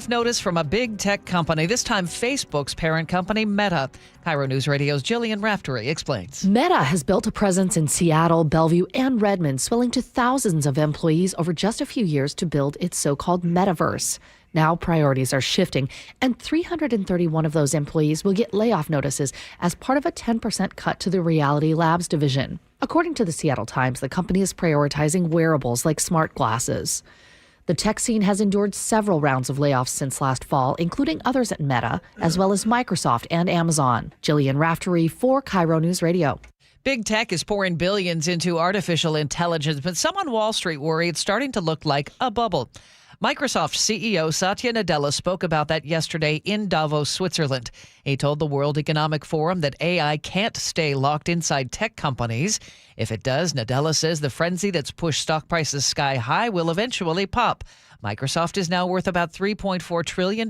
Notice from a big tech company, this time Facebook's parent company, Meta. KIRO Newsradio's Jillian Raftery explains. Meta has built a presence in Seattle, Bellevue, and Redmond, swelling to thousands of employees over just a few years to build its so-called metaverse. Now priorities are shifting, and 331 of those employees will get layoff notices as part of a 10% cut to the Reality Labs division. According to the Seattle Times, the company is prioritizing wearables like smart glasses. The tech scene has endured several rounds of layoffs since last fall, including others at Meta, as well as Microsoft and Amazon. Jillian Raftery for KIRO News Radio. Big tech is pouring billions into artificial intelligence, but some on Wall Street worry it's starting to look like a bubble. Microsoft CEO Satya Nadella spoke about that yesterday in Davos, Switzerland. He told the World Economic Forum that AI can't stay locked inside tech companies. If it does, Nadella says the frenzy that's pushed stock prices sky high will eventually pop. Microsoft is now worth about $3.4 trillion.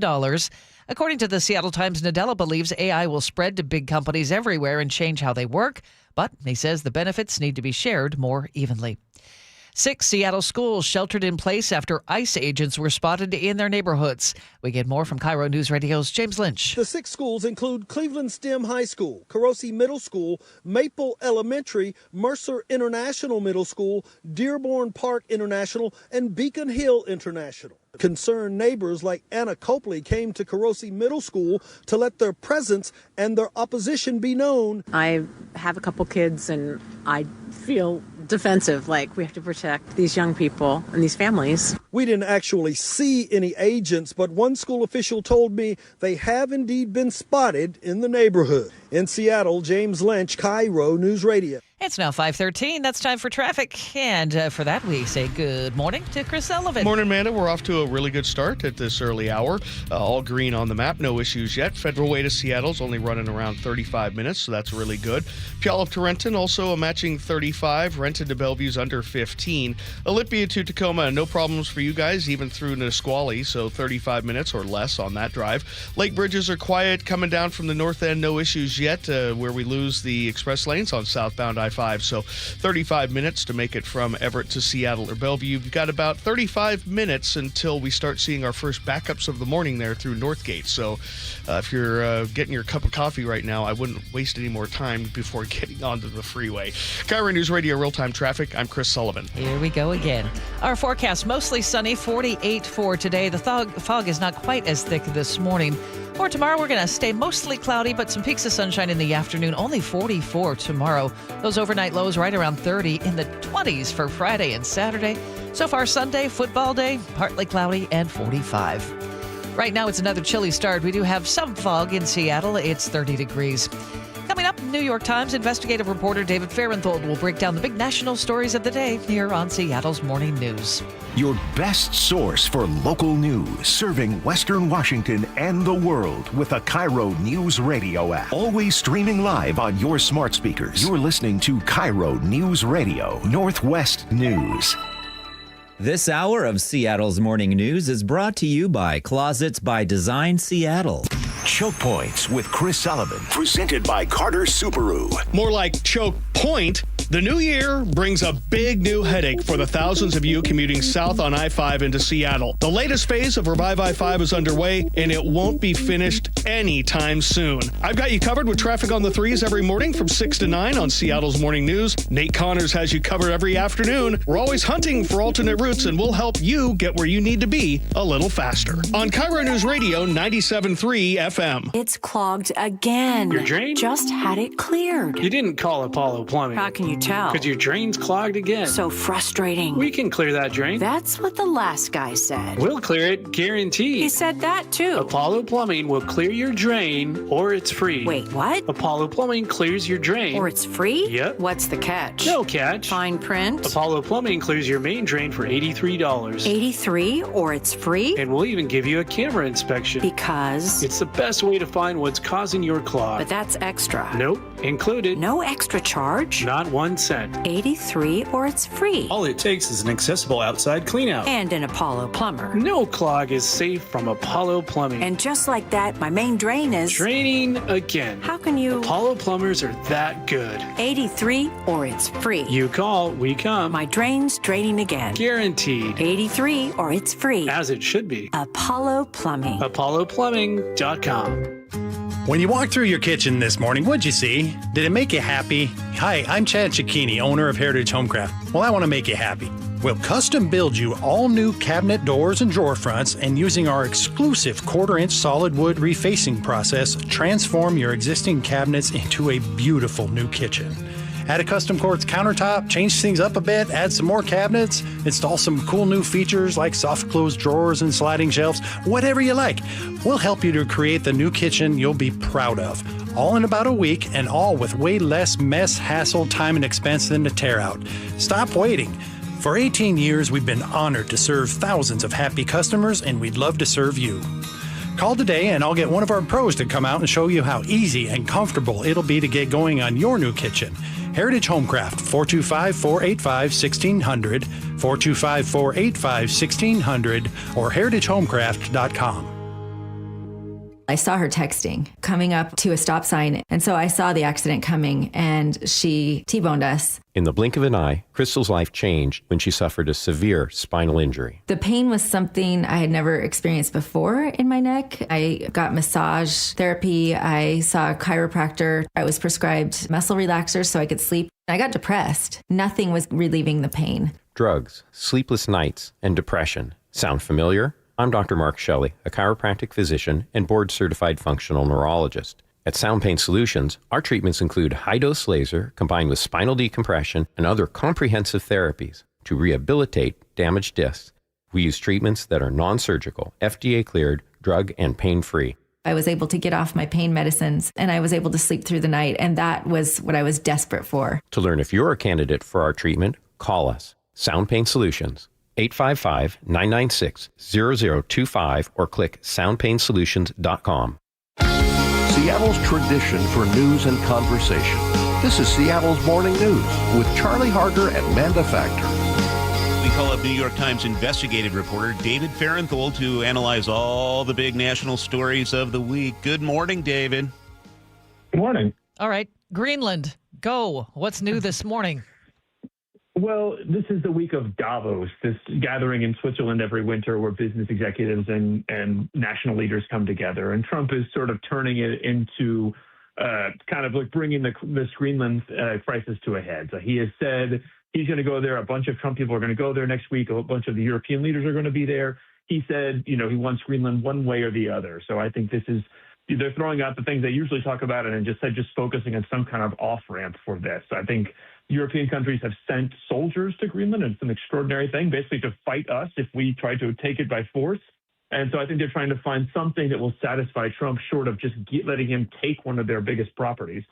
According to the Seattle Times, Nadella believes AI will spread to big companies everywhere and change how they work, but he says the benefits need to be shared more evenly. 6 Seattle schools sheltered in place after ICE agents were spotted in their neighborhoods. We get more from KIRO News Radio's James Lynch. The 6 schools include Cleveland STEM High School, Kurosi Middle School, Maple Elementary, Mercer International Middle School, Dearborn Park International, and Beacon Hill International. Concerned neighbors like Anna Copley came to Kurosi Middle School to let their presence and their opposition be known. I have a couple kids and I feel defensive, like we have to protect these young people and these families. We didn't actually see any agents, but one school official told me they have indeed been spotted in the neighborhood. In Seattle, James Lynch, KIRO News Radio. It's now 5:13. That's time for traffic. And for that, we say good morning to Chris Sullivan. Morning, Amanda. We're off to a really good start at this early hour. All green on the map. No issues yet. Federal Way to Seattle's only running around 35 minutes, so that's really good. Puyallup to Renton, also a matching 35. Renton to Bellevue's under 15. Olympia to Tacoma, no problems for you guys, even through Nisqually, so 35 minutes or less on that drive. Lake bridges are quiet coming down from the north end. No issues yet, where we lose the express lanes on southbound I-5, so 35 minutes to make it from Everett to Seattle or Bellevue. You've got about 35 minutes until we start seeing our first backups of the morning there through Northgate. So if you're getting your cup of coffee right now, I wouldn't waste any more time before getting onto the freeway. KIRO News Radio Real-Time Traffic, I'm Chris Sullivan. Here we go again. Our forecast, mostly sunny, 48 for today. The fog is not quite as thick this morning. For tomorrow, we're going to stay mostly cloudy, but some peaks of sunshine in the afternoon. Only 44 tomorrow. Those overnight lows right around 30, in the 20s for Friday and Saturday. So far, Sunday, football day, partly cloudy and 45. Right now, it's another chilly start. We do have some fog in Seattle. It's 30 degrees. Coming up, New York Times investigative reporter David Farenthold will break down the big national stories of the day here on Seattle's Morning News. Your best source for local news, serving Western Washington and the world with a KIRO News Radio app. Always streaming live on your smart speakers. You're listening to KIRO News Radio, Northwest News. This hour of Seattle's Morning News is brought to you by Closets by Design Seattle. Choke Points with Chris Sullivan, presented by Carter Subaru. More like choke point. The new year brings a big new headache for the thousands of you commuting south on I-5 into Seattle. The latest phase of Revive I-5 is underway, and it won't be finished anytime soon. I've got you covered with traffic on the 3s every morning from 6 to 9 on Seattle's Morning News. Nate Connors has you covered every afternoon. We're always hunting for alternate routes, and we'll help you get where you need to be a little faster. On KIRO News Radio 97.3 FM. It's clogged again. Your drain? Just had it cleared. You didn't call Apollo Plumbing. How can you tell? Because your drain's clogged again. So frustrating. We can clear that drain. That's what the last guy said. We'll clear it, guaranteed. He said that too. Apollo Plumbing will clear your drain, or it's free. Wait, what? Apollo Plumbing clears your drain. Or it's free? Yep. What's the catch? No catch. Fine print? Apollo Plumbing clears your main drain for $83. 83, or it's free? And we'll even give you a camera inspection. Because? It's the best way to find what's causing your clog. But that's extra. Nope. Included. No extra charge? Not one 1 cent. 83 or it's free. All it takes is an accessible outside cleanout. And an Apollo plumber. No clog is safe from Apollo Plumbing. And just like that, my main drain is... Draining again. How can you... Apollo plumbers are that good. 83 or it's free. You call, we come. My drain's draining again. Guaranteed. 83 or it's free. As it should be. Apollo Plumbing. ApolloPlumbing.com. When you walked through your kitchen this morning, what'd you see? Did it make you happy? Hi, I'm Chad Cicchini, owner of Heritage Homecraft. Well, I want to make you happy. We'll custom build you all new cabinet doors and drawer fronts, and using our exclusive 1/4-inch solid wood refacing process, transform your existing cabinets into a beautiful new kitchen. Add a custom quartz countertop, change things up a bit, add some more cabinets, install some cool new features like soft close drawers and sliding shelves, whatever you like. We'll help you to create the new kitchen you'll be proud of. All in about a week, and all with way less mess, hassle, time, and expense than to tear out. Stop waiting. For 18 years, we've been honored to serve thousands of happy customers, and we'd love to serve you. Call today and I'll get one of our pros to come out and show you how easy and comfortable it'll be to get going on your new kitchen. Heritage Homecraft, 425-485-1600, 425-485-1600, or heritagehomecraft.com. I saw her texting coming up to a stop sign. And so I saw the accident coming and she T-boned us. In the blink of an eye, Crystal's life changed when she suffered a severe spinal injury. The pain was something I had never experienced before in my neck. I got massage therapy. I saw a chiropractor. I was prescribed muscle relaxers so I could sleep. I got depressed. Nothing was relieving the pain. Drugs, sleepless nights, and depression. Sound familiar? I'm Dr. Mark Shelley, a chiropractic physician and board-certified functional neurologist. At Sound Pain Solutions, our treatments include high-dose laser combined with spinal decompression and other comprehensive therapies to rehabilitate damaged discs. We use treatments that are non-surgical, FDA-cleared, drug and pain-free. I was able to get off my pain medicines and I was able to sleep through the night, and that was what I was desperate for. To learn if you're a candidate for our treatment, call us. Sound Pain Solutions, 855-996-0025, or click soundpainsolutions.com. Seattle's tradition for news and conversation. This is Seattle's Morning News with Charlie Harger and Manda Factor. We call up New York Times investigative reporter David Farenthold to analyze all the big national stories of the week. Good morning, David. Good morning. All right, Greenland, go. What's new this morning? Well, this is the week of Davos, this gathering in Switzerland every winter where business executives and national leaders come together. And Trump is sort of turning it into kind of like bringing this Greenland crisis to a head. So he has said he's going to go there. A bunch of Trump people are going to go there next week. A bunch of the European leaders are going to be there. He said, he wants Greenland one way or the other. So I think they're throwing out the things they usually talk about and just focusing on some kind of off-ramp for this. I think European countries have sent soldiers to Greenland, and it's an extraordinary thing, basically to fight us if we try to take it by force. And so I think they're trying to find something that will satisfy Trump short of just letting him take one of their biggest properties.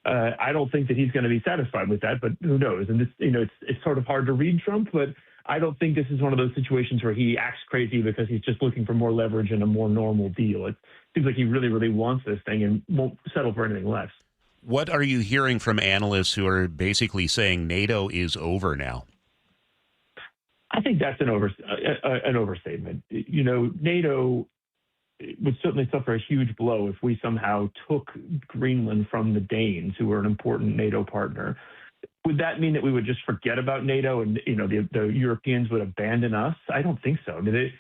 I don't think that he's going to be satisfied with that, but who knows? And this, it's sort of hard to read Trump, but I don't think this is one of those situations where he acts crazy because he's just looking for more leverage and a more normal deal. It seems like he really, really wants this thing and won't settle for anything less. What are you hearing from analysts who are basically saying NATO is over now? I think that's an overstatement. NATO would certainly suffer a huge blow if we somehow took Greenland from the Danes, who are an important NATO partner. Would that mean that we would just forget about NATO and the Europeans would abandon us? I don't think so. I mean,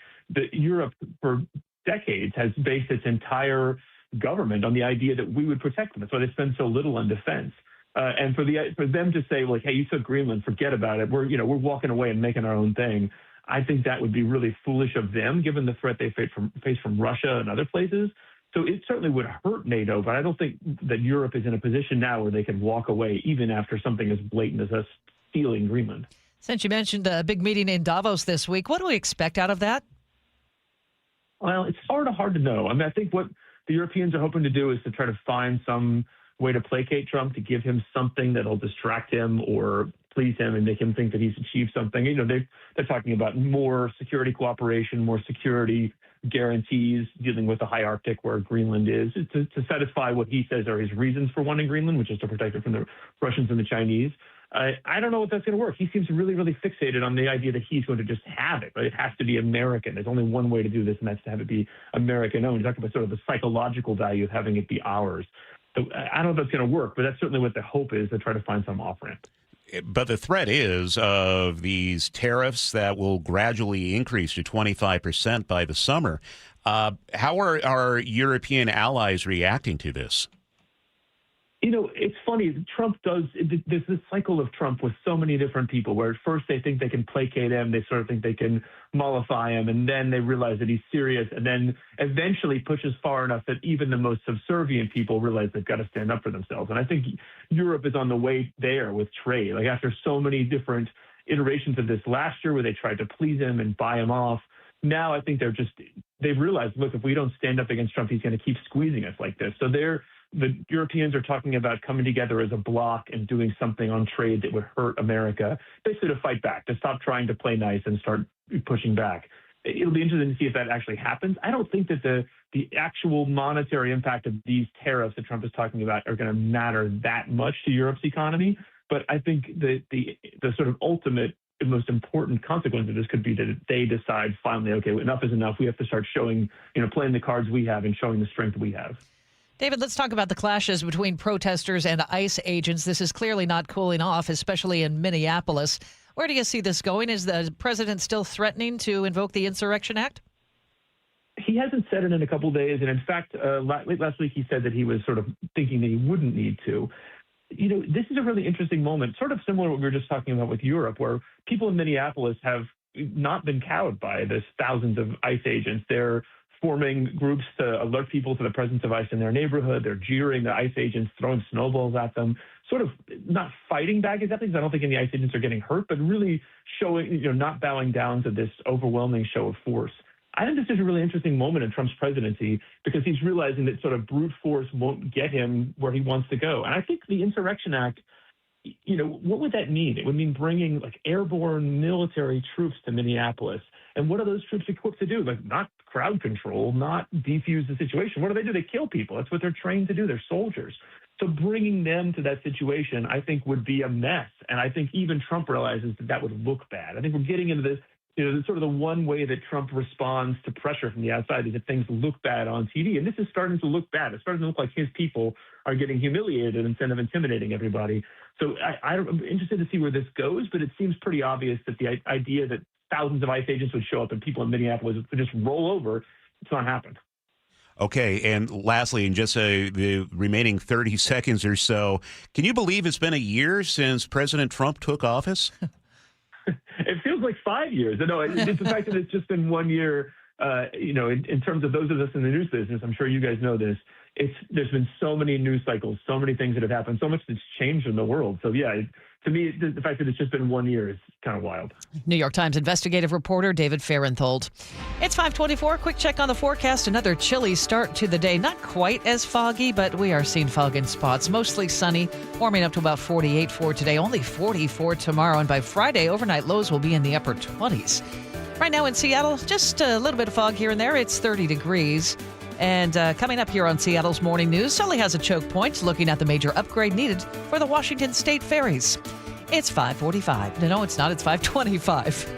Europe for decades has based its entire government on the idea that we would protect them. That's why they spend so little on defense. And for them to say, like, hey, you took Greenland, forget about it. We're walking away and making our own thing. I think that would be really foolish of them, given the threat they face from Russia and other places. So it certainly would hurt NATO, but I don't think that Europe is in a position now where they can walk away, even after something as blatant as us stealing Greenland. Since you mentioned a big meeting in Davos this week, what do we expect out of that? Well, it's hard to know. I mean, I think what the Europeans are hoping to do is to try to find some way to placate Trump, to give him something that'll distract him or please him and make him think that he's achieved something. They're talking about more security cooperation, more security guarantees dealing with the high Arctic where Greenland is to satisfy what he says are his reasons for wanting Greenland, which is to protect it from the Russians and the Chinese. I don't know if that's going to work. He seems really, really fixated on the idea that he's going to just have it, but it has to be American. There's only one way to do this, and that's to have it be American-owned. He's talking about sort of the psychological value of having it be ours. So I don't know if that's going to work, but that's certainly what the hope is, to try to find some off-ramp. But the threat is of these tariffs that will gradually increase to 25% by the summer. How are our European allies reacting to this? It's funny. Trump there's this cycle of Trump with so many different people where at first they think they can placate him. They sort of think they can mollify him. And then they realize that he's serious, and then eventually pushes far enough that even the most subservient people realize they've got to stand up for themselves. And I think Europe is on the way there with trade. Like after so many different iterations of this last year where they tried to please him and buy him off, now I think they've realized, look, if we don't stand up against Trump, he's going to keep squeezing us like this. So the Europeans are talking about coming together as a bloc and doing something on trade that would hurt America, basically to fight back, to stop trying to play nice and start pushing back. It'll be interesting to see if that actually happens. I don't think that the actual monetary impact of these tariffs that Trump is talking about are going to matter that much to Europe's economy. But I think the sort of ultimate and most important consequence of this could be that they decide finally, okay, enough is enough. We have to start showing, playing the cards we have and showing the strength we have. David, let's talk about the clashes between protesters and ICE agents. This is clearly not cooling off, especially in Minneapolis. Where do you see this going? Is the president still threatening to invoke the Insurrection Act? He hasn't said it in a couple of days. And in fact, late last week, he said that he was sort of thinking that he wouldn't need to. This is a really interesting moment, sort of similar to what we were just talking about with Europe, where people in Minneapolis have not been cowed by this thousands of ICE agents. They're forming groups to alert people to the presence of ICE in their neighborhood. They're jeering the ICE agents, throwing snowballs at them, sort of not fighting back exactly, because I don't think any ICE agents are getting hurt, but really showing, not bowing down to this overwhelming show of force. I think this is a really interesting moment in Trump's presidency because he's realizing that sort of brute force won't get him where he wants to go. And I think the Insurrection Act, what would that mean? It would mean bringing like airborne military troops to Minneapolis. And what are those troops equipped to do? Like not crowd control, not defuse the situation. What do? They kill people. That's what they're trained to do. They're soldiers. So bringing them to that situation, I think, would be a mess. And I think even Trump realizes that would look bad. I think we're getting into this, sort of the one way that Trump responds to pressure from the outside is that things look bad on TV. And this is starting to look bad. It's starting to look like his people are getting humiliated instead of intimidating everybody. So I'm interested to see where this goes, but it seems pretty obvious that the idea that thousands of ICE agents would show up and people in Minneapolis would just roll over, it's not happened. Okay, and lastly, in just the remaining 30 seconds or so, can you believe it's been a year since President Trump took office? It feels like 5 years. No, it's the fact that it's just been 1 year, in terms of those of us in the news business, I'm sure you guys know this, there's been so many news cycles, so many things that have happened, so much that's changed in the world. So, yeah, to me, the fact that it's just been 1 year is kind of wild. New York Times investigative reporter David Farenthold. It's 5:24. Quick check on the forecast. Another chilly start to the day. Not quite as foggy, but we are seeing fog in spots. Mostly sunny, warming up to about 48 for today. Only 44 tomorrow. And by Friday, overnight lows will be in the upper 20s. Right now in Seattle, just a little bit of fog here and there. It's 30 degrees. And coming up here on Seattle's Morning News, Sully has a choke point looking at the major upgrade needed for the Washington State ferries. It's 5:45. No, it's not. It's 5:25.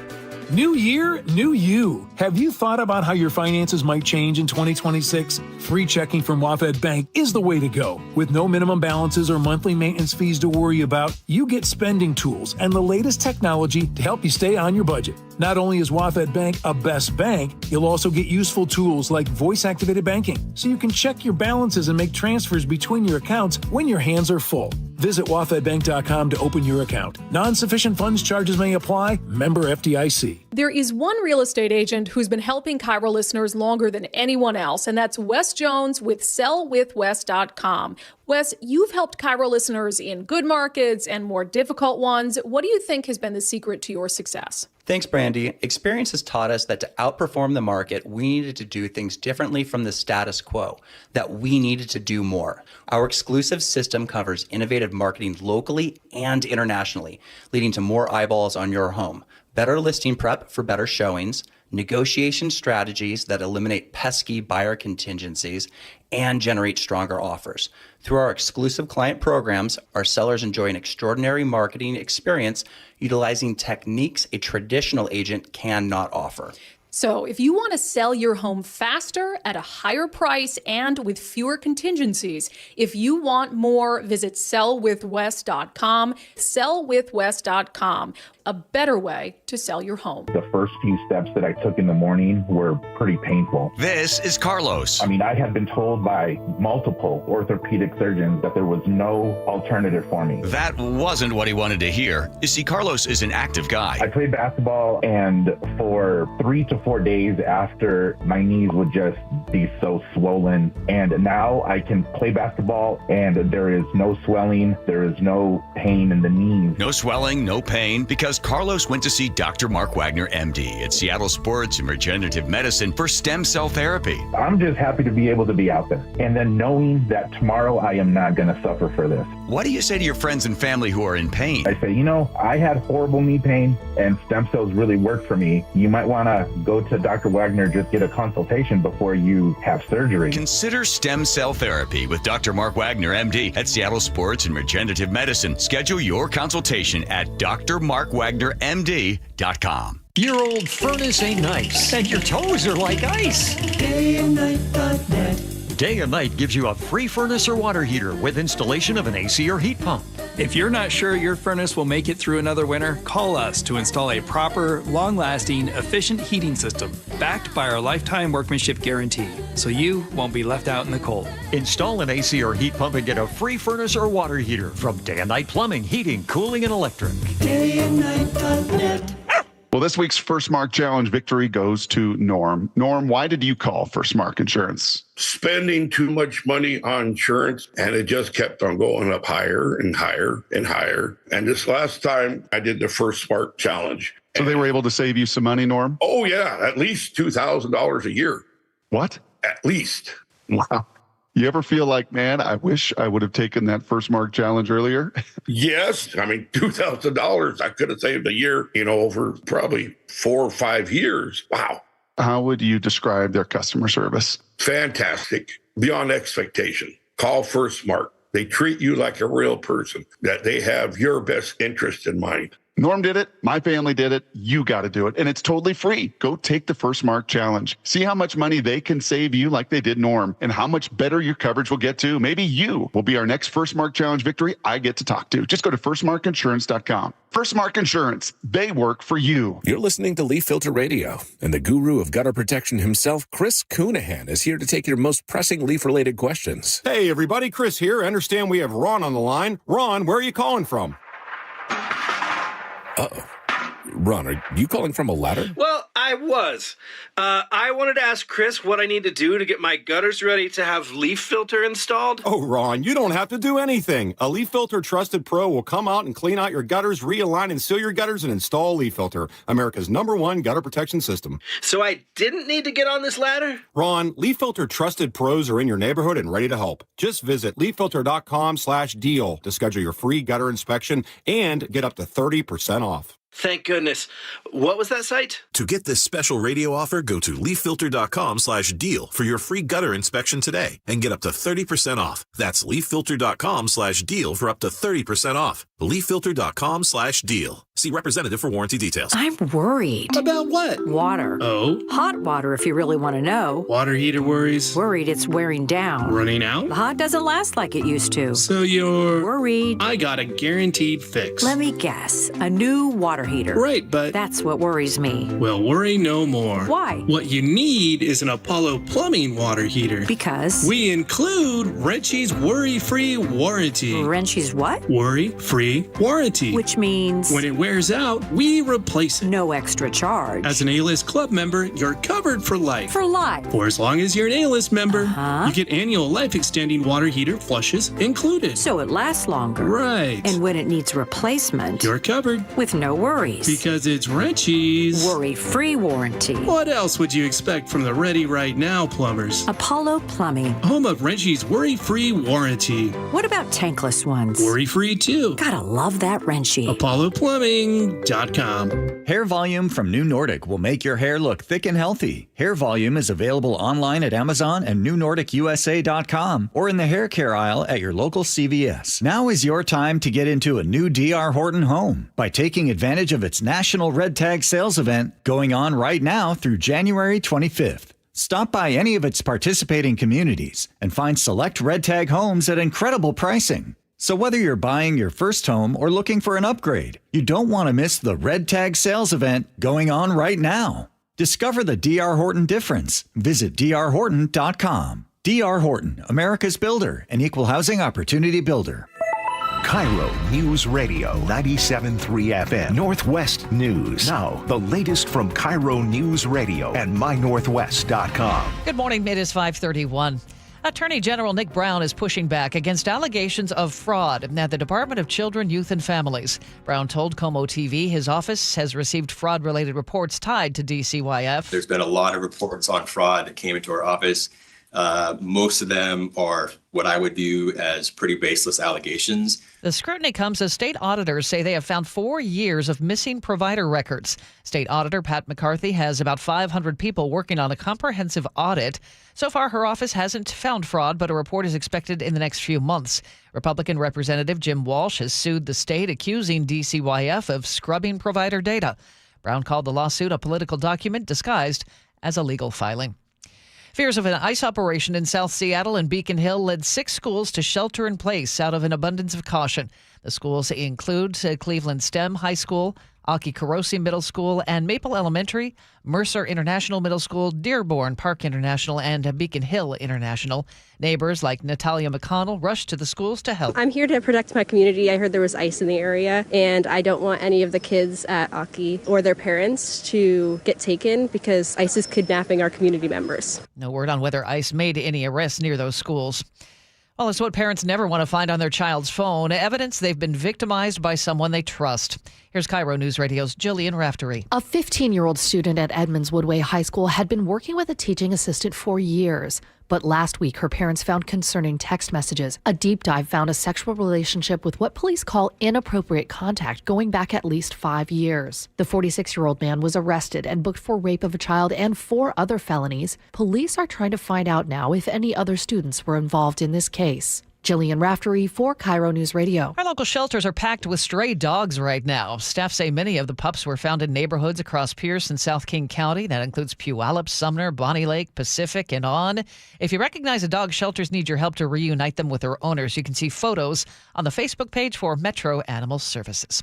New year, new you. Have you thought about how your finances might change in 2026? Free checking from WaFd Bank is the way to go. With no minimum balances or monthly maintenance fees to worry about, you get spending tools and the latest technology to help you stay on your budget. Not only is WaFd Bank a best bank, you'll also get useful tools like voice-activated banking, so you can check your balances and make transfers between your accounts when your hands are full. Visit wafdbank.com to open your account. Non-sufficient funds charges may apply. Member FDIC. There is one real estate agent who's been helping KIRO listeners longer than anyone else, and that's Wes Jones with sellwithwes.com. Wes, you've helped KIRO listeners in good markets and more difficult ones. What do you think has been the secret to your success? Thanks, Brandy. Experience has taught us that to outperform the market, we needed to do things differently from the status quo, that we needed to do more. Our exclusive system covers innovative marketing locally and internationally, leading to more eyeballs on your home, better listing prep for better showings, negotiation strategies that eliminate pesky buyer contingencies, and generate stronger offers. Through our exclusive client programs, our sellers enjoy an extraordinary marketing experience utilizing techniques a traditional agent cannot offer. So if you want to sell your home faster, at a higher price, and with fewer contingencies, if you want more, visit sellwithwes.com, sellwithwes.com, a better way to sell your home. The first few steps that I took in the morning were pretty painful. This is Carlos. I mean, I had been told by multiple orthopedic surgeons that there was no alternative for me. That wasn't what he wanted to hear. You see, Carlos is an active guy. I played basketball, and for 3 to 4 days after, my knees would just be so swollen. And now I can play basketball, and there is no swelling. There is no pain in the knees. No swelling, no pain, because Carlos went to see Dr. Mark Wagner, MD, at Seattle Sports and Regenerative Medicine for stem cell therapy. I'm just happy to be able to be out there. And then knowing that tomorrow I am not going to suffer for this. What do you say to your friends and family who are in pain? I say, I had horrible knee pain and stem cells really worked for me. You might want to go to Dr. Wagner, just get a consultation before you have surgery. Consider stem cell therapy with Dr. Mark Wagner, MD, at Seattle Sports and Regenerative Medicine. Schedule your consultation at drmarkwagnermd.com. Your old furnace ain't nice, and your toes are like ice. DayandNight.net. Day and Night gives you a free furnace or water heater with installation of an AC or heat pump. If you're not sure your furnace will make it through another winter, call us to install a proper, long-lasting, efficient heating system backed by our lifetime workmanship guarantee, so you won't be left out in the cold. Install an AC or heat pump and get a free furnace or water heater from Day and Night Plumbing, Heating, Cooling, and Electric. DayandNight.net. Well, this week's First Mark Challenge victory goes to Norm. Norm, why did you call First Mark Insurance? Spending too much money on insurance, and it just kept on going up higher and higher and higher. And this last time I did the First Mark Challenge. So they were able to save you some money, Norm? Oh, yeah, at least $2,000 a year. What? At least. Wow. You ever feel like, man, I wish I would have taken that First Mark Challenge earlier? Yes. I mean, $2,000 I could have saved a year, over probably 4 or 5 years. Wow. How would you describe their customer service? Fantastic. Beyond expectation. Call First Mark. They treat you like a real person, that they have your best interest in mind. Norm did it. My family did it. You got to do it. And it's totally free. Go take the First Mark Challenge. See how much money they can save you like they did Norm, and how much better your coverage will get to. Maybe you will be our next First Mark Challenge victory I get to talk to. Just go to firstmarkinsurance.com. First Mark Insurance. They work for you. You're listening to Leaf Filter Radio, and the guru of gutter protection himself, Chris Coonahan, is here to take your most pressing leaf-related questions. Hey, everybody. Chris here. I understand we have Ron on the line. Ron, where are you calling from? Uh-oh. Ron, are you calling from a ladder? Well, I was. I wanted to ask Chris what I need to do to get my gutters ready to have leaf filter installed. Oh, Ron, you don't have to do anything. A Leaf Filter Trusted Pro will come out and clean out your gutters, realign and seal your gutters, and install Leaf Filter, America's #1 gutter protection system. So I didn't need to get on this ladder? Ron, Leaf Filter Trusted Pros are in your neighborhood and ready to help. Just visit leaffilter.com/deal to schedule your free gutter inspection and get up to 30% off. Thank goodness. What was that site? To get this special radio offer, go to leaffilter.com/deal for your free gutter inspection today and get up to 30% off. That's leaffilter.com/deal for up to 30% off. leaffilter.com/deal. See representative for warranty details. I'm worried. About what? Water. Oh? Hot water, if you really want to know. Water heater worries? Worried it's wearing down. Running out? The hot doesn't last like it used to. So you're... worried. I got a guaranteed fix. Let me guess. A new water heater. Right, but... that's what worries me. Well, worry no more. Why? What you need is an Apollo Plumbing water heater. Because? We include Wrenchie's worry-free warranty. Wrenchie's what? Worry-free warranty. Which means? When it wears out, we replace it. No extra charge. As an A-List Club member, you're covered for life. For life? For as long as you're an A-List member, you get annual life-extending water heater flushes included. So it lasts longer. Right. And when it needs replacement, you're covered. With no worries. worries. Because it's Richie's Worry-free warranty. What else would you expect from the Ready Right Now plumbers? Apollo Plumbing. Home of Richie's worry-free warranty. What about tankless ones? Worry-free too. Gotta love that wrenchy. ApolloPlumbing.com. Hair Volume from New Nordic will make your hair look thick and healthy. Hair Volume is available online at Amazon and NewNordicUSA.com or in the hair care aisle at your local CVS. Now is your time to get into a new D.R. Horton home by taking advantage of its National Red Tag Sales event going on right now through January 25th. Stop by any of its participating communities and find select Red Tag homes at incredible pricing. So whether you're buying your first home or looking for an upgrade, you don't want to miss the Red Tag Sales event going on right now. Discover the D.R. Horton difference. Visit drhorton.com. D.R. Horton, America's builder and equal housing opportunity builder. KIRO News Radio 97.3 FM Northwest News. Now, the latest from KIRO News Radio and mynorthwest.com. Good morning. It is 5:31. Attorney General Nick Brown is pushing back against allegations of fraud at the Department of Children, Youth, and Families. Brown told Como TV his office has received fraud-related reports tied to DCYF. There's been a lot of reports on fraud that came into our office. Most of them are what I would view as pretty baseless allegations. The scrutiny comes as state auditors say they have found 4 years of missing provider records. State Auditor Pat McCarthy has about 500 people working on a comprehensive audit. So far, her office hasn't found fraud, but a report is expected in the next few months. Republican Representative Jim Walsh has sued the state, accusing DCYF of scrubbing provider data. Brown called the lawsuit a political document disguised as a legal filing. Fears of an ICE operation in South Seattle and Beacon Hill led 6 schools to shelter in place out of an abundance of caution. The schools include Cleveland STEM High School, Aki-Karosi Middle School, and Maple Elementary, Mercer International Middle School, Dearborn Park International, and Beacon Hill International. Neighbors like Natalia McConnell rushed to the schools to help. I'm here to protect my community. I heard there was ICE in the area, and I don't want any of the kids at Aki or their parents to get taken because ICE is kidnapping our community members. No word on whether ICE made any arrests near those schools. Well, it's what parents never want to find on their child's phone, evidence they've been victimized by someone they trust. Here's KIRO News Radio's Jillian Raftery. A 15-year-old student at Edmonds Woodway High School had been working with a teaching assistant for years. But last week, her parents found concerning text messages. A deep dive found a sexual relationship with what police call inappropriate contact going back at least 5 years. The 46-year-old man was arrested and booked for rape of a child and 4 other felonies. Police are trying to find out now if any other students were involved in this case. Jillian Raftery for KIRO News Radio. Our local shelters are packed with stray dogs right now. Staff say many of the pups were found in neighborhoods across Pierce and South King County. That includes Puyallup, Sumner, Bonnie Lake, Pacific, and on. If you recognize a dog, shelters need your help to reunite them with their owners. You can see photos on the Facebook page for Metro Animal Services.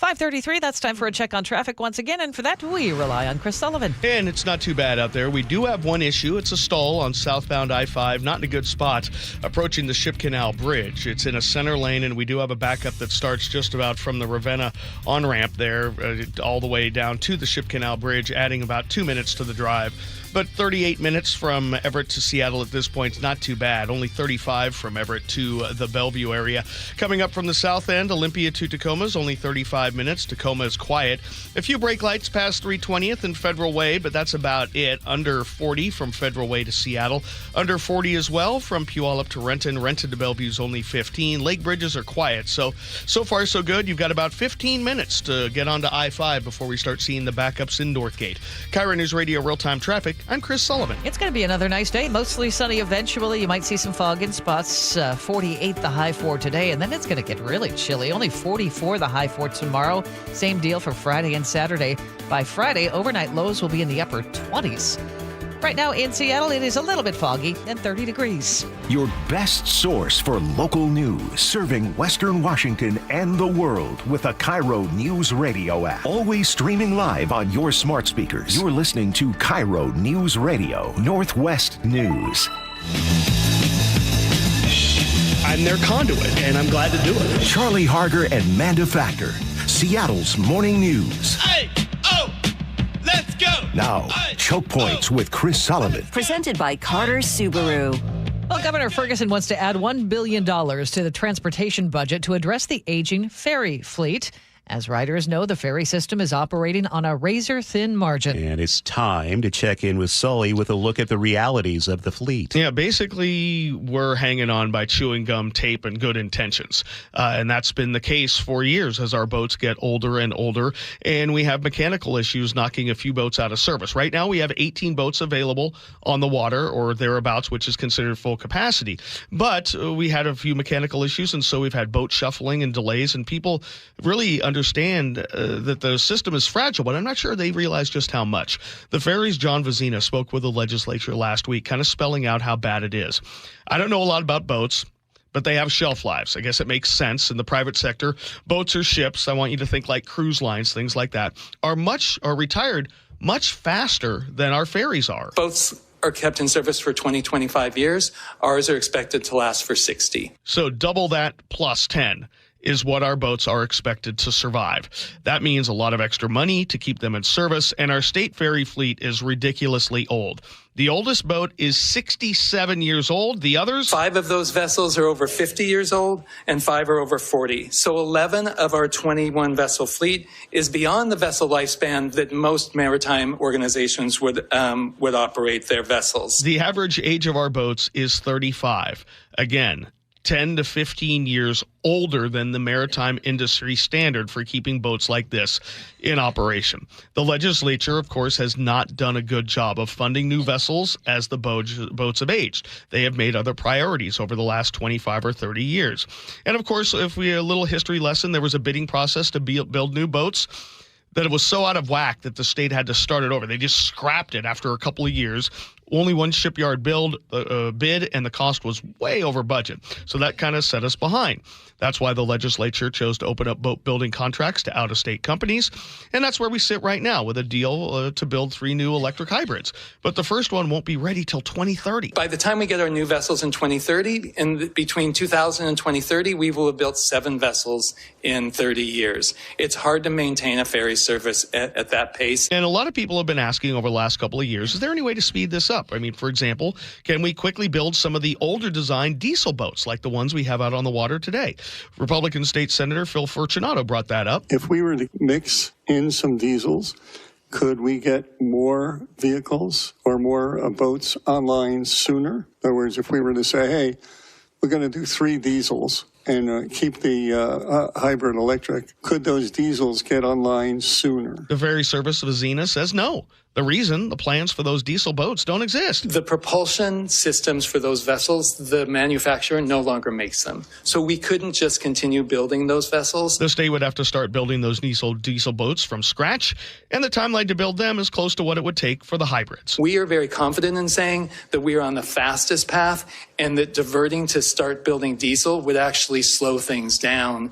5:33, that's time for a check on traffic once again, and for that, we rely on Chris Sullivan. And it's not too bad out there. We do have one issue. It's a stall on southbound I-5, not in a good spot, approaching the Ship Canal Bridge. It's in a center lane, and we do have a backup that starts just about from the Ravenna on-ramp there, all the way down to the Ship Canal Bridge, adding about 2 minutes to the drive. But 38 minutes from Everett to Seattle at this point is not too bad. Only 35 from Everett to the Bellevue area. Coming up from the south end, Olympia to Tacoma is only 35 minutes. Tacoma is quiet. A few brake lights past 320th and Federal Way, but that's about it. Under 40 from Federal Way to Seattle. Under 40 as well from Puyallup to Renton. Renton to Bellevue is only 15. Lake bridges are quiet. So far so good. You've got about 15 minutes to get onto I-5 before we start seeing the backups in Northgate. KIRO News Radio Real-Time Traffic. I'm Chris Sullivan. It's going to be another nice day. Mostly sunny eventually. You might see some fog in spots. 48 the high for today, and then it's going to get really chilly. Only 44 the high for tomorrow. Same deal for Friday and Saturday. By Friday, overnight lows will be in the upper 20s. Right now in Seattle, it is a little bit foggy and 30 degrees. Your best source for local news, serving Western Washington and the world with a KIRO News Radio app. Always streaming live on your smart speakers. You're listening to KIRO News Radio, Northwest News. I'm their conduit, and I'm glad to do it. Charlie Harger and Manda Factor, Seattle's morning news. Hey, oh, let's go. Now, Choke Points with Chris Sullivan. Presented by Carter Subaru. Well, Governor Ferguson wants to add $1 billion to the transportation budget to address the aging ferry fleet. As riders know, the ferry system is operating on a razor-thin margin. And it's time to check in with Sully with a look at the realities of the fleet. Yeah, basically, we're hanging on by chewing gum, tape, and good intentions. And that's been the case for years as our boats get older and older, and we have mechanical issues knocking a few boats out of service. Right now, we have 18 boats available on the water or thereabouts, which is considered full capacity. But we had a few mechanical issues, and so we've had boat shuffling and delays, and people really understand that the system is fragile, but I'm not sure they realize just how much. The ferry's John Vizina spoke with the legislature last week, kind of spelling out how bad it is. I don't know a lot about boats, but they have shelf lives. I guess it makes sense. In the private sector, boats or ships, I want you to think like cruise lines, things like that, are retired much faster than our ferries are. Boats are kept in service for 20, 25 years. Ours are expected to last for 60. So double that plus 10 is what our boats are expected to survive. That means a lot of extra money to keep them in service, and our state ferry fleet is ridiculously old. The oldest boat is 67 years old. The others? 5 of those vessels are over 50 years old, and 5 are over 40. So 11 of our 21 vessel fleet is beyond the vessel lifespan that most maritime organizations would operate their vessels. The average age of our boats is 35. Again, 10 to 15 years older than the maritime industry standard for keeping boats like this in operation. The legislature, of course, has not done a good job of funding new vessels as the boats have aged. They have made other priorities over the last 25 or 30 years. And of course, if we a little history lesson, there was a bidding process to build new boats that it was so out of whack that the state had to start it over. They just scrapped it after a couple of years. Only one shipyard bid, and the cost was way over budget. So that kind of set us behind. That's why the legislature chose to open up boat building contracts to out-of-state companies. And that's where we sit right now with a deal to build 3 new electric hybrids. But the first one won't be ready till 2030. By the time we get our new vessels in 2030, and between 2000 and 2030, we will have built 7 vessels in 30 years. It's hard to maintain a ferry service at that pace. And a lot of people have been asking over the last couple of years, is there any way to speed this up? I mean, for example, can we quickly build some of the older design diesel boats like the ones we have out on the water today? Republican State Senator Phil Fortunato brought that up. If we were to mix in some diesels, could we get more vehicles or more boats online sooner? In other words, if we were to say, hey, we're going to do 3 diesels and keep the hybrid electric, could those diesels get online sooner? The ferry service of Vizina says no. The reason the plans for those diesel boats don't exist. The propulsion systems for those vessels, the manufacturer no longer makes them. So we couldn't just continue building those vessels. The state would have to start building those diesel boats from scratch, and the timeline to build them is close to what it would take for the hybrids. We are very confident in saying that we are on the fastest path, and that diverting to start building diesel would actually slow things down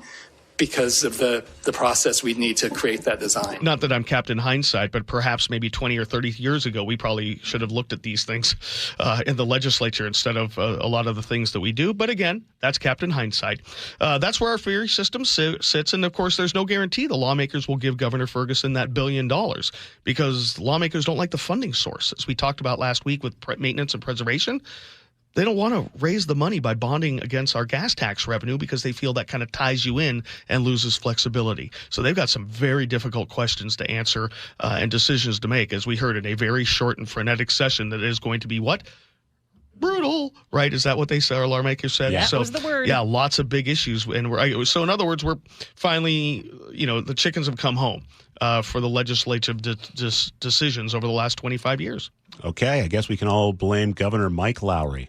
because of the process we'd need to create that design. Not that I'm Captain Hindsight, but perhaps maybe 20 or 30 years ago, we probably should have looked at these things in the legislature instead of a lot of the things that we do. But again, that's Captain Hindsight. That's where our ferry system sits. And of course, there's no guarantee the lawmakers will give Governor Ferguson that $1 billion because lawmakers don't like the funding source. As we talked about last week with maintenance and preservation, they don't want to raise the money by bonding against our gas tax revenue because they feel that kind of ties you in and loses flexibility. So they've got some very difficult questions to answer and decisions to make, as we heard in a very short and frenetic session that is going to be what? Brutal, right? Is that what they said? Our lawmakers said? Yeah, that was the word. Yeah, lots of big issues. And so in other words, we're finally, the chickens have come home for the legislative decisions over the last 25 years. Okay, I guess we can all blame Governor Mike Lowry.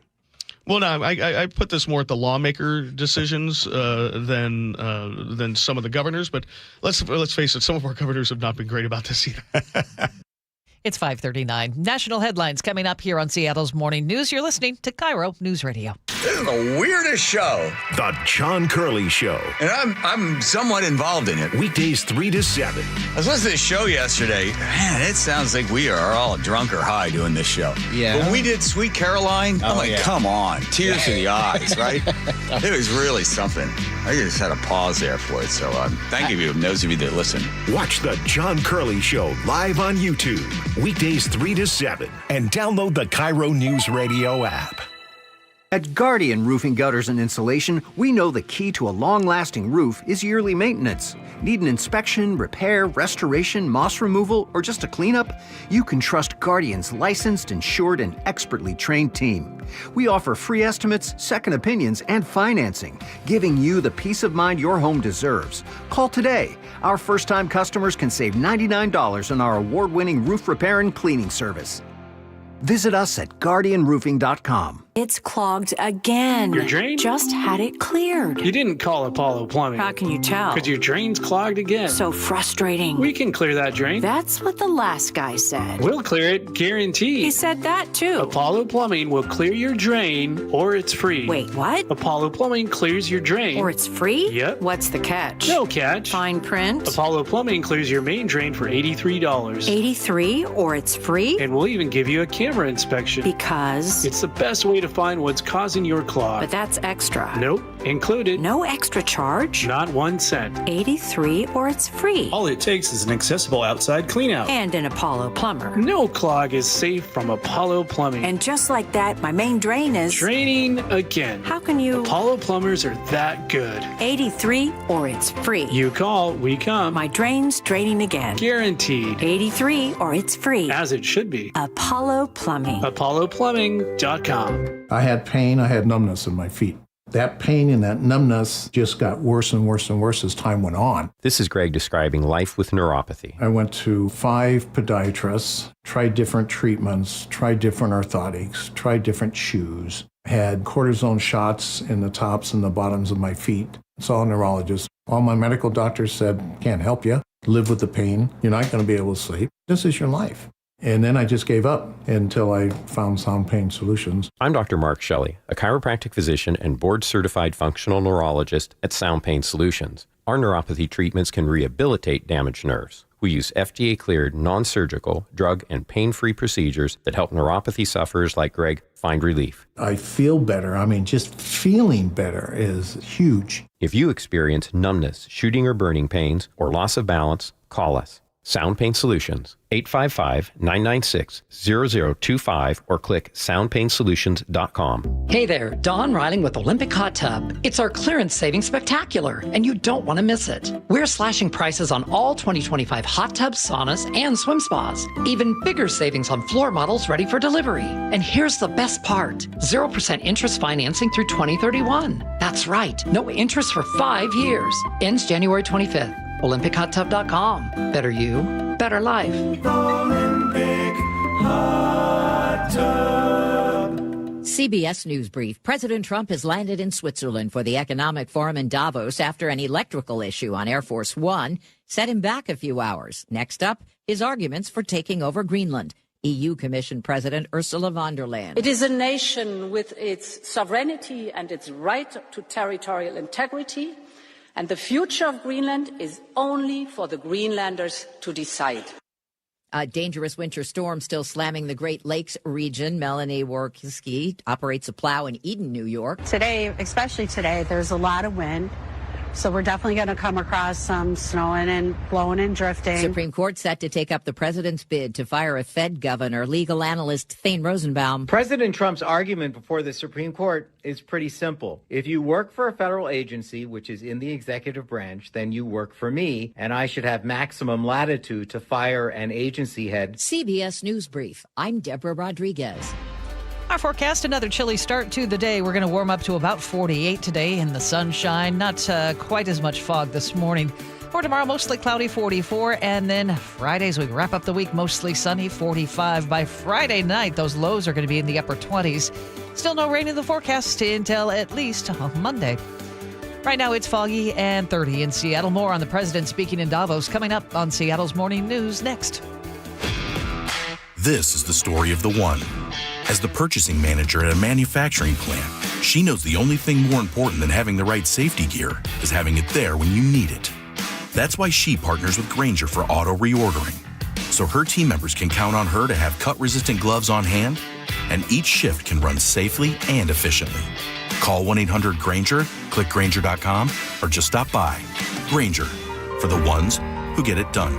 Well, no, I put this more at the lawmaker decisions than some of the governors. But let's face it, some of our governors have not been great about this either. It's 5:39. National headlines coming up here on Seattle's Morning News. You're listening to KIRO News Radio. This is the weirdest show. The John Curley Show. And I'm somewhat involved in it. Weekdays 3 to 7. I was listening to this show yesterday. Man, it sounds like we are all drunk or high doing this show. Yeah. When we did Sweet Caroline, I'm like, come on. Tears to the eyes, right? It was really something. I just had a pause there for it. So thank you, those of you that listen. Watch The John Curley Show live on YouTube. Weekdays 3 to 7. And download the KIRO News Radio app. At Guardian Roofing Gutters and Insulation, we know the key to a long-lasting roof is yearly maintenance. Need an inspection, repair, restoration, moss removal, or just a cleanup? You can trust Guardian's licensed, insured, and expertly trained team. We offer free estimates, second opinions, and financing, giving you the peace of mind your home deserves. Call today. Our first-time customers can save $99 on our award-winning roof repair and cleaning service. Visit us at guardianroofing.com. It's clogged again. Your drain? Just had it cleared. You didn't call Apollo Plumbing. How can you tell? Because your drain's clogged again. So frustrating. We can clear that drain. That's what the last guy said. We'll clear it, guaranteed. He said that too. Apollo Plumbing will clear your drain, or it's free. Wait, what? Apollo Plumbing clears your drain. Or it's free? Yep. What's the catch? No catch. Fine print? Apollo Plumbing clears your main drain for $83. $83, or it's free? And we'll even give you a camera inspection. Because? It's the best way to find what's causing your clog. But that's extra. Nope. Included. No extra charge? Not 1 cent. $83, or it's free. All it takes is an accessible outside cleanout. And an Apollo plumber. No clog is safe from Apollo Plumbing. And just like that, my main drain is... draining again. How can you... Apollo plumbers are that good. 83, or it's free. You call, we come. My drain's draining again. Guaranteed. 83, or it's free. As it should be. Apollo Plumbing. ApolloPlumbing.com. I had pain, I had numbness in my feet. That pain and that numbness just got worse and worse and worse as time went on. This is Greg describing life with neuropathy. I went to 5 podiatrists, tried different treatments, tried different orthotics, tried different shoes, had cortisone shots in the tops and the bottoms of my feet. Saw a neurologist. All my medical doctors said, can't help you. Live with the pain. You're not going to be able to sleep. This is your life. And then I just gave up until I found Sound Pain Solutions. I'm Dr. Mark Shelley, a chiropractic physician and board-certified functional neurologist at Sound Pain Solutions. Our neuropathy treatments can rehabilitate damaged nerves. We use FDA-cleared, non-surgical, drug and pain-free procedures that help neuropathy sufferers like Greg find relief. I feel better. I mean, just feeling better is huge. If you experience numbness, shooting or burning pains, or loss of balance, call us. Sound Pain Solutions, 855-996-0025 or click soundpainsolutions.com. Hey there, Dawn Riling with Olympic Hot Tub. It's our clearance savings spectacular, and you don't want to miss it. We're slashing prices on all 2025 hot tubs, saunas, and swim spas. Even bigger savings on floor models ready for delivery. And here's the best part, 0% interest financing through 2031. That's right, no interest for 5 years. Ends January 25th. OlympicHotTub.com. Better you, better life. Olympic Hot Tub. CBS News Brief. President Trump has landed in Switzerland for the economic forum in Davos after an electrical issue on Air Force One set him back a few hours. Next up, his arguments for taking over Greenland. EU Commission President Ursula von der Leyen. It is a nation with its sovereignty and its right to territorial integrity. And the future of Greenland is only for the Greenlanders to decide. A dangerous winter storm still slamming the Great Lakes region. Melanie Workiski operates a plow in Eden, New York. Today, especially today, there's a lot of wind. So we're definitely going to come across some snowing and blowing and drifting. Supreme Court set to take up the president's bid to fire a Fed governor. Legal analyst Thane Rosenbaum. President Trump's argument before the Supreme Court is pretty simple. If you work for a federal agency, which is in the executive branch, then you work for me, and I should have maximum latitude to fire an agency head. CBS News Brief. I'm Deborah Rodriguez. Our forecast, another chilly start to the day. We're going to warm up to about 48 today in the sunshine. Not quite as much fog this morning. For tomorrow, mostly cloudy, 44. And then Fridays, we wrap up the week, mostly sunny, 45. By Friday night, those lows are going to be in the upper 20s. Still no rain in the forecast until at least Monday. Right now, it's foggy and 30 in Seattle. More on the president speaking in Davos coming up on Seattle's Morning News next. This is the story of the one. As the purchasing manager at a manufacturing plant, she knows the only thing more important than having the right safety gear is having it there when you need it. That's why she partners with Grainger for auto reordering, so her team members can count on her to have cut-resistant gloves on hand, and each shift can run safely and efficiently. Call 1-800-GRAINGER, click Grainger.com, or just stop by. Grainger, for the ones who get it done.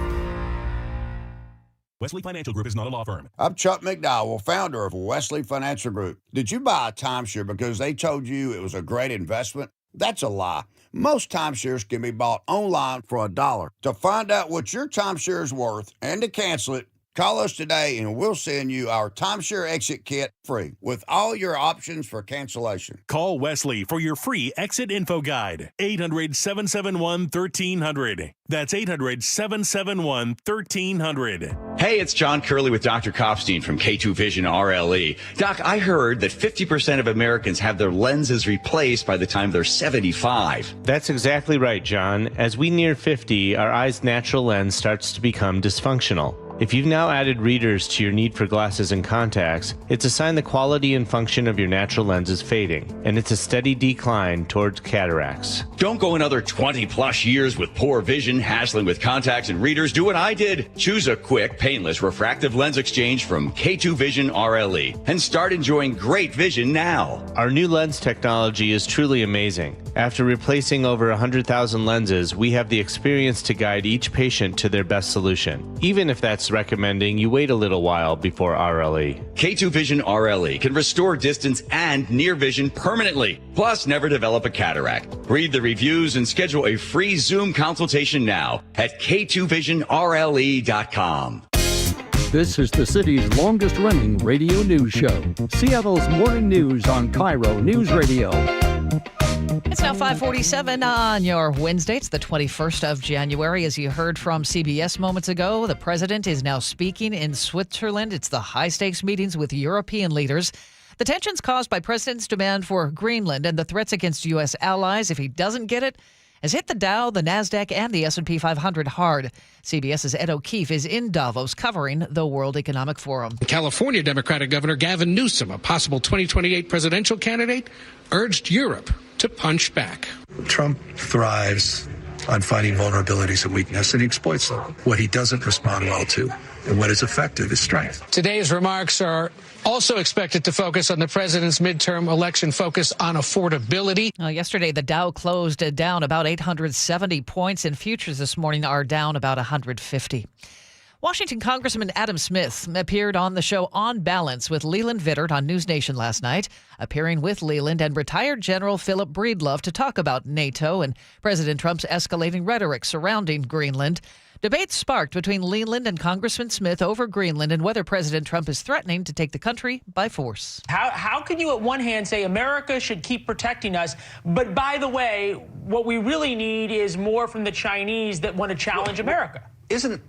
Wesley Financial Group is not a law firm. I'm Chuck McDowell, founder of Wesley Financial Group. Did you buy a timeshare because they told you it was a great investment? That's a lie. Most timeshares can be bought online for $1. To find out what your timeshare is worth and to cancel it, call us today and we'll send you our timeshare exit kit free with all your options for cancellation. Call Wesley for your free exit info guide. 800-771-1300. That's 800-771-1300. Hey, it's John Curley with Dr. Kopstein from K2 Vision RLE. Doc, I heard that 50% of Americans have their lenses replaced by the time they're 75. That's exactly right, John. As we near 50, our eye's natural lens starts to become dysfunctional. If you've now added readers to your need for glasses and contacts, it's a sign the quality and function of your natural lens is fading, and it's a steady decline towards cataracts. Don't go another 20 plus years with poor vision, hassling with contacts and readers. Do what I did. Choose a quick, painless refractive lens exchange from K2 Vision RLE and start enjoying great vision now. Our new lens technology is truly amazing. After replacing over 100,000 lenses, we have the experience to guide each patient to their best solution, even if that's recommending you wait a little while before RLE. K2 Vision RLE can restore distance and near vision permanently, plus never develop a cataract. Read the reviews and schedule a free Zoom consultation now at k2visionrle.com. This is the city's longest-running radio news show, Seattle's Morning News on KIRO Newsradio. It's now 5:47 on your Wednesday. It's the 21st of January. As you heard from CBS moments ago, the president is now speaking in Switzerland. It's the high-stakes meetings with European leaders. The tensions caused by president's demand for Greenland and the threats against U.S. allies if he doesn't get it has hit the Dow, the NASDAQ, and the S&P 500 hard. CBS's Ed O'Keefe is in Davos covering the World Economic Forum. California Democratic Governor Gavin Newsom, a possible 2028 presidential candidate, urged Europe to punch back. Trump thrives on finding vulnerabilities and weakness, and he exploits them. What he doesn't respond well to and what is effective is strength. Today's remarks are also expected to focus on the president's midterm election focus on affordability. Yesterday, the Dow closed down about 870 points, and futures this morning are down about 150. Washington Congressman Adam Smith appeared on the show On Balance with Leland Vittert on News Nation last night, appearing with Leland and retired General Philip Breedlove to talk about NATO and President Trump's escalating rhetoric surrounding Greenland. Debates sparked between Leland and Congressman Smith over Greenland and whether President Trump is threatening to take the country by force. How can you at one hand say America should keep protecting us, but by the way, what we really need is more from the Chinese that want to challenge America? Isn't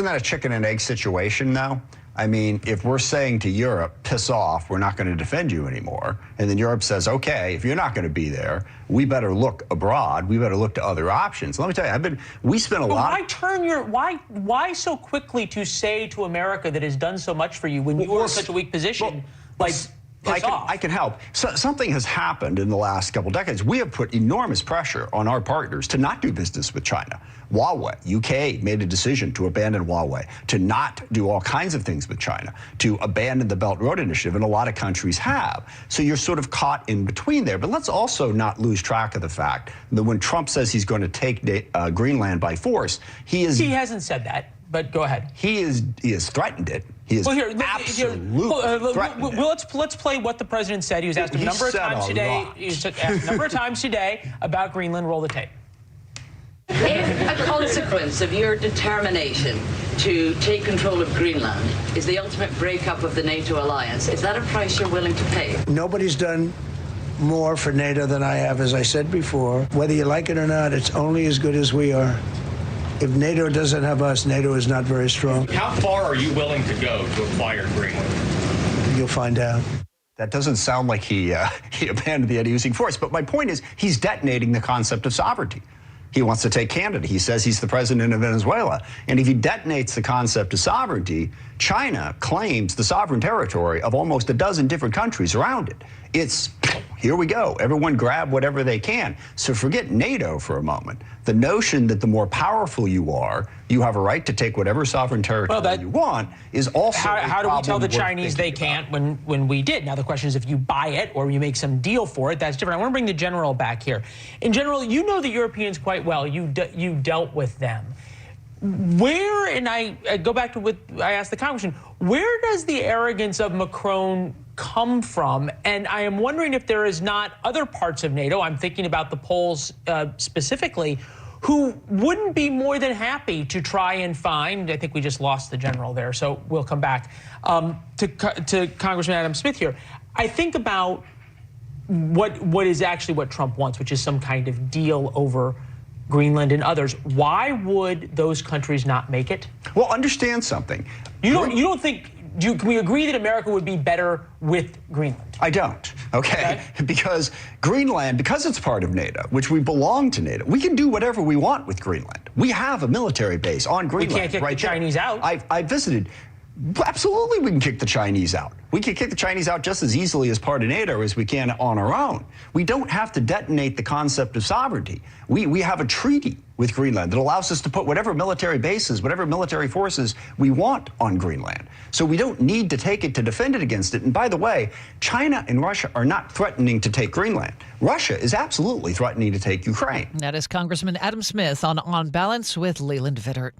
that a chicken and egg situation now? I mean, if we're saying to Europe, piss off, we're not going to defend you anymore, and then Europe says, okay, if you're not going to be there, we better look abroad, we better look to other options. Let me tell you, we spent a lot. Why so quickly to say to America that has done so much for you when you are in such a weak position? I can help. So, something has happened in the last couple decades. We have put enormous pressure on our partners to not do business with China. Huawei, UK made a decision to abandon Huawei, to not do all kinds of things with China, to abandon the Belt and Road Initiative, and a lot of countries have. So you're sort of caught in between there. But let's also not lose track of the fact that when Trump says he's going to take Greenland by force, he hasn't said that. But go ahead. He has threatened it. He is absolutely threatened it. Let's play what the president said. He was asked a number of times today. He was asked a number of times today about Greenland. Roll the tape. If a consequence of your determination to take control of Greenland is the ultimate breakup of the NATO alliance, is that a price you're willing to pay? Nobody's done more for NATO than I have, as I said before. Whether you like it or not, it's only as good as we are. If NATO doesn't have us, NATO is not very strong. How far are you willing to go to acquire Greenland? You'll find out. That doesn't sound like he abandoned the idea of using force. But my point is, he's detonating the concept of sovereignty. He wants to take Canada. He says he's the president of Venezuela. And if he detonates the concept of sovereignty, China claims the sovereign territory of almost a dozen different countries around it. It's, here we go. Everyone grab whatever they can. So forget NATO for a moment. The notion that the more powerful you are, you have a right to take whatever sovereign territory you want is also how do we tell the Chinese they can't when we did? Now, the question is if you buy it or you make some deal for it, that's different. I want to bring the general back here. In general, you know the Europeans quite well. You dealt with them. Where, and I go back to what I asked the congressman, where does the arrogance of Macron come from? And I am wondering if there is not other parts of NATO, I'm thinking about the Poles specifically, who wouldn't be more than happy to try and find, I think we just lost the general there, so we'll come back to Congressman Adam Smith here. I think about what is actually what Trump wants, which is some kind of deal over Greenland and others. Why would those countries not make it? Well, understand something. You don't think, can we agree that America would be better with Greenland? I don't, okay? Because Greenland, because it's part of NATO, which we belong to NATO, we can do whatever we want with Greenland. We have a military base on Greenland. We can't kick the Chinese out. I visited. Absolutely, we can kick the Chinese out. We can kick the Chinese out just as easily as part of NATO as we can on our own. We don't have to detonate the concept of sovereignty. We have a treaty with Greenland that allows us to put whatever military bases, whatever military forces we want on Greenland. So we don't need to take it to defend it against it. And by the way, China and Russia are not threatening to take Greenland. Russia is absolutely threatening to take Ukraine. That is Congressman Adam Smith on Balance with Leland Vittert.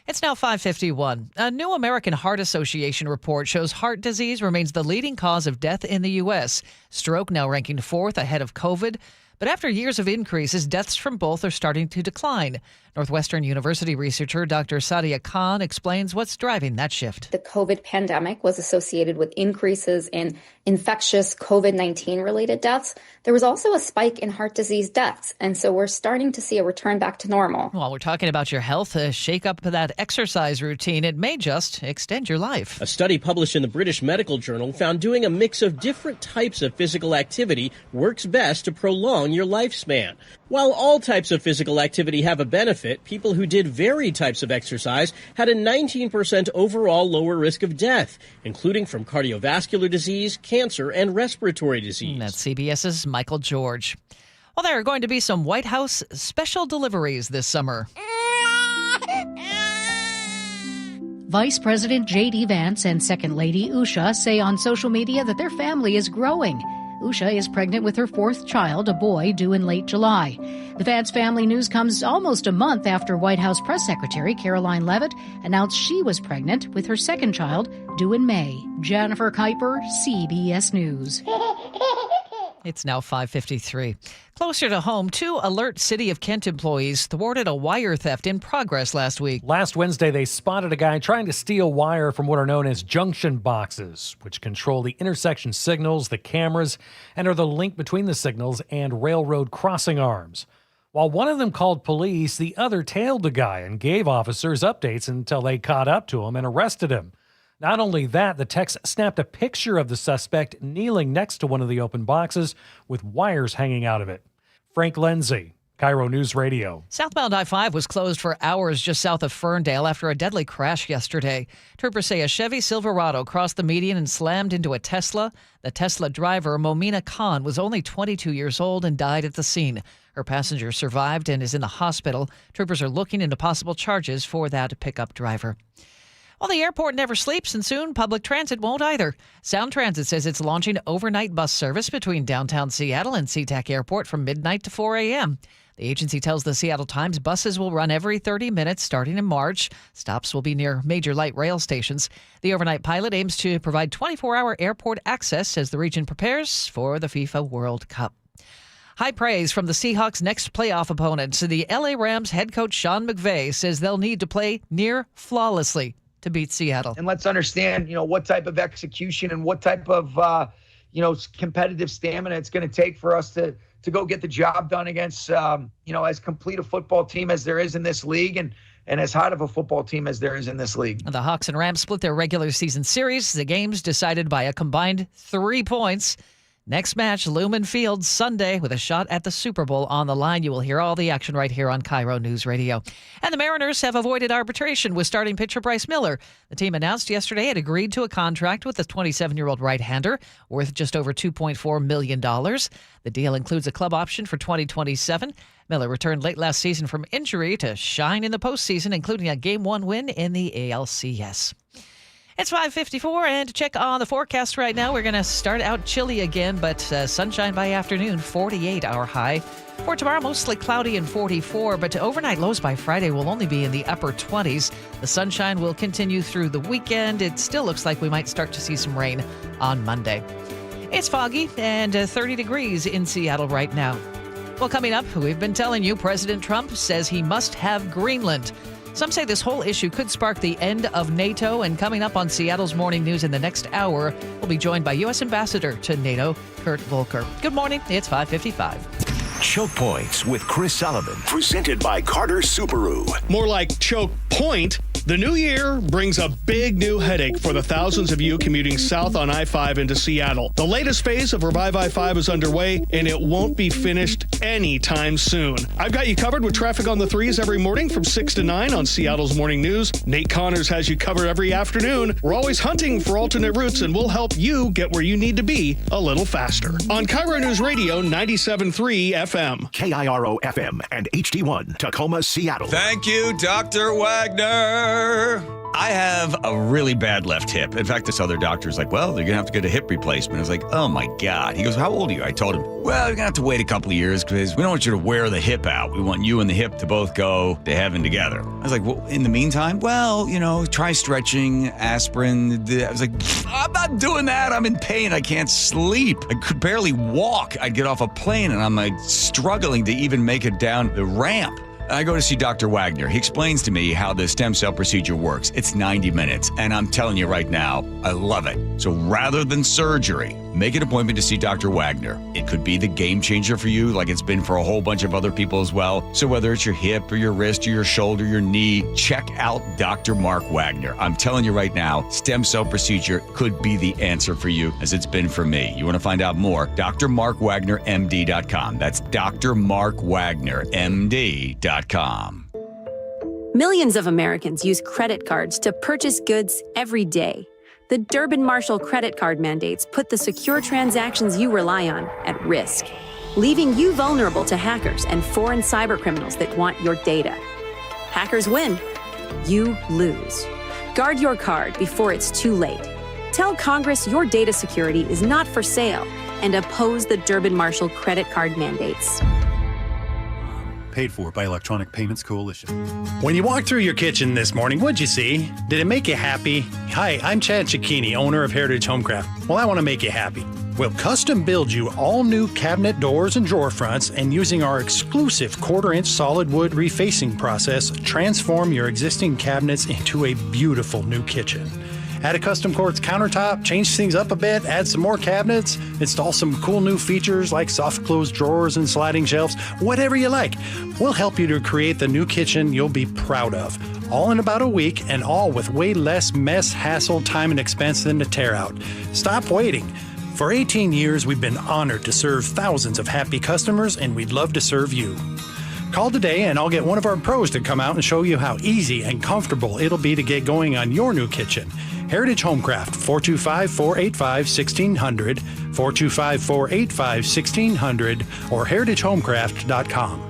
It's now 5:51. A new American Heart Association report shows heart disease remains the leading cause of death in the U.S., stroke now ranking 4th ahead of COVID. But after years of increases, deaths from both are starting to decline. Northwestern University researcher Dr. Sadia Khan explains what's driving that shift. The COVID pandemic was associated with increases in infectious COVID-19 related deaths. There was also a spike in heart disease deaths, and so we're starting to see a return back to normal. While we're talking about your health, shake up that exercise routine. It may just extend your life. A study published in the British Medical Journal found doing a mix of different types of physical activity works best to prolong your lifespan. While all types of physical activity have a benefit, people who did varied types of exercise had a 19% overall lower risk of death, including from cardiovascular disease, cancer, and respiratory disease. That's CBS's Michael George. Well, there are going to be some White House special deliveries this summer. Vice President J.D. Vance and Second Lady Usha say on social media that their family is growing. Usha is pregnant with her 4th child, a boy, due in late July. The Vance family news comes almost a month after White House Press Secretary Caroline Leavitt announced she was pregnant with her 2nd child, due in May. Jennifer Kuiper, CBS News. It's now 5:53. Closer to home, 2 alert City of Kent employees thwarted a wire theft in progress last week. Last Wednesday, they spotted a guy trying to steal wire from what are known as junction boxes, which control the intersection signals, the cameras, and are the link between the signals and railroad crossing arms. While one of them called police, the other tailed the guy and gave officers updates until they caught up to him and arrested him. Not only that, the text snapped a picture of the suspect kneeling next to one of the open boxes with wires hanging out of it. Frank Lindsay, KIRO Newsradio. Southbound I-5 was closed for hours just south of Ferndale after a deadly crash yesterday. Troopers say a Chevy Silverado crossed the median and slammed into a Tesla. The Tesla driver, Momina Khan, was only 22 years old and died at the scene. Her passenger survived and is in the hospital. Troopers are looking into possible charges for that pickup driver. Well, the airport never sleeps, and soon public transit won't either. Sound Transit says it's launching overnight bus service between downtown Seattle and SeaTac Airport from midnight to 4 a.m. The agency tells the Seattle Times buses will run every 30 minutes starting in March. Stops will be near major light rail stations. The overnight pilot aims to provide 24-hour airport access as the region prepares for the FIFA World Cup. High praise from the Seahawks' next playoff opponent. The LA Rams head coach Sean McVay says they'll need to play near flawlessly to beat Seattle. And let's understand, what type of execution and what type of, competitive stamina it's going to take for us to go get the job done against, as complete a football team as there is in this league and as hot of a football team as there is in this league. The Hawks and Rams split their regular season series. The game's decided by a combined 3 points. Next match, Lumen Field, Sunday, with a shot at the Super Bowl on the line. You will hear all the action right here on KIRO News Radio. And the Mariners have avoided arbitration with starting pitcher Bryce Miller. The team announced yesterday it agreed to a contract with the 27-year-old right-hander worth just over $2.4 million. The deal includes a club option for 2027. Miller returned late last season from injury to shine in the postseason, including a Game 1 win in the ALCS. It's 5:54, and to check on the forecast right now, we're going to start out chilly again, but sunshine by afternoon, 48 our high. For tomorrow, mostly cloudy and 44, but overnight lows by Friday will only be in the upper 20s. The sunshine will continue through the weekend. It still looks like we might start to see some rain on Monday. It's foggy and 30 degrees in Seattle right now. Well, coming up, we've been telling you President Trump says he must have Greenland. Some say this whole issue could spark the end of NATO, and coming up on Seattle's Morning News in the next hour, we'll be joined by U.S. Ambassador to NATO, Kurt Volker. Good morning. It's 5:55. Choke Points with Chris Sullivan, presented by Carter Subaru. More like Choke Point. The new year brings a big new headache for the thousands of you commuting south on I-5 into Seattle. The latest phase of Revive I-5 is underway, and it won't be finished anytime soon. I've got you covered with traffic on the 3s every morning from 6 to 9 on Seattle's Morning News. Nate Connors has you covered every afternoon. We're always hunting for alternate routes, and we'll help you get where you need to be a little faster. On KIRO Newsradio 97.3 FM. KIRO FM and HD1, Tacoma, Seattle. Thank you, Dr. Wagner. I have a really bad left hip. In fact, this other doctor's like, well, you're going to have to get a hip replacement. I was like, oh, my God. He goes, how old are you? I told him, well, you're going to have to wait a couple of years because we don't want you to wear the hip out. We want you and the hip to both go to heaven together. I was like, well, in the meantime, well, try stretching, aspirin. I was like, I'm not doing that. I'm in pain. I can't sleep. I could barely walk. I'd get off a plane and I'm like struggling to even make it down the ramp. I go to see Dr. Wagner. He explains to me how the stem cell procedure works. It's 90 minutes, and I'm telling you right now, I love it. So rather than surgery, make an appointment to see Dr. Wagner. It could be the game changer for you, like it's been for a whole bunch of other people as well. So whether it's your hip or your wrist or your shoulder, your knee, check out Dr. Mark Wagner. I'm telling you right now, stem cell procedure could be the answer for you, as it's been for me. You want to find out more? drmarkwagnermd.com. That's drmarkwagnermd.com. Millions of Americans use credit cards to purchase goods every day. The Durbin-Marshall credit card mandates put the secure transactions you rely on at risk, leaving you vulnerable to hackers and foreign cybercriminals that want your data. Hackers win. You lose. Guard your card before it's too late. Tell Congress your data security is not for sale and oppose the Durbin-Marshall credit card mandates. Paid for by Electronic Payments Coalition. When you walked through your kitchen this morning, what'd you see? Did it make you happy? Hi, I'm Chad Cicchini, owner of Heritage Homecraft. Well, I want to make you happy. We'll custom build you all new cabinet doors and drawer fronts, and using our exclusive 1/4-inch solid wood refacing process, transform your existing cabinets into a beautiful new kitchen. Add a custom quartz countertop, change things up a bit, add some more cabinets, install some cool new features like soft close drawers and sliding shelves, whatever you like. We'll help you to create the new kitchen you'll be proud of. All in about a week, and all with way less mess, hassle, time, and expense than to tear out. Stop waiting. For 18 years, we've been honored to serve thousands of happy customers, and we'd love to serve you. Call today and I'll get one of our pros to come out and show you how easy and comfortable it'll be to get going on your new kitchen. Heritage Homecraft, 425-485-1600, 425-485-1600, or heritagehomecraft.com.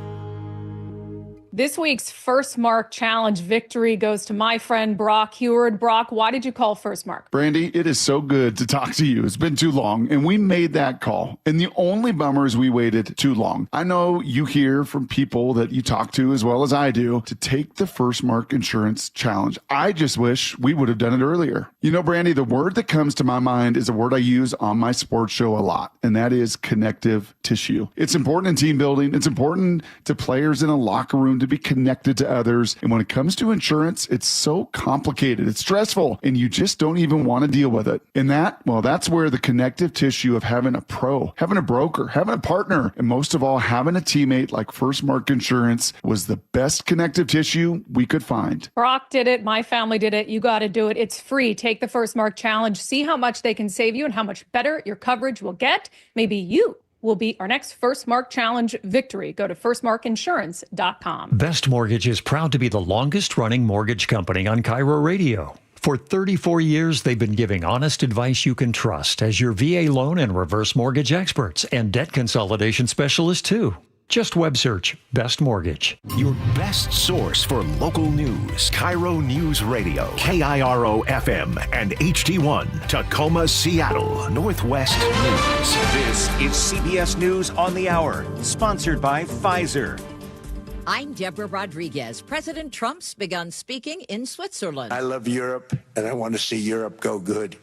This week's First Mark Challenge victory goes to my friend Brock Heward. Brock, why did you call First Mark? Brandy, it is so good to talk to you. It's been too long, and we made that call. And the only bummer is we waited too long. I know you hear from people that you talk to as well as I do to take the First Mark Insurance Challenge. I just wish we would have done it earlier. You know, Brandy, the word that comes to my mind is a word I use on my sports show a lot, and that is connective tissue. It's important in team building. It's important to players in a locker room to be connected to others. And when it comes to insurance, it's so complicated. It's stressful, and you just don't even want to deal with it. And that's where the connective tissue of having a pro, having a broker, having a partner, and most of all, having a teammate like First Mark Insurance was the best connective tissue we could find. Brock did it. My family did it. You got to do it. It's free. Take the First Mark Challenge. See how much they can save you and how much better your coverage will get. Maybe you will be our next First Mark Challenge victory. Go to firstmarkinsurance.com. Best Mortgage is proud to be the longest-running mortgage company on KIRO Radio. For 34 years, they've been giving honest advice you can trust as your VA loan and reverse mortgage experts and debt consolidation specialists, too. Just web search Best Mortgage. Your best source for local news. KIRO Newsradio, KIRO FM and HD1, Tacoma, Seattle, Northwest News. This is CBS News on the Hour, sponsored by Pfizer. I'm Deborah Rodriguez. President Trump's begun speaking in Switzerland. I love Europe, and I want to see Europe go good,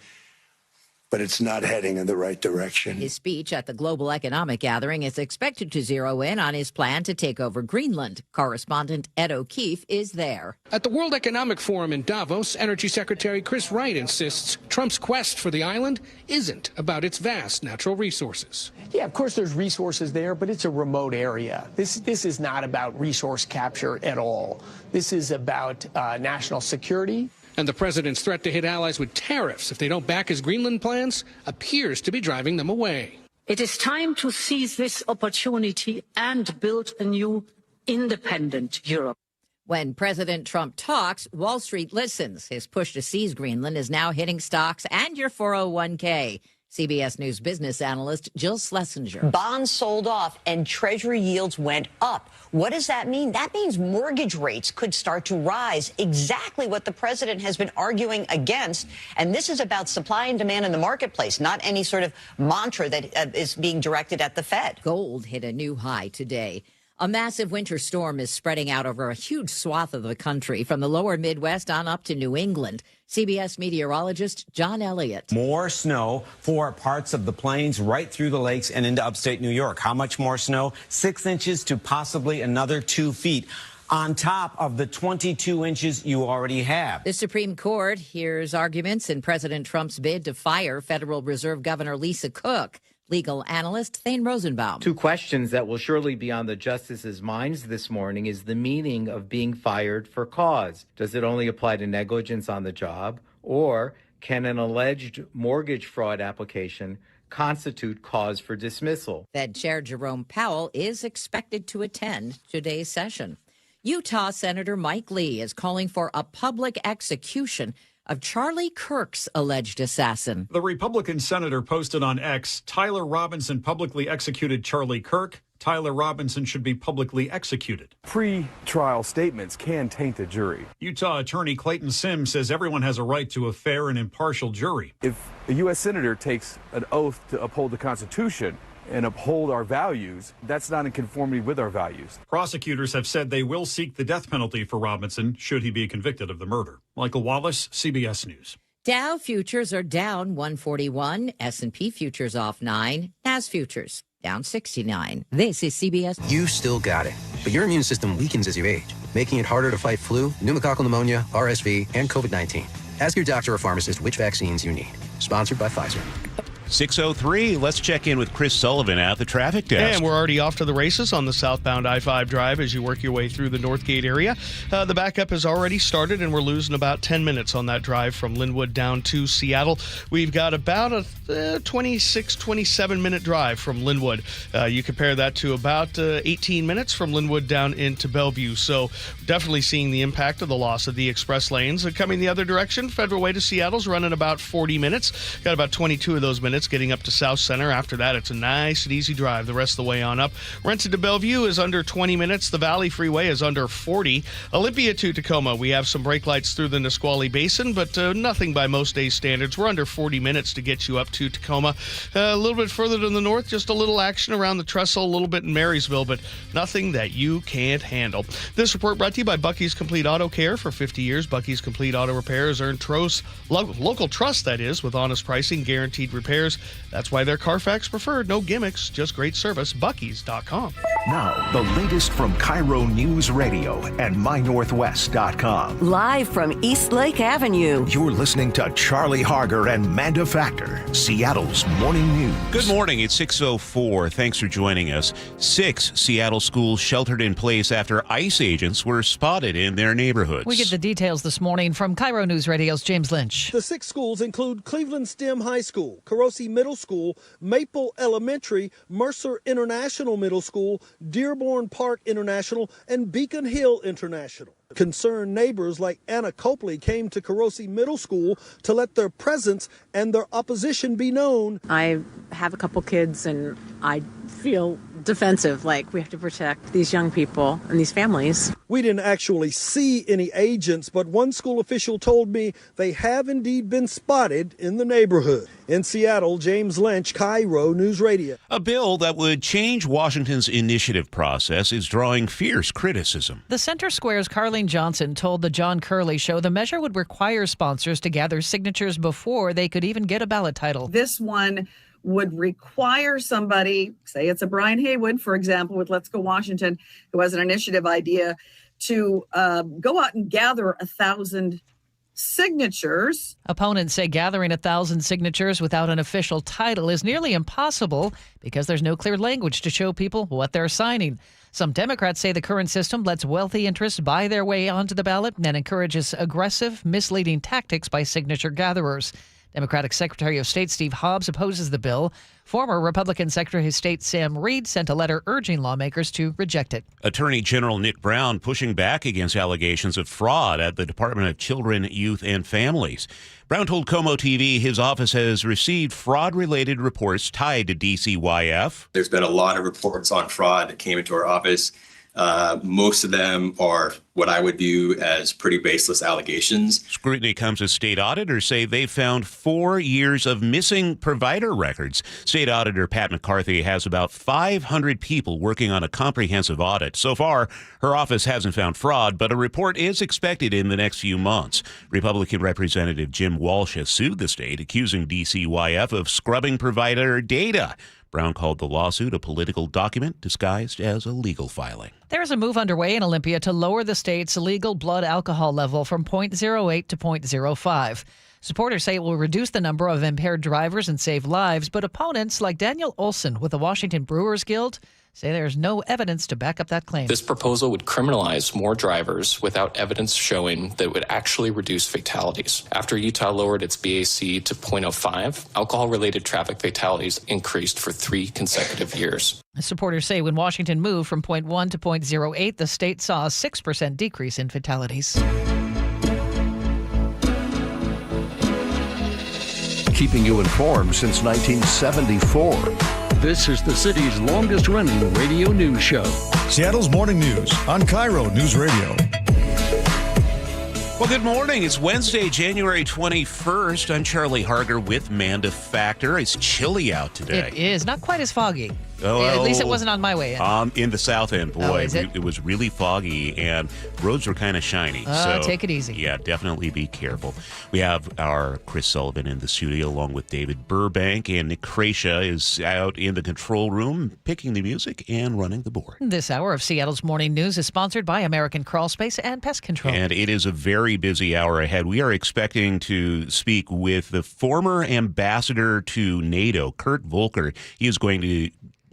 but it's not heading in the right direction. His speech at the Global Economic Gathering is expected to zero in on his plan to take over Greenland. Correspondent Ed O'Keefe is there. At the World Economic Forum in Davos, Energy Secretary Chris Wright insists Trump's quest for the island isn't about its vast natural resources. Yeah, of course there's resources there, but it's a remote area. This is not about resource capture at all. This is about national security. And the president's threat to hit allies with tariffs if they don't back his Greenland plans appears to be driving them away. It is time to seize this opportunity and build a new independent Europe. When President Trump talks, Wall Street listens. His push to seize Greenland is now hitting stocks and your 401k. CBS News business analyst Jill Schlesinger. Bonds sold off and Treasury yields went up. What does that mean? That means mortgage rates could start to rise, exactly what the president has been arguing against. And this is about supply and demand in the marketplace, not any sort of mantra that is being directed at the Fed. Gold hit a new high today. A massive winter storm is spreading out over a huge swath of the country, from the lower Midwest on up to New England. CBS meteorologist John Elliott. More snow for parts of the plains right through the lakes and into upstate New York. How much more snow? 6 inches to possibly another 2 feet on top of the 22 inches you already have. The Supreme Court hears arguments in President Trump's bid to fire Federal Reserve Governor Lisa Cook. Legal analyst Thane Rosenbaum. Two questions that will surely be on the justices' minds this morning is the meaning of being fired for cause. Does it only apply to negligence on the job, or can an alleged mortgage fraud application constitute cause for dismissal? Fed Chair Jerome Powell is expected to attend today's session. Utah Senator Mike Lee is calling for a public execution of Charlie Kirk's alleged assassin. The Republican senator posted on X, Tyler Robinson publicly executed Charlie Kirk. Tyler Robinson should be publicly executed. Pre-trial statements can taint a jury. Utah Attorney Clayton Sims says everyone has a right to a fair and impartial jury. If a U.S. senator takes an oath to uphold the Constitution and uphold our values, that's not in conformity with our values. Prosecutors have said they will seek the death penalty for Robinson should he be convicted of the murder. Michael Wallace, CBS News. Dow futures are down 141, S&P futures off 9, NAS futures down 69. This is CBS. You still got it, but your immune system weakens as you age, making it harder to fight flu, pneumococcal pneumonia, RSV, and COVID-19. Ask your doctor or pharmacist which vaccines you need. Sponsored by Pfizer. 6:03. Let's check in with Chris Sullivan at the traffic desk. And we're already off to the races on the southbound I-5 drive as you work your way through the Northgate area. The backup has already started, and we're losing about 10 minutes on that drive from Linwood down to Seattle. We've got about a 26, 27-minute drive from Linwood. You compare that to about 18 minutes from Linwood down into Bellevue. So definitely seeing the impact of the loss of the express lanes. Coming the other direction, Federal Way to Seattle's running about 40 minutes. Got about 22 of those minutes getting up to South Center. After that, it's a nice and easy drive the rest of the way on up. Renton to Bellevue is under 20 minutes. The Valley Freeway is under 40. Olympia to Tacoma, we have some brake lights through the Nisqually Basin, but nothing by most days' standards. We're under 40 minutes to get you up to Tacoma. A little bit further to the north, just a little action around the trestle, a little bit in Marysville, but nothing that you can't handle. This report brought to you by Bucky's Complete Auto Care. For 50 years, Bucky's Complete Auto Repairs earned local trust, that is, with honest pricing, guaranteed repairs. That's why they're Carfax preferred. No gimmicks, just great service. Bucky's.com. Now, the latest from KIRO Newsradio and MyNorthwest.com. Live from East Lake Avenue. You're listening to Charlie Harger and Manda Factor, Seattle's morning news. Good morning. It's 6:04. Thanks for joining us. 6 Seattle schools sheltered in place after ICE agents were spotted in their neighborhoods. We get the details this morning from KIRO News Radio's James Lynch. The 6 schools include Cleveland STEM High School, Kurosi Middle School, Maple Elementary, Mercer International Middle School, Dearborn Park International, and Beacon Hill International. Concerned neighbors like Anna Copley came to Kurosi Middle School to let their presence and their opposition be known. I have a couple kids and I feel defensive, like we have to protect these young people and these families. We didn't actually see any agents, but one school official told me they have indeed been spotted in the neighborhood. In Seattle, James Lynch, KIRO News Radio. A bill that would change Washington's initiative process is drawing fierce criticism. The Center Square's Carlene Johnson told the John Curley Show the measure would require sponsors to gather signatures before they could even get a ballot title. This one would require somebody, say it's a Brian Haywood, for example, with Let's Go Washington, who has an initiative idea, to go out and gather 1,000 signatures. Opponents say gathering 1,000 signatures without an official title is nearly impossible because there's no clear language to show people what they're signing. Some Democrats say the current system lets wealthy interests buy their way onto the ballot and encourages aggressive, misleading tactics by signature gatherers. Democratic Secretary of State Steve Hobbs opposes the bill. Former Republican Secretary of State Sam Reed sent a letter urging lawmakers to reject it. Attorney General Nick Brown pushing back against allegations of fraud at the Department of Children, Youth, and Families. Brown told Como TV his office has received fraud-related reports tied to DCYF. There's been a lot of reports on fraud that came into our office. Most of them are what I would view as pretty baseless allegations. Scrutiny comes as state auditors say they found 4 years of missing provider records. State Auditor Pat McCarthy has about 500 people working on a comprehensive audit. So far, her office hasn't found fraud, but a report is expected in the next few months. Republican Representative Jim Walsh has sued the state, accusing DCYF of scrubbing provider data. Brown called the lawsuit a political document disguised as a legal filing. There's a move underway in Olympia to lower the state's legal blood alcohol level from 0.08 to 0.05. Supporters say it will reduce the number of impaired drivers and save lives, but opponents like Daniel Olson with the Washington Brewers Guild say there's no evidence to back up that claim. This proposal would criminalize more drivers without evidence showing that it would actually reduce fatalities. After Utah lowered its BAC to 0.05, alcohol-related traffic fatalities increased for 3 consecutive years. Supporters say when Washington moved from 0.1 to 0.08, the state saw a 6% decrease in fatalities. Keeping you informed since 1974. This is the city's longest-running radio news show. Seattle's Morning News on KIRO News Radio. Well, good morning. It's Wednesday, January 21st. I'm Charlie Harger with Manda Factor. It's chilly out today. It is. Not quite as foggy. Oh, at least it wasn't on my way in. In the south end, boy, it was really foggy and roads were kind of shiny. So take it easy. Yeah, definitely be careful. We have our Chris Sullivan in the studio along with David Burbank, and Nick Krasia is out in the control room picking the music and running the board. This hour of Seattle's Morning News is sponsored by American Crawl Space and Pest Control. And it is a very busy hour ahead. We are expecting to speak with the former ambassador to NATO, Kurt Volker. He is going to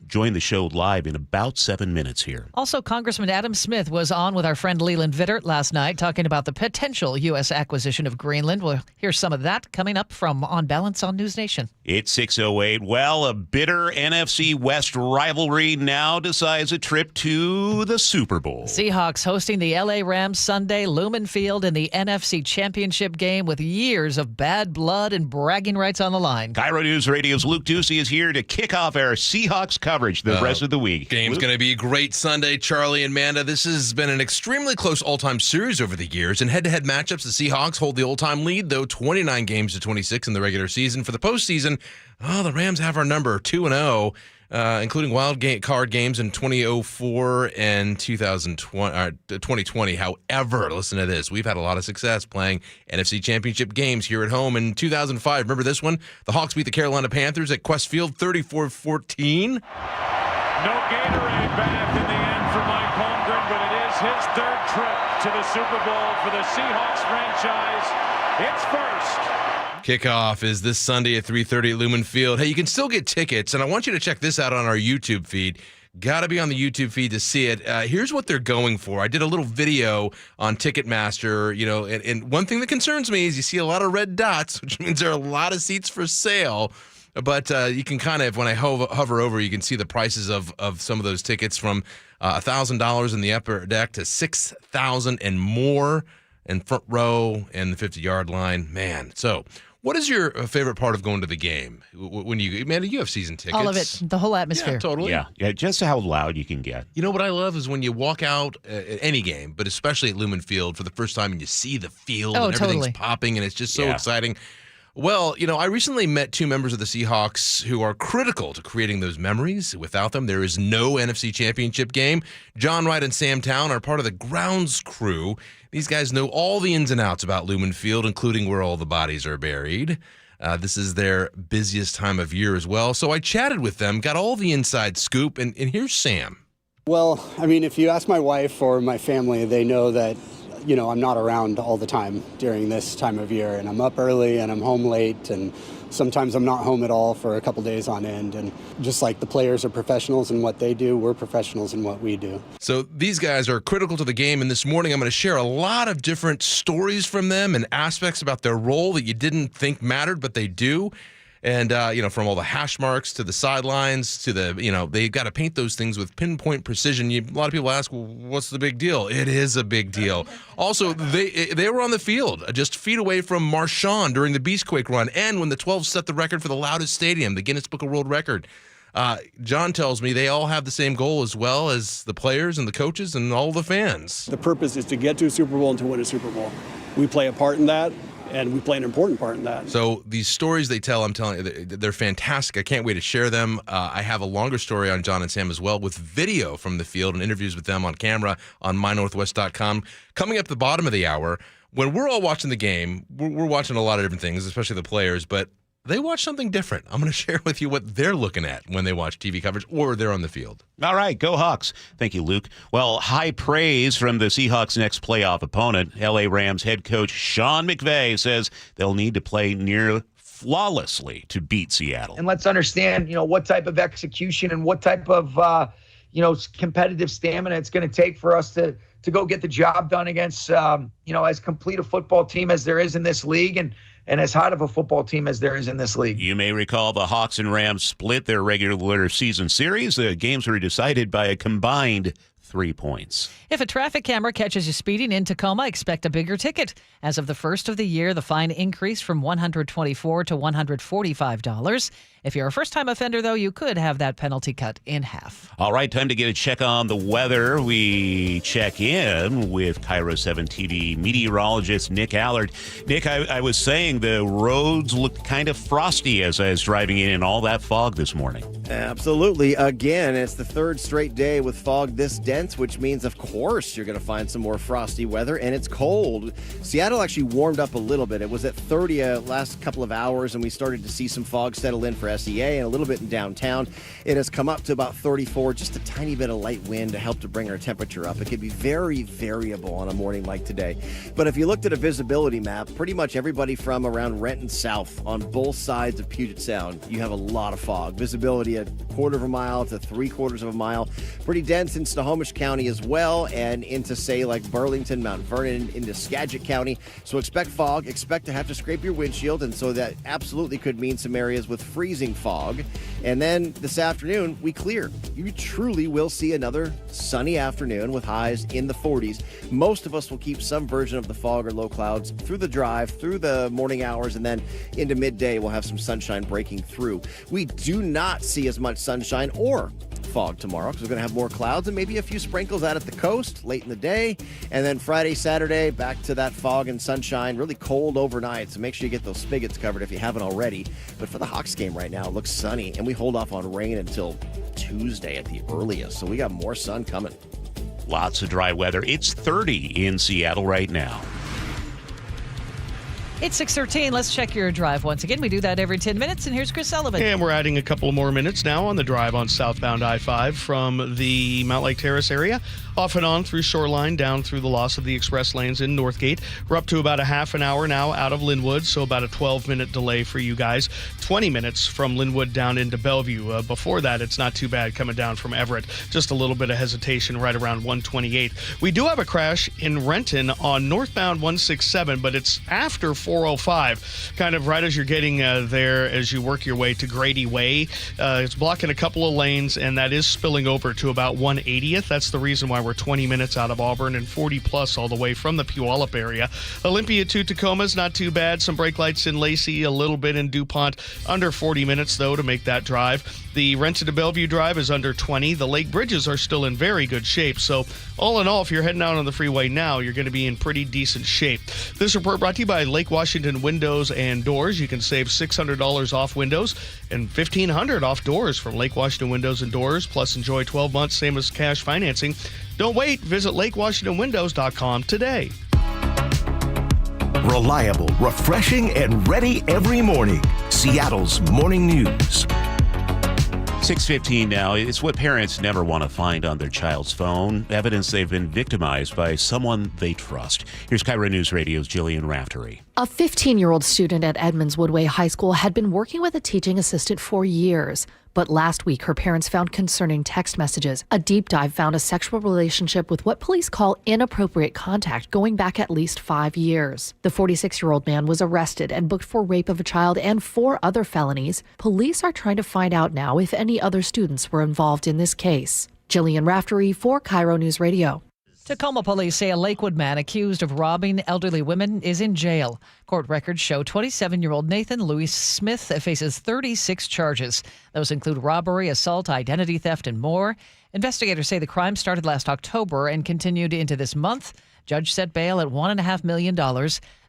join the show live in about 7 minutes here. Also, Congressman Adam Smith was on with our friend Leland Vittert last night talking about the potential U.S. acquisition of Greenland. We'll hear some of that coming up from On Balance on News Nation. It's 6:08. Well, a bitter NFC West rivalry now decides a trip to the Super Bowl. Seahawks hosting the L.A. Rams Sunday, Lumen Field in the NFC Championship game with years of bad blood and bragging rights on the line. KIRO News Radio's Luke Ducey is here to kick off our Seahawks coverage the rest of the week. Game's going to be a great Sunday, Charlie and Manda. This has been an extremely close all-time series over the years. In head-to-head matchups, the Seahawks hold the all-time lead, though 29 games to 26 in the regular season. For the postseason, the Rams have our number, 2-0, including wild card games in 2004 and 2020. However, listen to this. We've had a lot of success playing NFC Championship games here at home. In 2005, remember this one? The Hawks beat the Carolina Panthers at Quest Field 34-14. No Gatorade bath in the end for Mike Holmgren, but it is his third trip to the Super Bowl for the Seahawks franchise. It's first. Kickoff is this Sunday at 3:30 at Lumen Field. Hey, you can still get tickets, and I want you to check this out on our YouTube feed. Got to be on the YouTube feed to see it. Here's what they're going for. I did a little video on Ticketmaster, and one thing that concerns me is you see a lot of red dots, which means there are a lot of seats for sale. But you can kind of, when I hover over, you can see the prices of some of those tickets from $1,000 in the upper deck to $6,000 and more in front row and the 50-yard line. Man, so What is your favorite part of going to the game? When Amanda, you have season tickets. All of it, the whole atmosphere. Yeah, totally. Yeah, just how loud you can get. You know what I love is when you walk out at any game, but especially at Lumen Field for the first time and you see the field and everything's popping and it's just so exciting. Well, I recently met two members of the Seahawks who are critical to creating those memories. Without them, there is no NFC Championship game. John Wright and Sam Town are part of the grounds crew. These guys know all the ins and outs about Lumen Field, including where all the bodies are buried. This is their busiest time of year as well. So I chatted with them, got all the inside scoop, and here's Sam. Well, I mean, if you ask my wife or my family, they know that, I'm not around all the time during this time of year, and I'm up early and I'm home late, and sometimes I'm not home at all for a couple days on end. And just like the players are professionals in what they do, we're professionals in what we do. So these guys are critical to the game, and this morning I'm going to share a lot of different stories from them and aspects about their role that you didn't think mattered, but they do. And, from all the hash marks to the sidelines to the, they've got to paint those things with pinpoint precision. A lot of people ask, well, what's the big deal? It is a big deal. Also, they were on the field just feet away from Marshawn during the Beastquake run and when the 12 set the record for the loudest stadium, the Guinness Book of World Record. John tells me they all have the same goal as well as the players and the coaches and all the fans. The purpose is to get to a Super Bowl and to win a Super Bowl. We play a part in that. And we play an important part in that. So these stories they tell, I'm telling you, they're fantastic. I can't wait to share them. I have a longer story on John and Sam as well with video from the field and interviews with them on camera on mynorthwest.com. Coming up at the bottom of the hour, when we're all watching the game, we're watching a lot of different things, especially the players, but they watch something different. I'm going to share with you what they're looking at when they watch TV coverage or they're on the field. All right, go Hawks. Thank you, Luke. Well, high praise from the Seahawks' next playoff opponent. L.A. Rams head coach Sean McVay says they'll need to play near flawlessly to beat Seattle. And let's understand, what type of execution and what type of, competitive stamina it's going to take for us to go get the job done against, as complete a football team as there is in this league and as hot of a football team as there is in this league. You may recall the Hawks and Rams split their regular season series. The games were decided by a combined 3 points. If a traffic camera catches you speeding in Tacoma, expect a bigger ticket. As of the first of the year, the fine increased from $124 to $145. If you're a first-time offender, though, you could have that penalty cut in half. All right, time to get a check on the weather. We check in with KIRO 7 TV meteorologist Nick Allard. Nick, I was saying the roads looked kind of frosty as I was driving in all that fog this morning. Absolutely. Again, it's the third straight day with fog this dense, which means, of course, you're going to find some more frosty weather, and it's cold. Seattle actually warmed up a little bit. It was at 30 last couple of hours, and we started to see some fog settle in for SEA and a little bit in downtown. It has come up to about 34, just a tiny bit of light wind to help to bring our temperature up. It can be very variable on a morning like today. But if you looked at a visibility map, pretty much everybody from around Renton South on both sides of Puget Sound, you have a lot of fog. Visibility a quarter of a mile to 3/4 of a mile. Pretty dense in Snohomish County as well, and into, say, like Burlington, Mount Vernon, into Skagit County. So expect fog, expect to have to scrape your windshield, and so that absolutely could mean some areas with freezing fog. And then this afternoon, we clear. You truly will see another sunny afternoon with highs in the 40s. Most of us will keep some version of the fog or low clouds through the drive, through the morning hours, and then into midday, we'll have some sunshine breaking through. We do not see as much sunshine or fog tomorrow because we're going to have more clouds and maybe a few sprinkles out at the coast late in the day. And then Friday, Saturday, back to that fog and sunshine. Really cold overnight, so make sure you get those spigots covered if you haven't already. But for the Hawks game right now, it looks sunny, and we hold off on rain until Tuesday at the earliest. So we got more sun coming. Lots of dry weather. It's 30 in Seattle right now. It's 6:13. Let's check your drive once again. We do that every 10 minutes, and here's Chris Sullivan. And we're adding a couple more minutes now on the drive on southbound I-5 from the Mount Lake Terrace area, off and on through Shoreline, down through the loss of the express lanes in Northgate. We're up to about a half an hour now out of Linwood, so about a 12-minute delay for you guys. 20 minutes from Linwood down into Bellevue. Before that, it's not too bad coming down from Everett. Just a little bit of hesitation right around 128. We do have a crash in Renton on northbound 167, but it's after 4 405, kind of right as you're getting there as you work your way to Grady Way. It's blocking a couple of lanes, and that is spilling over to about 180th. That's the reason why we're 20 minutes out of Auburn and 40 plus all the way from the Puyallup area. Olympia to Tacoma's not too bad. Some brake lights in Lacey, a little bit in DuPont. Under 40 minutes, though, to make that drive. The Renton to Bellevue drive is under 20. The Lake Bridges are still in very good shape. So all in all, if you're heading out on the freeway now, you're going to be in pretty decent shape. This report brought to you by Lake Washington Windows and Doors. You can save $600 off windows and $1,500 off doors from Lake Washington Windows and Doors. Plus, enjoy 12 months, same as cash financing. Don't wait. Visit LakeWashingtonWindows.com today. Reliable, refreshing, and ready every morning. Seattle's Morning News. 6:15 now. It's what parents never want to find on their child's phone. Evidence they've been victimized by someone they trust. Here's KIRO Newsradio's Jillian Raftery. A 15-year-old student at Edmonds Woodway High School had been working with a teaching assistant for years. But last week, her parents found concerning text messages. A deep dive found a sexual relationship with what police call inappropriate contact going back at least 5 years. The 46-year-old man was arrested and booked for rape of a child and 4 other felonies. Police are trying to find out now if any other students were involved in this case. Jillian Raftery for KIRO News Radio. Tacoma police say a Lakewood man accused of robbing elderly women is in jail. Court records show 27-year-old Nathan Louis Smith faces 36 charges. Those include robbery, assault, identity theft, and more. Investigators say the crime started last October and continued into this month. Judge set bail at $1.5 million.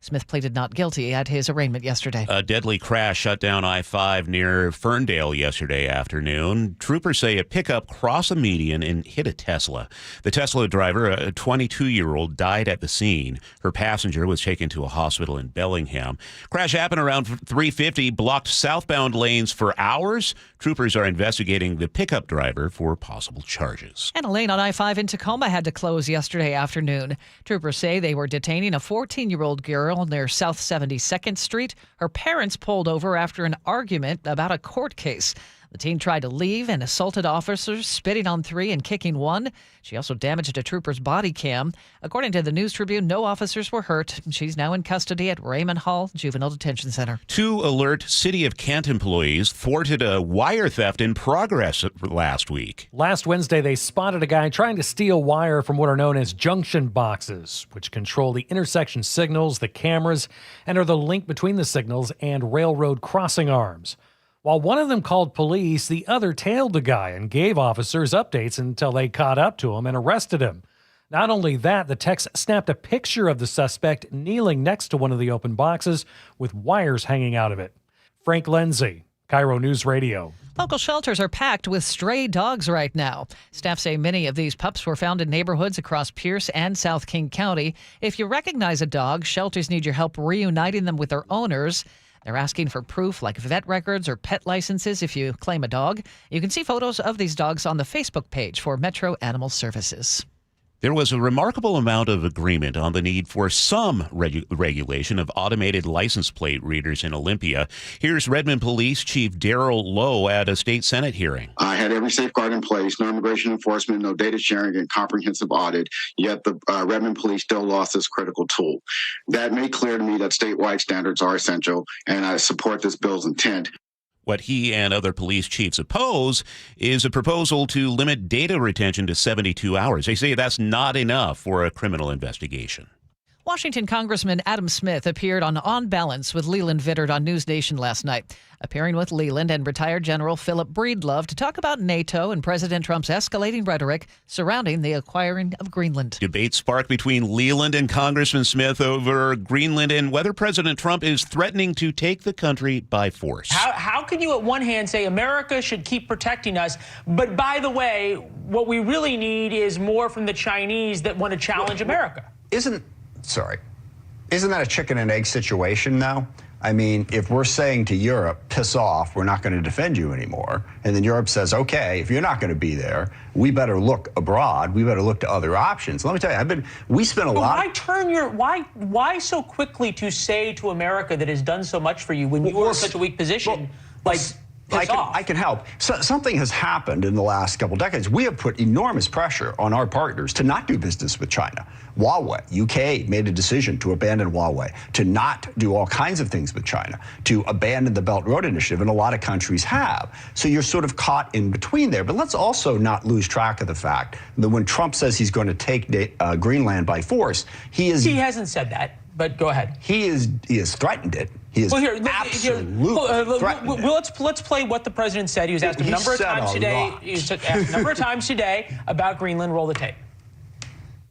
Smith pleaded not guilty at his arraignment yesterday. A deadly crash shut down I-5 near Ferndale yesterday afternoon. Troopers say a pickup crossed a median and hit a Tesla. The Tesla driver, a 22-year-old, died at the scene. Her passenger was taken to a hospital in Bellingham. Crash happened around 3:50, blocked southbound lanes for hours. Troopers are investigating the pickup driver for possible charges. And a lane on I-5 in Tacoma had to close yesterday afternoon. Troopers say they were detaining a 14-year-old girl near South 72nd Street. Her parents pulled over after an argument about a court case. The teen tried to leave and assaulted officers, spitting on 3 and kicking 1. She also damaged a trooper's body cam. According to the News Tribune, no officers were hurt. She's now in custody at Raymond Hall Juvenile Detention Center. 2 alert City of Kent employees thwarted a wire theft in progress last week. Last Wednesday, they spotted a guy trying to steal wire from what are known as junction boxes, which control the intersection signals, the cameras, and are the link between the signals and railroad crossing arms. While one of them called police, the other tailed the guy and gave officers updates until they caught up to him and arrested him. Not only that, the text snapped a picture of the suspect kneeling next to one of the open boxes with wires hanging out of it. Frank Lindsay, KIRO News Radio. Local shelters are packed with stray dogs right now. Staff say many of these pups were found in neighborhoods across Pierce and South King County. If you recognize a dog, shelters need your help reuniting them with their owners. They're asking for proof like vet records or pet licenses if you claim a dog. You can see photos of these dogs on the Facebook page for Metro Animal Services. There was a remarkable amount of agreement on the need for some regulation of automated license plate readers in Olympia. Here's Redmond Police Chief Daryl Lowe at a state Senate hearing. I had every safeguard in place, no immigration enforcement, no data sharing, and comprehensive audit, yet the Redmond Police still lost this critical tool. That made clear to me that statewide standards are essential, and I support this bill's intent. What he and other police chiefs oppose is a proposal to limit data retention to 72 hours. They say that's not enough for a criminal investigation. Washington Congressman Adam Smith appeared on Balance with Leland Vittert on News Nation last night. Appearing with Leland and retired General Philip Breedlove to talk about NATO and President Trump's escalating rhetoric surrounding the acquiring of Greenland. Debate sparked between Leland and Congressman Smith over Greenland and whether President Trump is threatening to take the country by force. How can you at one hand say America should keep protecting us, but by the way, what we really need is more from the Chinese that want to challenge America? Isn't that a chicken and egg situation now? I mean, if we're saying to Europe, piss off, we're not going to defend you anymore, and then Europe says, okay, if you're not going to be there, we better look abroad, we better look to other options. Let me tell you, we spent a lot. Why so quickly to say to America that has done so much for you when you are in such a weak position? piss off. I can help. So, something has happened in the last couple decades. We have put enormous pressure on our partners to not do business with China. Huawei, UK made a decision to abandon Huawei, to not do all kinds of things with China, to abandon the Belt and Road Initiative, and a lot of countries have. So you're sort of caught in between there. But let's also not lose track of the fact that when Trump says he's going to take Greenland by force, he hasn't said that, but go ahead. He has threatened it. He is absolutely threatened it. Well, let's play what the president said. He was asked a number of times today. He was asked a number of times today about Greenland. Roll the tape.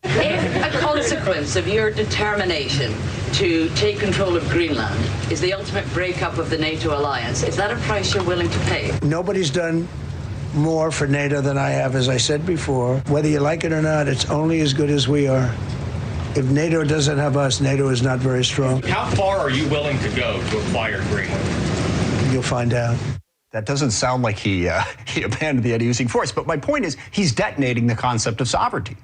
If a consequence of your determination to take control of Greenland is the ultimate breakup of the NATO alliance, is that a price you're willing to pay? Nobody's done more for NATO than I have, as I said before. Whether you like it or not, it's only as good as we are. If NATO doesn't have us, NATO is not very strong. How far are you willing to go to acquire Greenland? You'll find out. That doesn't sound like he abandoned the idea of using force. But my point is, he's detonating the concept of sovereignty.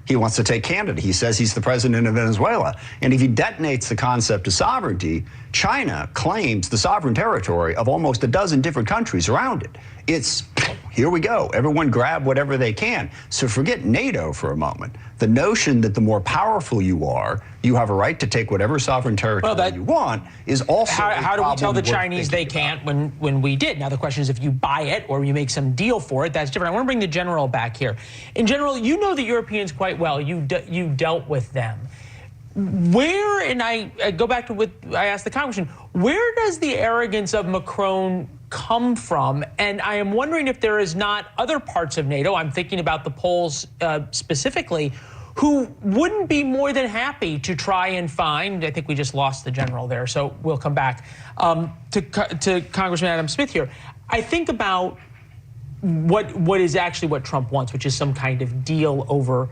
He wants to take Canada. He says he's the president of Venezuela. And if he detonates the concept of sovereignty, China claims the sovereign territory of almost a dozen different countries around it. It's, here we go. Everyone grab whatever they can. So forget NATO for a moment. The notion that the more powerful you are, you have a right to take whatever sovereign territory you want is also how do we tell the Chinese they can't when we did? Now the question is, if you buy it or you make some deal for it, that's different. I want to bring the general back here. In general, you know the Europeans quite well. You dealt with them. Where, and I go back to what I asked the congressman, where does the arrogance of Macron come from? And I am wondering if there is not other parts of NATO, I'm thinking about the Poles specifically, who wouldn't be more than happy to try and find, I think we just lost the general there, so we'll come back to Congressman Adam Smith here. I think about what is actually what Trump wants, which is some kind of deal over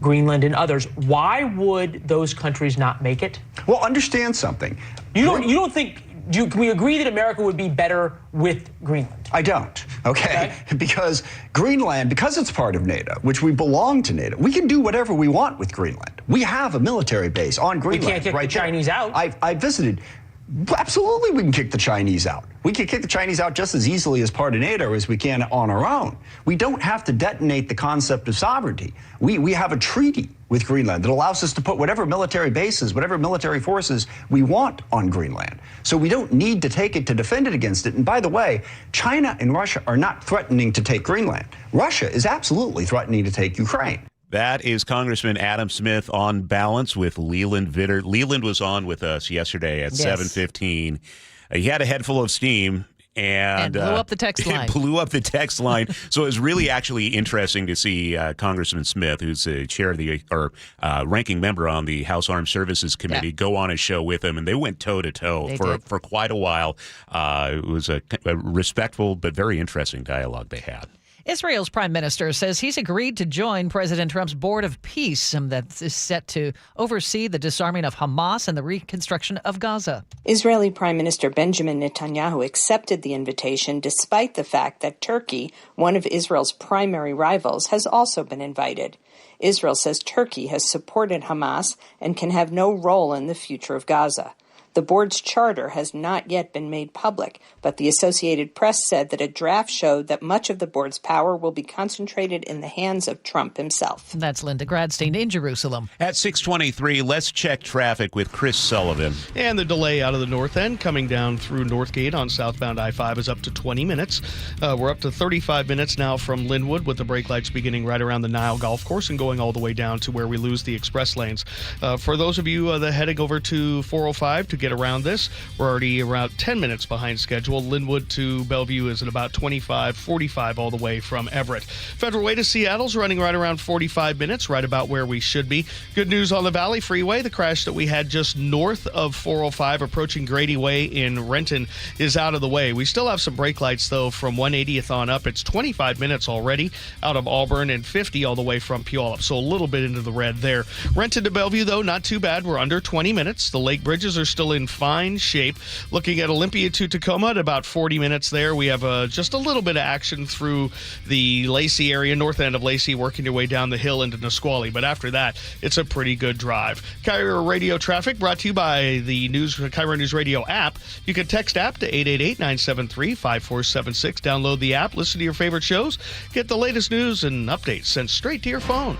Greenland and others. Why would those countries not make it? Well, understand something. You don't think, can we agree that America would be better with Greenland? I don't, okay? Because Greenland, because it's part of NATO, which we belong to NATO, we can do whatever we want with Greenland. We have a military base on Greenland. We can't kick the Chinese out. I visited. Absolutely, we can kick the Chinese out. We can kick the Chinese out just as easily as part of NATO as we can on our own. We don't have to detonate the concept of sovereignty. We have a treaty with Greenland that allows us to put whatever military bases, whatever military forces we want on Greenland. So we don't need to take it to defend it against it. And by the way, China and Russia are not threatening to take Greenland. Russia is absolutely threatening to take Ukraine. That is Congressman Adam Smith on Balance with Leland Vitter. Leland was on with us yesterday at 7:15. He had a head full of steam. And blew up the text line. Blew up the text line. So it was really actually interesting to see Congressman Smith, who's the chair of the ranking member on the House Armed Services Committee, go on a show with him, and they went toe to toe for quite a while. It was a respectful but very interesting dialogue they had. Israel's prime minister says he's agreed to join President Trump's Board of Peace that is set to oversee the disarming of Hamas and the reconstruction of Gaza. Israeli Prime Minister Benjamin Netanyahu accepted the invitation despite the fact that Turkey, one of Israel's primary rivals, has also been invited. Israel says Turkey has supported Hamas and can have no role in the future of Gaza. The board's charter has not yet been made public, but the Associated Press said that a draft showed that much of the board's power will be concentrated in the hands of Trump himself. That's Linda Gradstein in Jerusalem. At 6:23, let's check traffic with Chris Sullivan. And the delay out of the north end coming down through Northgate on southbound I-5 is up to 20 minutes. We're up to 35 minutes now from Linwood with the brake lights beginning right around the Nile Golf Course and going all the way down to where we lose the express lanes. For those of you that are heading over to 405 to get around this, we're already around 10 minutes behind schedule. Linwood to Bellevue is at about 25, 45 all the way from Everett. Federal Way to Seattle's running right around 45 minutes, right about where we should be. Good news on the Valley Freeway. The crash that we had just north of 405 approaching Grady Way in Renton is out of the way. We still have some brake lights, though, from 180th on up. It's 25 minutes already out of Auburn and 50 all the way from Puyallup, so a little bit into the red there. Renton to Bellevue, though, not too bad. We're under 20 minutes. The Lake Bridges are still still in fine shape. Looking at Olympia to Tacoma at about 40 minutes there. We have just a little bit of action through the Lacey area, north end of Lacey, working your way down the hill into Nisqually. But after that, it's a pretty good drive. KIRO Radio traffic brought to you by the KIRO Newsradio app. You can text app to 888-973-5476. Download the app, listen to your favorite shows, get the latest news and updates sent straight to your phone.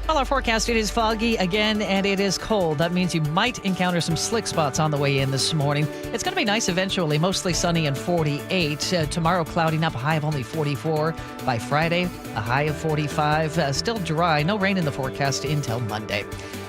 Well, our forecast, it is foggy again, and it is cold. That means you might encounter some slick spots on the way in this morning. It's going to be nice eventually, mostly sunny and 48. Tomorrow, clouding up, a high of only 44. By Friday, a high of 45. Still dry, no rain in the forecast until Monday.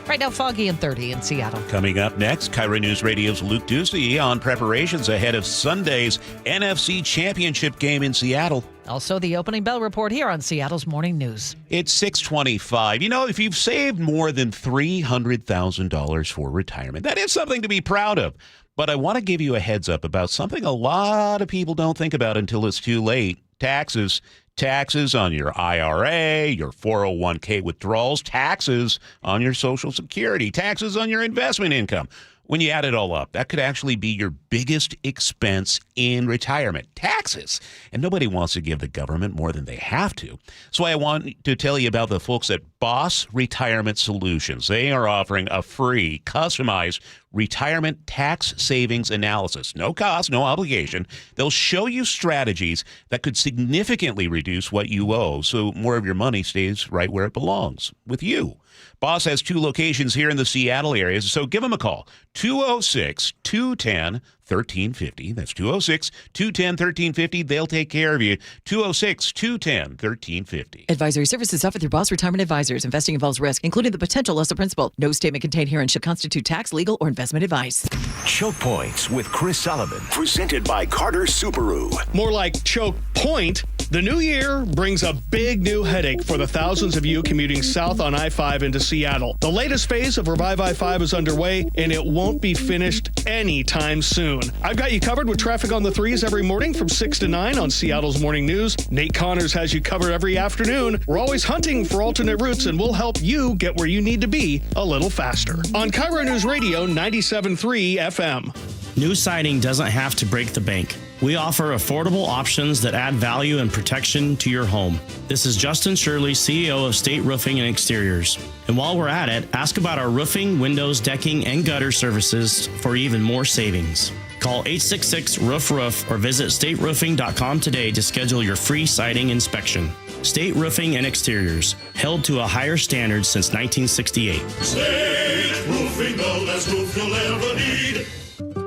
Right now, foggy and 30 in Seattle. Coming up next, KIRO News Radio's Luke Ducey on preparations ahead of Sunday's NFC Championship game in Seattle. Also, the opening bell report here on Seattle's Morning News. It's 6:25. You know, if you've saved more than $300,000 for retirement, that is something to be proud of. But I want to give you a heads up about something a lot of people don't think about until it's too late. Taxes. Taxes on your IRA, your 401k withdrawals, taxes on your Social Security, taxes on your investment income. When you add it all up, that could actually be your biggest expense in retirement, taxes. And nobody wants to give the government more than they have to. So I want to tell you about the folks at Boss Retirement Solutions. They are offering a free, customized retirement tax savings analysis. No cost, no obligation. They'll show you strategies that could significantly reduce what you owe so more of your money stays right where it belongs, with you. Boss has 2 locations here in the Seattle area, so give them a call. 206-210-1350. That's 206-210-1350. They'll take care of you. 206-210-1350. Advisory services offered through Boss Retirement Advisors. Investing involves risk, including the potential loss of principal. No statement contained herein should constitute tax, legal, or investment advice. Choke Points with Chris Sullivan. Presented by Carter Subaru. More like choke point. The new year brings a big new headache for the thousands of you commuting south on I-5 into Seattle. The latest phase of Revive I-5 is underway, and it won't be finished anytime soon. I've got you covered with traffic on the 3s every morning from 6 to 9 on Seattle's Morning News. Nate Connors has you covered every afternoon. We're always hunting for alternate routes, and we'll help you get where you need to be a little faster. On KIRO News Radio 97.3 FM. New siding doesn't have to break the bank. We offer affordable options that add value and protection to your home. This is Justin Shirley, CEO of State Roofing and Exteriors. And while we're at it, ask about our roofing, windows, decking, and gutter services for even more savings. Call 866-ROOF-ROOF or visit stateroofing.com today to schedule your free siding inspection. State Roofing and Exteriors, held to a higher standard since 1968. State Roofing, the last roof you'll ever need.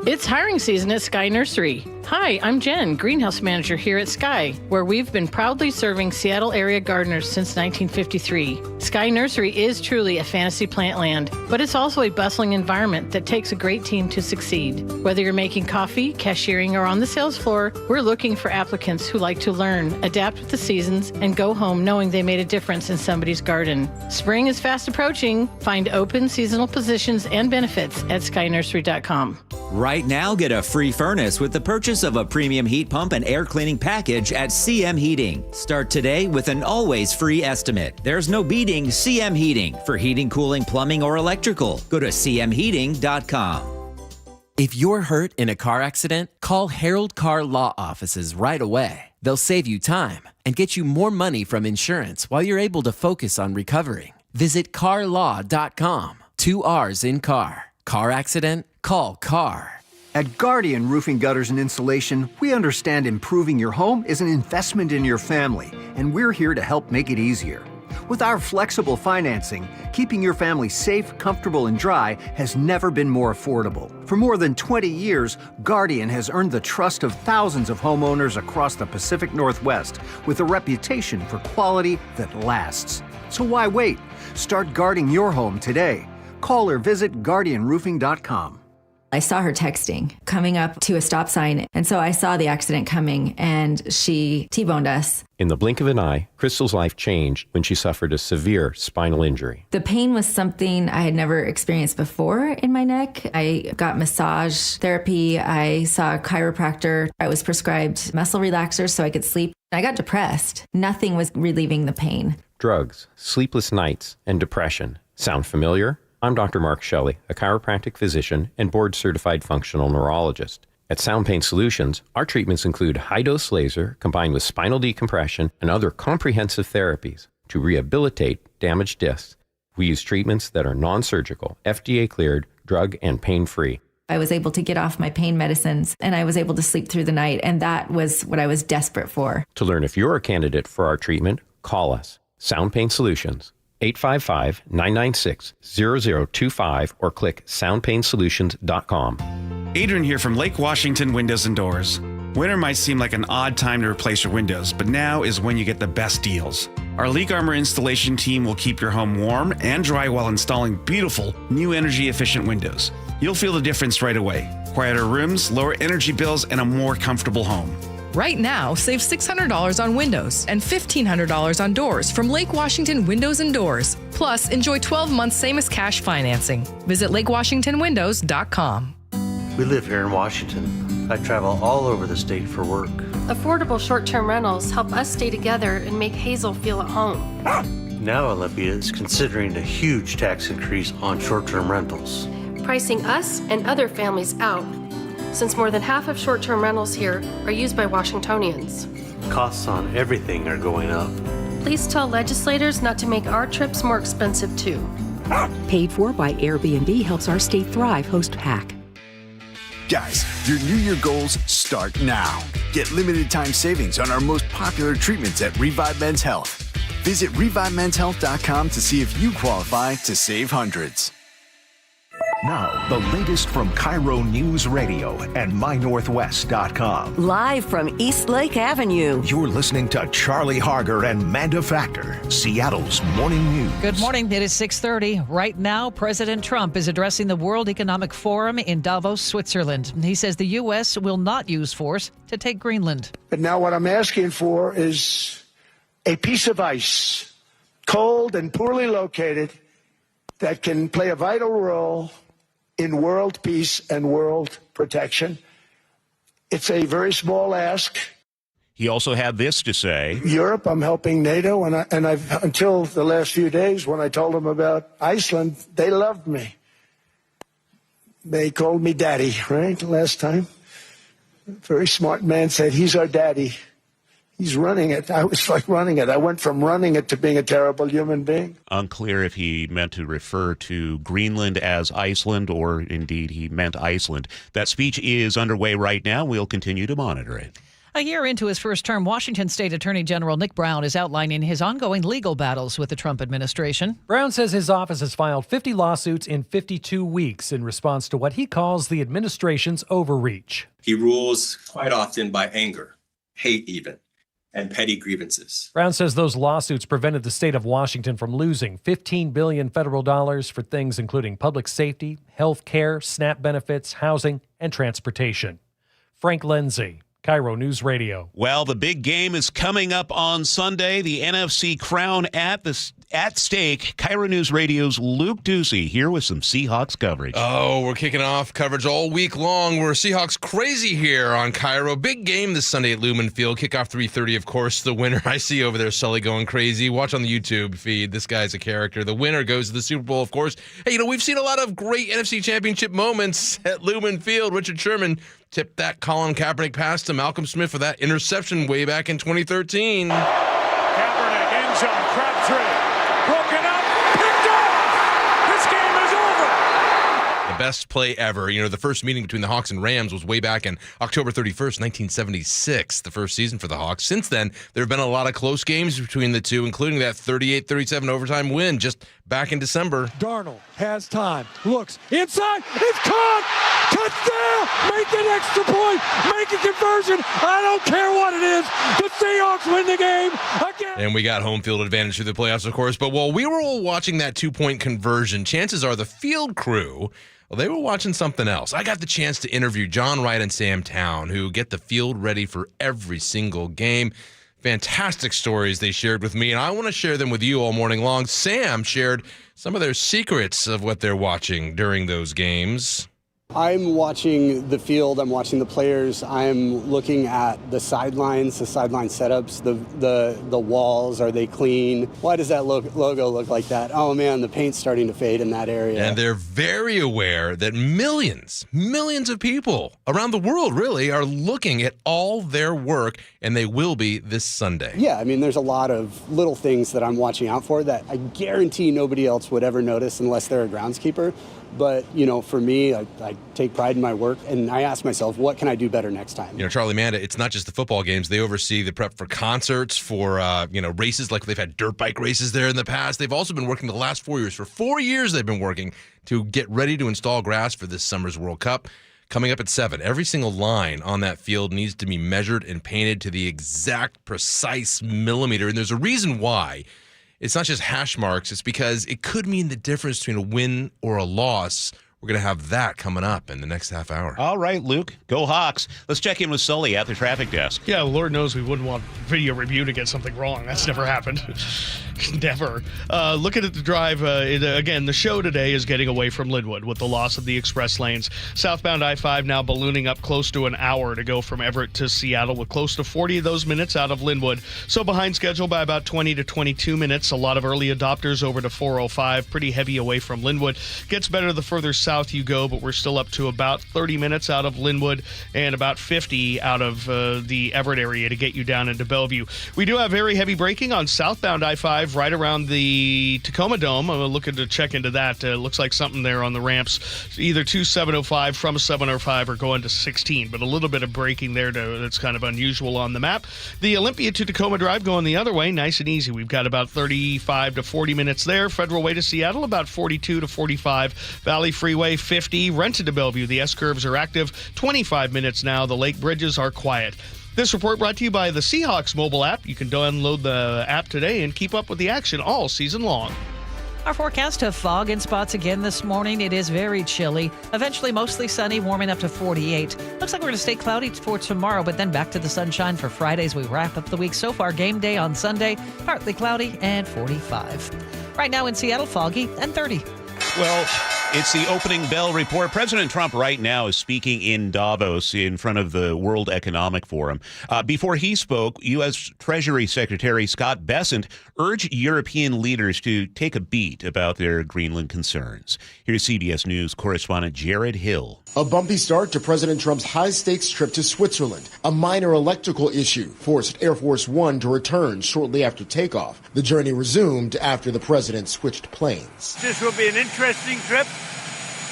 It's hiring season at Sky Nursery. Hi, I'm Jen, greenhouse manager here at Sky, where we've been proudly serving Seattle area gardeners since 1953. Sky Nursery is truly a fantasy plant land, but it's also a bustling environment that takes a great team to succeed. Whether you're making coffee, cashiering, or on the sales floor, we're looking for applicants who like to learn, adapt with the seasons, and go home knowing they made a difference in somebody's garden. Spring is fast approaching. Find open seasonal positions and benefits at skynursery.com. Right now, get a free furnace with the purchase of a premium heat pump and air cleaning package at CM Heating. Start today with an always free estimate. There's no beating CM Heating for heating, cooling, plumbing, or electrical. Go to cmheating.com. If you're hurt in a car accident, call Harold Car Law Offices right away. They'll save you time and get you more money from insurance while you're able to focus on recovering. Visit carlaw.com. 2 R's in car. Car accident? Call CAR. At Guardian Roofing, Gutters, and Insulation, we understand improving your home is an investment in your family, and we're here to help make it easier. With our flexible financing, keeping your family safe, comfortable, and dry has never been more affordable. For more than 20 years, Guardian has earned the trust of thousands of homeowners across the Pacific Northwest with a reputation for quality that lasts. So why wait? Start guarding your home today. Call or visit guardianroofing.com. I saw her texting, coming up to a stop sign, and so I saw the accident coming, and she T-boned us. In the blink of an eye, Crystal's life changed when she suffered a severe spinal injury. The pain was something I had never experienced before in my neck. I got massage therapy. I saw a chiropractor. I was prescribed muscle relaxers so I could sleep. I got depressed. Nothing was relieving the pain. Drugs, sleepless nights, and depression. Sound familiar? I'm Dr. Mark Shelley, a chiropractic physician and board-certified functional neurologist. At Sound Pain Solutions, our treatments include high-dose laser combined with spinal decompression and other comprehensive therapies to rehabilitate damaged discs. We use treatments that are non-surgical, FDA-cleared, drug and pain-free. I was able to get off my pain medicines and I was able to sleep through the night, and that was what I was desperate for. To learn if you're a candidate for our treatment, call us. Sound Pain Solutions, 855-996-0025 or click soundpainsolutions.com. Adrian here from Lake Washington Windows and Doors. Winter might seem like an odd time to replace your windows, but now is when you get the best deals. Our Leak Armor installation team will keep your home warm and dry while installing beautiful, new energy-efficient windows. You'll feel the difference right away. Quieter rooms, lower energy bills, and a more comfortable home. Right now, save $600 on windows and $1,500 on doors from Lake Washington Windows and Doors. Plus, enjoy 12 months same-as-cash financing. Visit lakewashingtonwindows.com. We live here in Washington. I travel all over the state for work. Affordable short-term rentals help us stay together and make Hazel feel at home. Now Olympia is considering a huge tax increase on short-term rentals, pricing us and other families out, since more than half of short-term rentals here are used by Washingtonians. Costs on everything are going up. Please tell legislators not to make our trips more expensive too. Paid for by Airbnb helps our state thrive. Host PAC. Guys, your New Year goals start now. Get limited time savings on our most popular treatments at Revive Men's Health. Visit ReviveMen'sHealth.com to see if you qualify to save hundreds. Now, the latest from KIRO Newsradio and MyNorthwest.com. Live from East Lake Avenue. You're listening to Charlie Harger and Manda Factor, Seattle's morning news. Good morning. It is 6:30. Right now, President Trump is addressing the World Economic Forum in Davos, Switzerland. He says the U.S. will not use force to take Greenland. But now what I'm asking for is a piece of ice, cold and poorly located, that can play a vital role in world peace and world protection. It's a very small ask. He also had this to say. Europe, I'm helping NATO, and I've until the last few days when I told them about Iceland, they loved me. They called me daddy, right, last time. A very smart man said, he's our daddy. He's running it. I was like running it. I went from running it to being a terrible human being. Unclear if he meant to refer to Greenland as Iceland or indeed he meant Iceland. That speech is underway right now. We'll continue to monitor it. A year into his first term, Washington State Attorney General Nick Brown is outlining his ongoing legal battles with the Trump administration. Brown says his office has filed 50 lawsuits in 52 weeks in response to what he calls the administration's overreach. He rules quite often by anger, hate even, and petty grievances. Brown says those lawsuits prevented the state of Washington from losing $15 billion federal dollars for things including public safety, health care, SNAP benefits, housing, and transportation. Frank Lindsay, KIRO News Radio. Well, the big game is coming up on Sunday. The NFC crown at stake. KIRO News Radio's Luke Ducey here with some Seahawks coverage. Oh, we're kicking off coverage all week long. We're Seahawks crazy here on KIRO. Big game this Sunday at Lumen Field. Kickoff 3:30, of course. The winner, I see over there, Sully going crazy. Watch on the YouTube feed. This guy's a character. The winner goes to the Super Bowl, of course. Hey, we've seen a lot of great NFC Championship moments at Lumen Field. Richard Sherman tipped that Colin Kaepernick pass to Malcolm Smith for that interception way back in 2013. Kaepernick, end zone, Crabtree. Broken up, picked off! This game is over! The best play ever. The first meeting between the Hawks and Rams was way back in October 31st, 1976, the first season for the Hawks. Since then, there have been a lot of close games between the two, including that 38-37 overtime win just back in December. Darnold has time, looks inside, it's caught! Touchdown! Make an extra point! Make a conversion! I don't care what it is! The Seahawks win the game again! And we got home field advantage through the playoffs, of course, but while we were all watching that two-point conversion, chances are the field crew, well, they were watching something else. I got the chance to interview John Wright and Sam Town, who get the field ready for every single game. Fantastic stories they shared with me, and I want to share them with you all morning long. Sam shared some of their secrets of what they're watching during those games. I'm watching the field, I'm watching the players, I'm looking at the sidelines, the sideline setups, the walls, are they clean? Why does that logo look like that? Oh man, the paint's starting to fade in that area. And they're very aware that millions of people around the world really are looking at all their work, and they will be this Sunday. Yeah, I mean, there's a lot of little things that I'm watching out for that I guarantee nobody else would ever notice unless they're a groundskeeper. But, for me, I take pride in my work, and I ask myself, what can I do better next time? Charlie Manda, it's not just the football games. They oversee the prep for concerts, for, races, like they've had dirt bike races there in the past. They've also been working the last 4 years. For 4 years, they've been working to get ready to install grass for this summer's World Cup. Coming up at 7, every single line on that field needs to be measured and painted to the exact, precise millimeter. And there's a reason why. It's not just hash marks. It's because it could mean the difference between a win or a loss. We're going to have that coming up in the next half hour. All right, Luke. Go Hawks. Let's check in with Sully at the traffic desk. Yeah, Lord knows we wouldn't want video review to get something wrong. That's never happened. Never. Looking at the drive, again, the show today is getting away from Linwood with the loss of the express lanes. Southbound I-5 now ballooning up close to an hour to go from Everett to Seattle, with close to 40 of those minutes out of Linwood. So behind schedule by about 20 to 22 minutes. A lot of early adopters over to 405. Pretty heavy away from Linwood. Gets better the further south you go, but we're still up to about 30 minutes out of Linwood and about 50 out of the Everett area to get you down into Bellevue. We do have very heavy braking on southbound I-5 right around the Tacoma Dome. I'm looking to check into that. Looks like something there on the ramps, either to 705 from 705 or going to 16, but a little bit of braking there that's kind of unusual on the map. The Olympia to Tacoma Drive going the other way, nice and easy. We've got about 35 to 40 minutes there. Federal Way to Seattle, about 42 to 45. Valley Freeway, 50. Rented to Bellevue, the S-curves are active. 25 minutes now. The lake bridges are quiet. This report brought to you by the Seahawks mobile app. You can download the app today and keep up with the action all season long. Our forecast of fog in spots again this morning. It is very chilly. Eventually mostly sunny, warming up to 48. Looks like we're going to stay cloudy for tomorrow, but then back to the sunshine for Friday as we wrap up the week. So far, game day on Sunday, partly cloudy and 45. Right now in Seattle, foggy and 30. Well, it's the opening bell report. President Trump right now is speaking in Davos in front of the World Economic Forum. Before he spoke, U.S. Treasury Secretary Scott Bessent urged European leaders to take a beat about their Greenland concerns. Here's CBS News correspondent Jared Hill. A bumpy start to President Trump's high-stakes trip to Switzerland. A minor electrical issue forced Air Force One to return shortly after takeoff. The journey resumed after the president switched planes. This will be an interesting trip.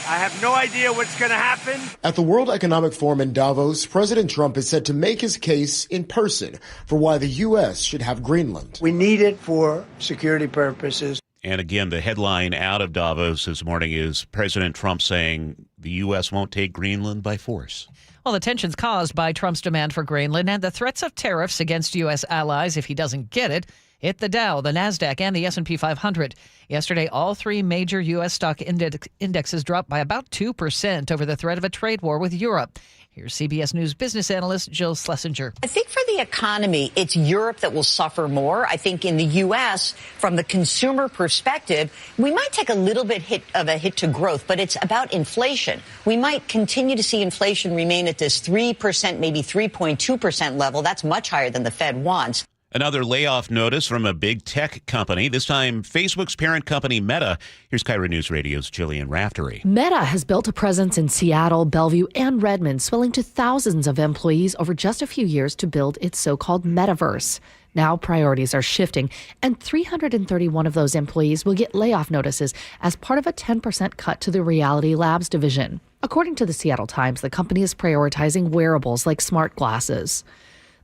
I have no idea what's going to happen. At the World Economic Forum in Davos, President Trump is said to make his case in person for why the U.S. should have Greenland. We need it for security purposes. And again, the headline out of Davos this morning is President Trump saying the U.S. won't take Greenland by force. Well, the tensions caused by Trump's demand for Greenland and the threats of tariffs against U.S. allies if he doesn't get it hit the Dow, the NASDAQ, and the S&P 500. Yesterday, all three major U.S. stock indexes dropped by about 2% over the threat of a trade war with Europe. Here's CBS News business analyst Jill Schlesinger. I think for the economy, it's Europe that will suffer more. I think in the U.S., from the consumer perspective, we might take a little bit of a hit to growth, but it's about inflation. We might continue to see inflation remain at this 3%, maybe 3.2% level. That's much higher than the Fed wants. Another layoff notice from a big tech company, this time Facebook's parent company Meta. Here's KIRO Newsradio's Jillian Raftery. Meta has built a presence in Seattle, Bellevue, and Redmond, swelling to thousands of employees over just a few years to build its so-called metaverse. Now priorities are shifting, and 331 of those employees will get layoff notices as part of a 10% cut to the Reality Labs division. According to the Seattle Times, the company is prioritizing wearables like smart glasses.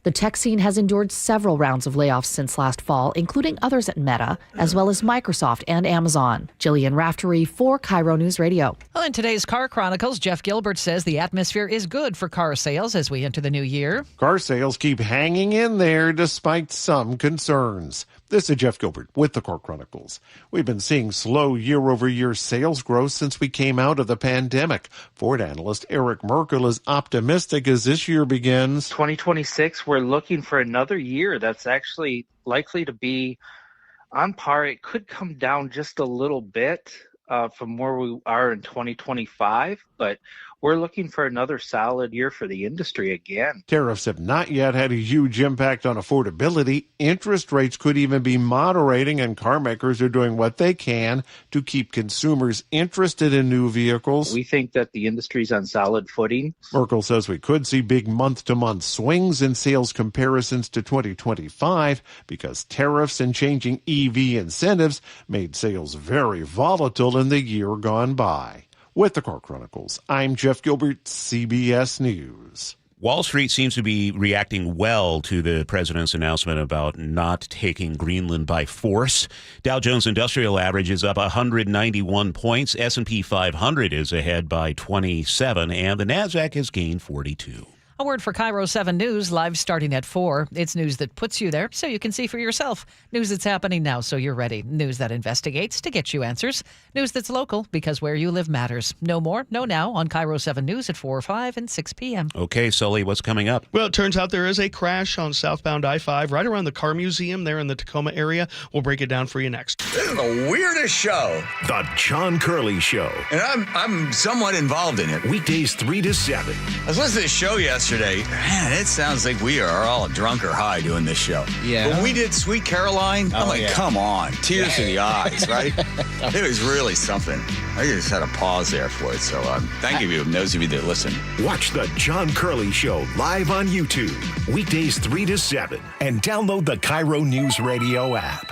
The tech scene has endured several rounds of layoffs since last fall, including others at Meta, as well as Microsoft and Amazon. Jillian Raftery for KIRO News Radio. Well, in today's Car Chronicles, Jeff Gilbert says the atmosphere is good for car sales as we enter the new year. Car sales keep hanging in there despite some concerns. This is Jeff Gilbert with the Car Chronicles. We've been seeing slow year-over-year sales growth since we came out of the pandemic. Ford analyst Eric Merkel is optimistic as this year begins. 2026, we're looking for another year that's actually likely to be on par. It could come down just a little bit from where we are in 2025, but we're looking for another solid year for the industry again. Tariffs have not yet had a huge impact on affordability. Interest rates could even be moderating, and car makers are doing what they can to keep consumers interested in new vehicles. We think that the industry's on solid footing. Merkel says we could see big month-to-month swings in sales comparisons to 2025 because tariffs and changing EV incentives made sales very volatile in the year gone by. With the Car Chronicles, I'm Jeff Gilbert, CBS News. Wall Street seems to be reacting well to the president's announcement about not taking Greenland by force. Dow Jones Industrial Average is up 191 points. S&P 500 is ahead by 27, and the Nasdaq has gained 42. A word for KIRO 7 News, live starting at 4. It's news that puts you there so you can see for yourself. News that's happening now so you're ready. News that investigates to get you answers. News that's local because where you live matters. Know more, know now on KIRO 7 News at 4, 5, and 6 p.m. Okay, Sully, what's coming up? Well, it turns out there is a crash on southbound I-5 right around the car museum there in the Tacoma area. We'll break it down for you next. This is the weirdest show. The John Curley Show. And I'm somewhat involved in it. Weekdays 3 to 7. I was listening to the show yesterday. Man, it sounds like we are all drunk or high doing this show. Yeah. When we did Sweet Caroline, I'm like, come on. Tears to the eyes, right? It was really something. I just had a pause there for it. So thank you, those of you that listen. Watch The John Curley Show live on YouTube. Weekdays 3 to 7. And download the KIRO Newsradio app.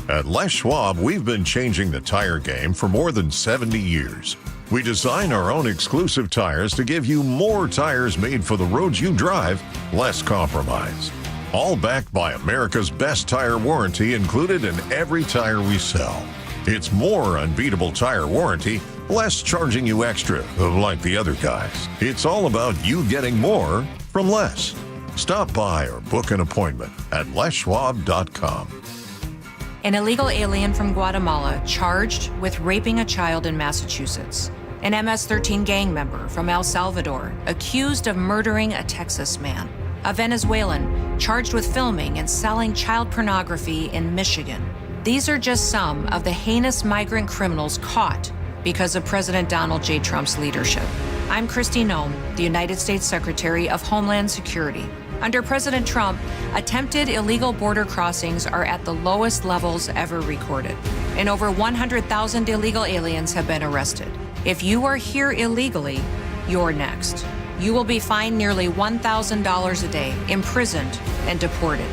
At Les Schwab, we've been changing the tire game for more than 70 years. We design our own exclusive tires to give you more tires made for the roads you drive, less compromise. All backed by America's best tire warranty included in every tire we sell. It's more unbeatable tire warranty, less charging you extra, like the other guys. It's all about you getting more from less. Stop by or book an appointment at leschwab.com. An illegal alien from Guatemala charged with raping a child in Massachusetts. An MS-13 gang member from El Salvador accused of murdering a Texas man. A Venezuelan charged with filming and selling child pornography in Michigan. These are just some of the heinous migrant criminals caught because of President Donald J. Trump's leadership. I'm Kristi Noem, the United States Secretary of Homeland Security. Under President Trump, attempted illegal border crossings are at the lowest levels ever recorded, and over 100,000 illegal aliens have been arrested. If you are here illegally, you're next. You will be fined nearly $1,000 a day, imprisoned, and deported.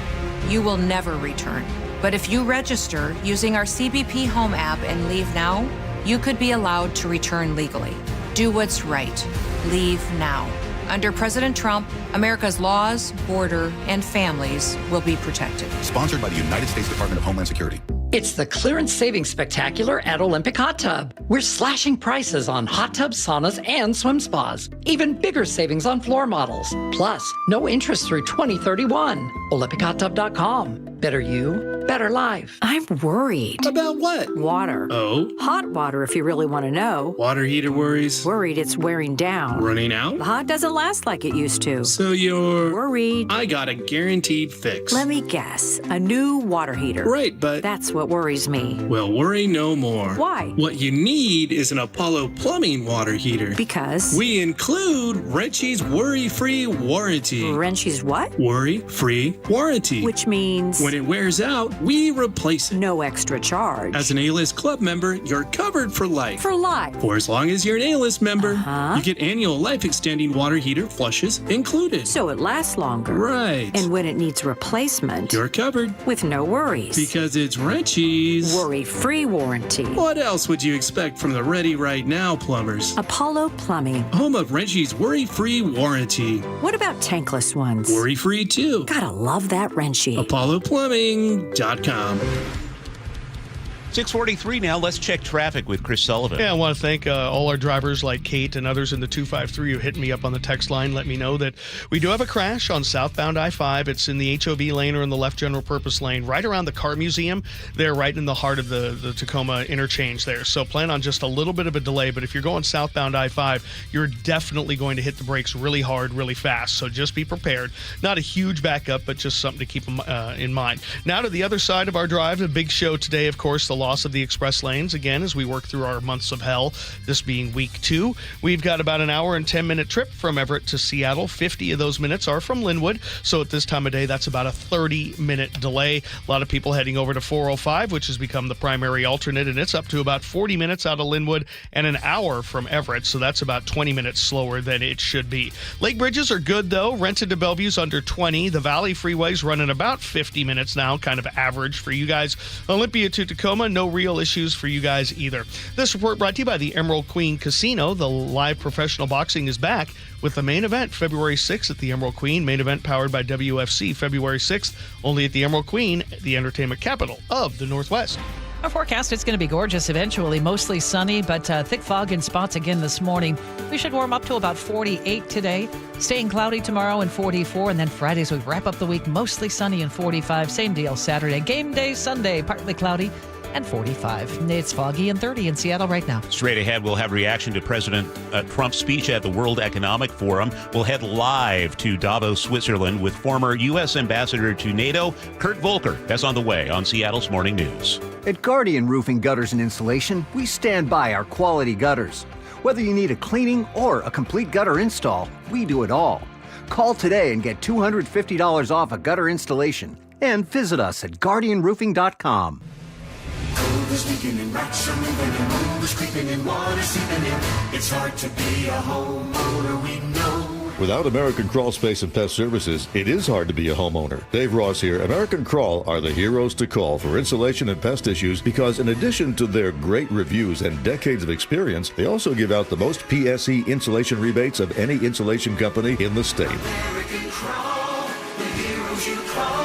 You will never return. But if you register using our CBP Home app and leave now, you could be allowed to return legally. Do what's right. Leave now. Under President Trump, America's laws, border, and families will be protected. Sponsored by the United States Department of Homeland Security. It's the Clearance Savings Spectacular at Olympic Hot Tub. We're slashing prices on hot tubs, saunas, and swim spas. Even bigger savings on floor models. Plus, no interest through 2031. OlympicHotTub.com. Better you, better life. I'm worried. About what? Water. Oh? Hot water, if you really want to know. Water heater worries? Worried it's wearing down. Running out? The hot doesn't last like it used to. So you're... worried. I got a guaranteed fix. Let me guess. A new water heater. Right, but... That's what worries me. Well, worry no more. Why? What you need is an Apollo Plumbing water heater. Because? We include Wrenchy's worry-free warranty. Wrenchy's what? Worry-free warranty. Which means? When it wears out, we replace it. No extra charge. As an A-List Club member, you're covered for life. For life? For as long as you're an A-List member. You get annual life-extending water heater flushes included. So it lasts longer. Right. And when it needs replacement, you're covered. With no worries. Because it's Wrenchy's worry-free warranty. What else would you expect from the Ready Right Now plumbers? Apollo Plumbing. Home of Wrenchy's worry-free warranty. What about tankless ones? Worry-free too. Gotta love that Wrenchy. ApolloPlumbing.com. 6:43 now. Let's check traffic with Chris Sullivan. Yeah, I want to thank all our drivers like Kate and others in the 253 who hit me up on the text line. Let me know that we do have a crash on southbound I-5. It's in the HOV lane or in the left general purpose lane, right around the car museum. They're right in the heart of the Tacoma interchange there. So plan on just a little bit of a delay. But if you're going southbound I-5, you're definitely going to hit the brakes really hard, really fast. So just be prepared. Not a huge backup, but just something to keep in mind. Now to the other side of our drive, the big show today, of course, the loss of the express lanes again as we work through our months of hell, this being week 2. We've got about an hour and 10-minute trip from Everett to Seattle. 50 of those minutes are from Linwood, so at this time of day, that's about a 30-minute delay. A lot of people heading over to 405, which has become the primary alternate, and it's up to about 40 minutes out of Linwood and an hour from Everett, so that's about 20 minutes slower than it should be. Lake bridges are good, though. Renton to Bellevue's under 20. The Valley Freeway's running about 50 minutes now, kind of average for you guys. Olympia to Tacoma, no real issues for you guys either. This report brought to you by the Emerald Queen Casino. The live professional boxing is back with the main event February 6th at the Emerald Queen. Main event powered by WFC February 6th, only at the Emerald Queen, the entertainment capital of the Northwest. Our forecast, it's going to be gorgeous eventually, mostly sunny, but thick fog in spots again this morning. We should warm up to about 48 today, staying cloudy tomorrow and 44, and then Friday as we wrap up the week, mostly sunny and 45. Same deal Saturday. Game day Sunday, partly cloudy and 45. It's foggy and 30 in Seattle right now. Straight ahead, we'll have reaction to President Trump's speech at the World Economic Forum. We'll head live to Davos, Switzerland with former U.S. Ambassador to NATO, Kurt Volker. That's on the way on Seattle's Morning News. At Guardian Roofing Gutters and Insulation, we stand by our quality gutters. Whether you need a cleaning or a complete gutter install, we do it all. Call today and get $250 off a gutter installation. And visit us at guardianroofing.com. Cold leaking and rocks are moving and mold is creeping and water seeping in. It's hard to be a homeowner, we know. Without American Crawl Space and Pest Services, it is hard to be a homeowner. Dave Ross here. American Crawl are the heroes to call for insulation and pest issues because in addition to their great reviews and decades of experience, they also give out the most PSE insulation rebates of any insulation company in the state. American Crawl, the heroes you call.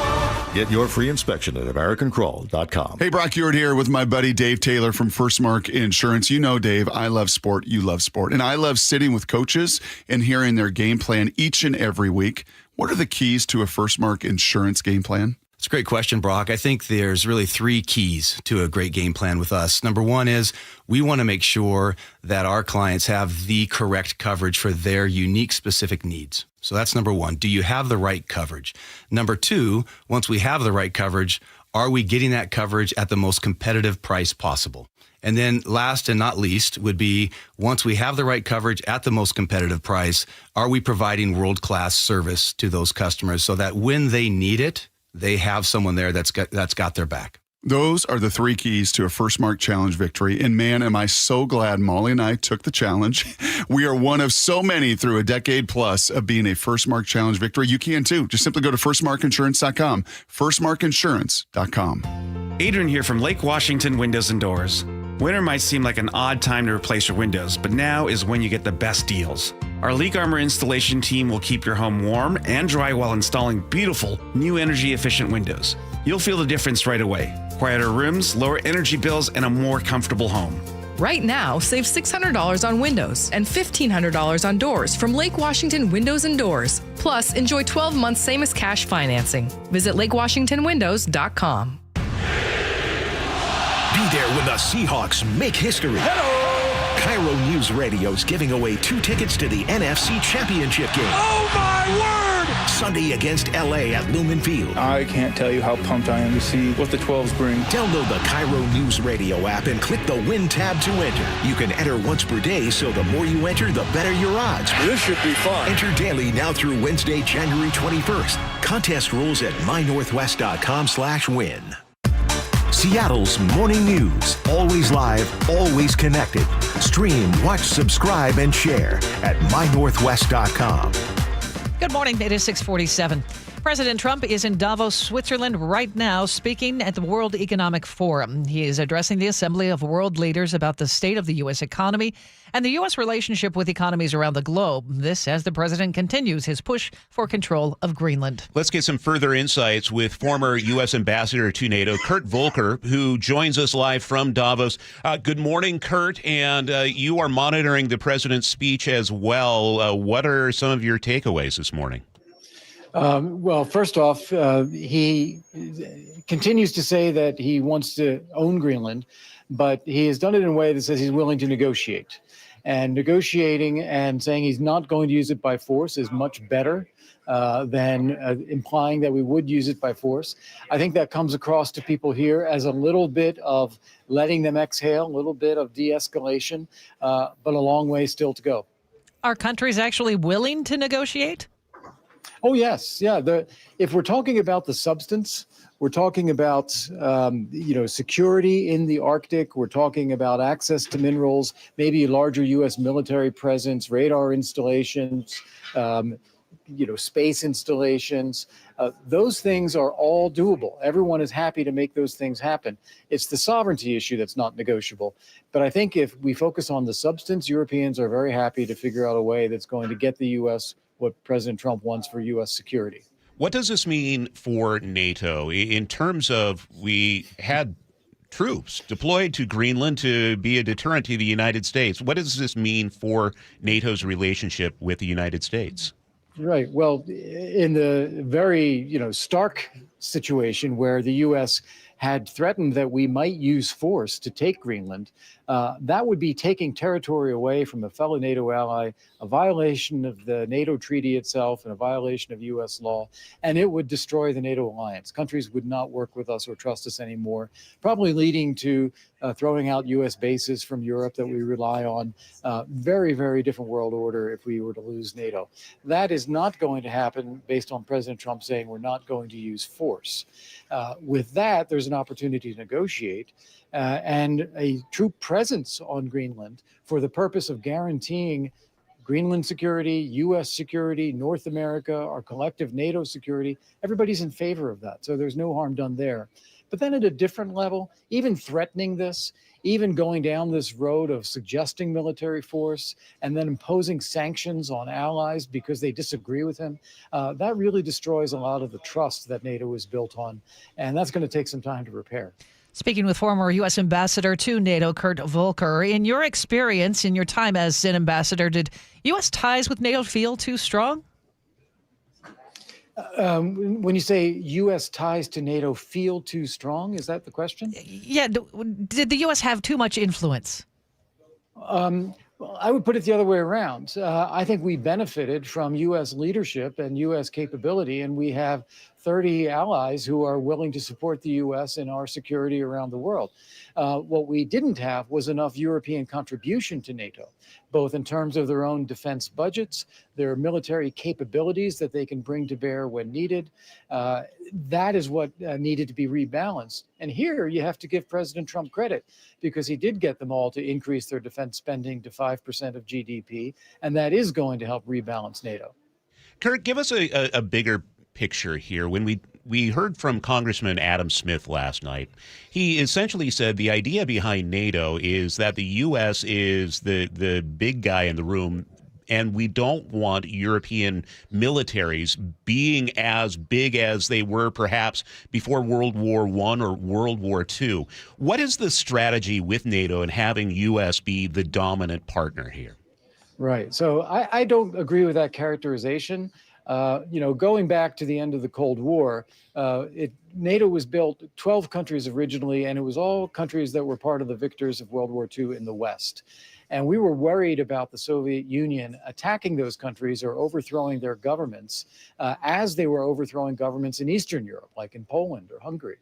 Get your free inspection at AmericanCrawl.com. Hey, Brock Ewart here with my buddy Dave Taylor from First Mark Insurance. You know, Dave, I love sport. You love sport. And I love sitting with coaches and hearing their game plan each and every week. What are the keys to a First Mark Insurance game plan? It's a great question, Brock. I think there's really 3 keys to a great game plan with us. Number 1 is we want to make sure that our clients have the correct coverage for their unique specific needs. So that's number 1. Do you have the right coverage? Number 2, once we have the right coverage, are we getting that coverage at the most competitive price possible? And then last and not least would be once we have the right coverage at the most competitive price, are we providing world-class service to those customers so that when they need it, they have someone there that's got their back? Those are the 3 keys to a First Mark Challenge victory. And man, am I so glad Molly and I took the challenge. We are one of so many through a decade plus of being a First Mark Challenge victory. You can too. Just simply go to firstmarkinsurance.com, firstmarkinsurance.com. Adrian here from Lake Washington Windows and Doors. Winter might seem like an odd time to replace your windows, but now is when you get the best deals. Our Leak Armor installation team will keep your home warm and dry while installing beautiful, new energy-efficient windows. You'll feel the difference right away. Quieter rooms, lower energy bills, and a more comfortable home. Right now, save $600 on windows and $1,500 on doors from Lake Washington Windows and Doors. Plus, enjoy 12 months same as cash financing. Visit lakewashingtonwindows.com. Be there when the Seahawks make history. KIRO Newsradio's giving away 2 tickets to the NFC Championship game. Oh, my word! Sunday against LA at Lumen Field. I can't tell you how pumped I am to see what the 12s bring. Download the KIRO Newsradio app and click the Win tab to enter. You can enter once per day, so the more you enter, the better your odds. This should be fun. Enter daily now through Wednesday, January 21st. Contest rules at mynorthwest.com/win. Seattle's morning news. Always live, always connected. Stream, watch, subscribe, and share at mynorthwest.com. Good morning. It is 6:47. President Trump is in Davos, Switzerland right now, speaking at the World Economic Forum. He is addressing the assembly of world leaders about the state of the U.S. economy and the U.S. relationship with economies around the globe. This as the president continues his push for control of Greenland. Let's get some further insights with former U.S. Ambassador to NATO, Kurt Volker, who joins us live from Davos. Good morning, Kurt, and you are monitoring the president's speech as well. What are some of your takeaways this morning? Well, first off, he continues to say that he wants to own Greenland, but he has done it in a way that says he's willing to negotiate. And negotiating and saying he's not going to use it by force is much better than implying that we would use it by force. I think that comes across to people here as a little bit of letting them exhale, a little bit of de-escalation, but a long way still to go. Are countries actually willing to negotiate? Oh, yes. Yeah. If we're talking about the substance, we're talking about, security in the Arctic. We're talking about access to minerals, maybe a larger U.S. military presence, radar installations, space installations. Those things are all doable. Everyone is happy to make those things happen. It's the sovereignty issue that's not negotiable. But I think if we focus on the substance, Europeans are very happy to figure out a way that's going to get the U.S. what President Trump wants for U.S. security. What does this mean for NATO in terms of we had troops deployed to Greenland to be a deterrent to the United States? What does this mean for NATO's relationship with the United States? Right. Well, in the very, stark situation where the U.S. had threatened that we might use force to take Greenland, that would be taking territory away from a fellow NATO ally, a violation of the NATO treaty itself, and a violation of U.S. law, and it would destroy the NATO alliance. Countries would not work with us or trust us anymore, probably leading to throwing out U.S. bases from Europe that we rely on. Very, very different world order if we were to lose NATO. That is not going to happen based on President Trump saying we're not going to use force. With that, there's an opportunity to negotiate and a troop presence on Greenland for the purpose of guaranteeing Greenland security, U.S. security, North America, our collective NATO security. Everybody's in favor of that. So there's no harm done there. But then at a different level, even threatening this, even going down this road of suggesting military force and then imposing sanctions on allies because they disagree with him, that really destroys a lot of the trust that NATO is built on. And that's going to take some time to repair. Speaking with former U.S. Ambassador to NATO, Kurt Volker, in your experience, in your time as an ambassador, did U.S. ties with NATO feel too strong? When you say U.S. ties to NATO feel too strong, is that the question? Yeah. Did the U.S. have too much influence? Well, I would put it the other way around. I think we benefited from U.S. leadership and U.S. capability, and we have 30 allies who are willing to support the U.S. in our security around the world. What we didn't have was enough European contribution to NATO, both in terms of their own defense budgets, their military capabilities that they can bring to bear when needed. That is what needed to be rebalanced. And here you have to give President Trump credit because he did get them all to increase their defense spending to 5% of GDP, and that is going to help rebalance NATO. Kurt, give us a bigger picture here. When we heard from Congressman Adam Smith last night, he essentially said the idea behind NATO is that the U.S. is the big guy in the room, and we don't want European militaries being as big as they were perhaps before World War I or World War II. What is the strategy with NATO and having U.S. be the dominant partner here? Right. So I don't agree with that characterization. Going back to the end of the Cold War, NATO was built 12 countries originally, and it was all countries that were part of the victors of World War II in the West. And we were worried about the Soviet Union attacking those countries or overthrowing their governments as they were overthrowing governments in Eastern Europe, like in Poland or Hungary.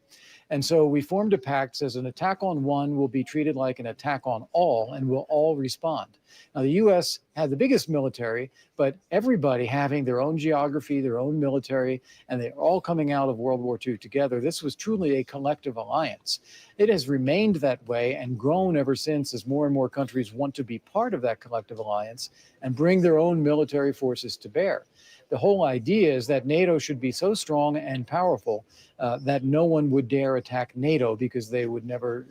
And so we formed a pact that says an attack on one will be treated like an attack on all, and we'll all respond. Now, the U.S. had the biggest military, but everybody having their own geography, their own military, and they're all coming out of World War II together. This was truly a collective alliance. It has remained that way and grown ever since as more and more countries want to be part of that collective alliance and bring their own military forces to bear. The whole idea is that NATO should be so strong and powerful that no one would dare attack NATO because they would never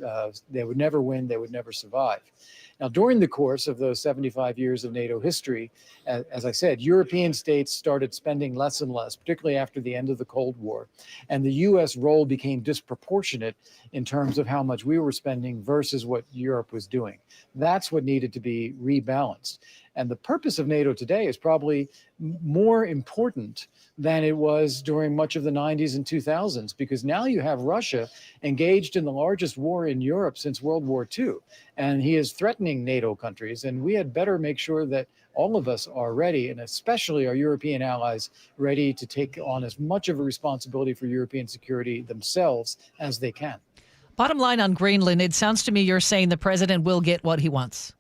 win, they would never survive. Now, during the course of those 75 years of NATO history, as I said, European states started spending less and less, particularly after the end of the Cold War. And the U.S. role became disproportionate in terms of how much we were spending versus what Europe was doing. That's what needed to be rebalanced. And the purpose of NATO today is probably more important than it was during much of the 90s and 2000s, because now you have Russia engaged in the largest war in Europe since World War II, and he is threatening NATO countries, and we had better make sure that all of us are ready, and especially our European allies, ready to take on as much of a responsibility for European security themselves as they can. Bottom line on Greenland, it sounds to me you're saying the president will get what he wants.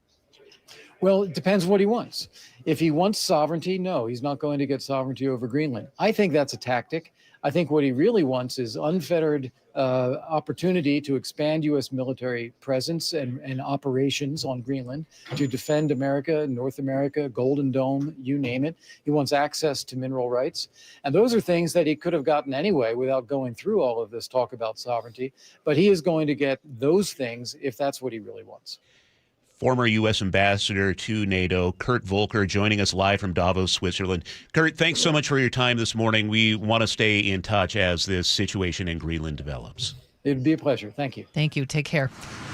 Well, it depends what he wants. If he wants sovereignty, no, he's not going to get sovereignty over Greenland. I think that's a tactic. I think what he really wants is unfettered opportunity to expand U.S. military presence and operations on Greenland to defend America, North America, Golden Dome, you name it. He wants access to mineral rights. And those are things that he could have gotten anyway without going through all of this talk about sovereignty. But he is going to get those things if that's what he really wants. Former U.S. Ambassador to NATO, Kurt Volker, joining us live from Davos, Switzerland. Kurt, thanks so much for your time this morning. We want to stay in touch as this situation in Greenland develops. It'd be a pleasure. Thank you. Thank you. Take care.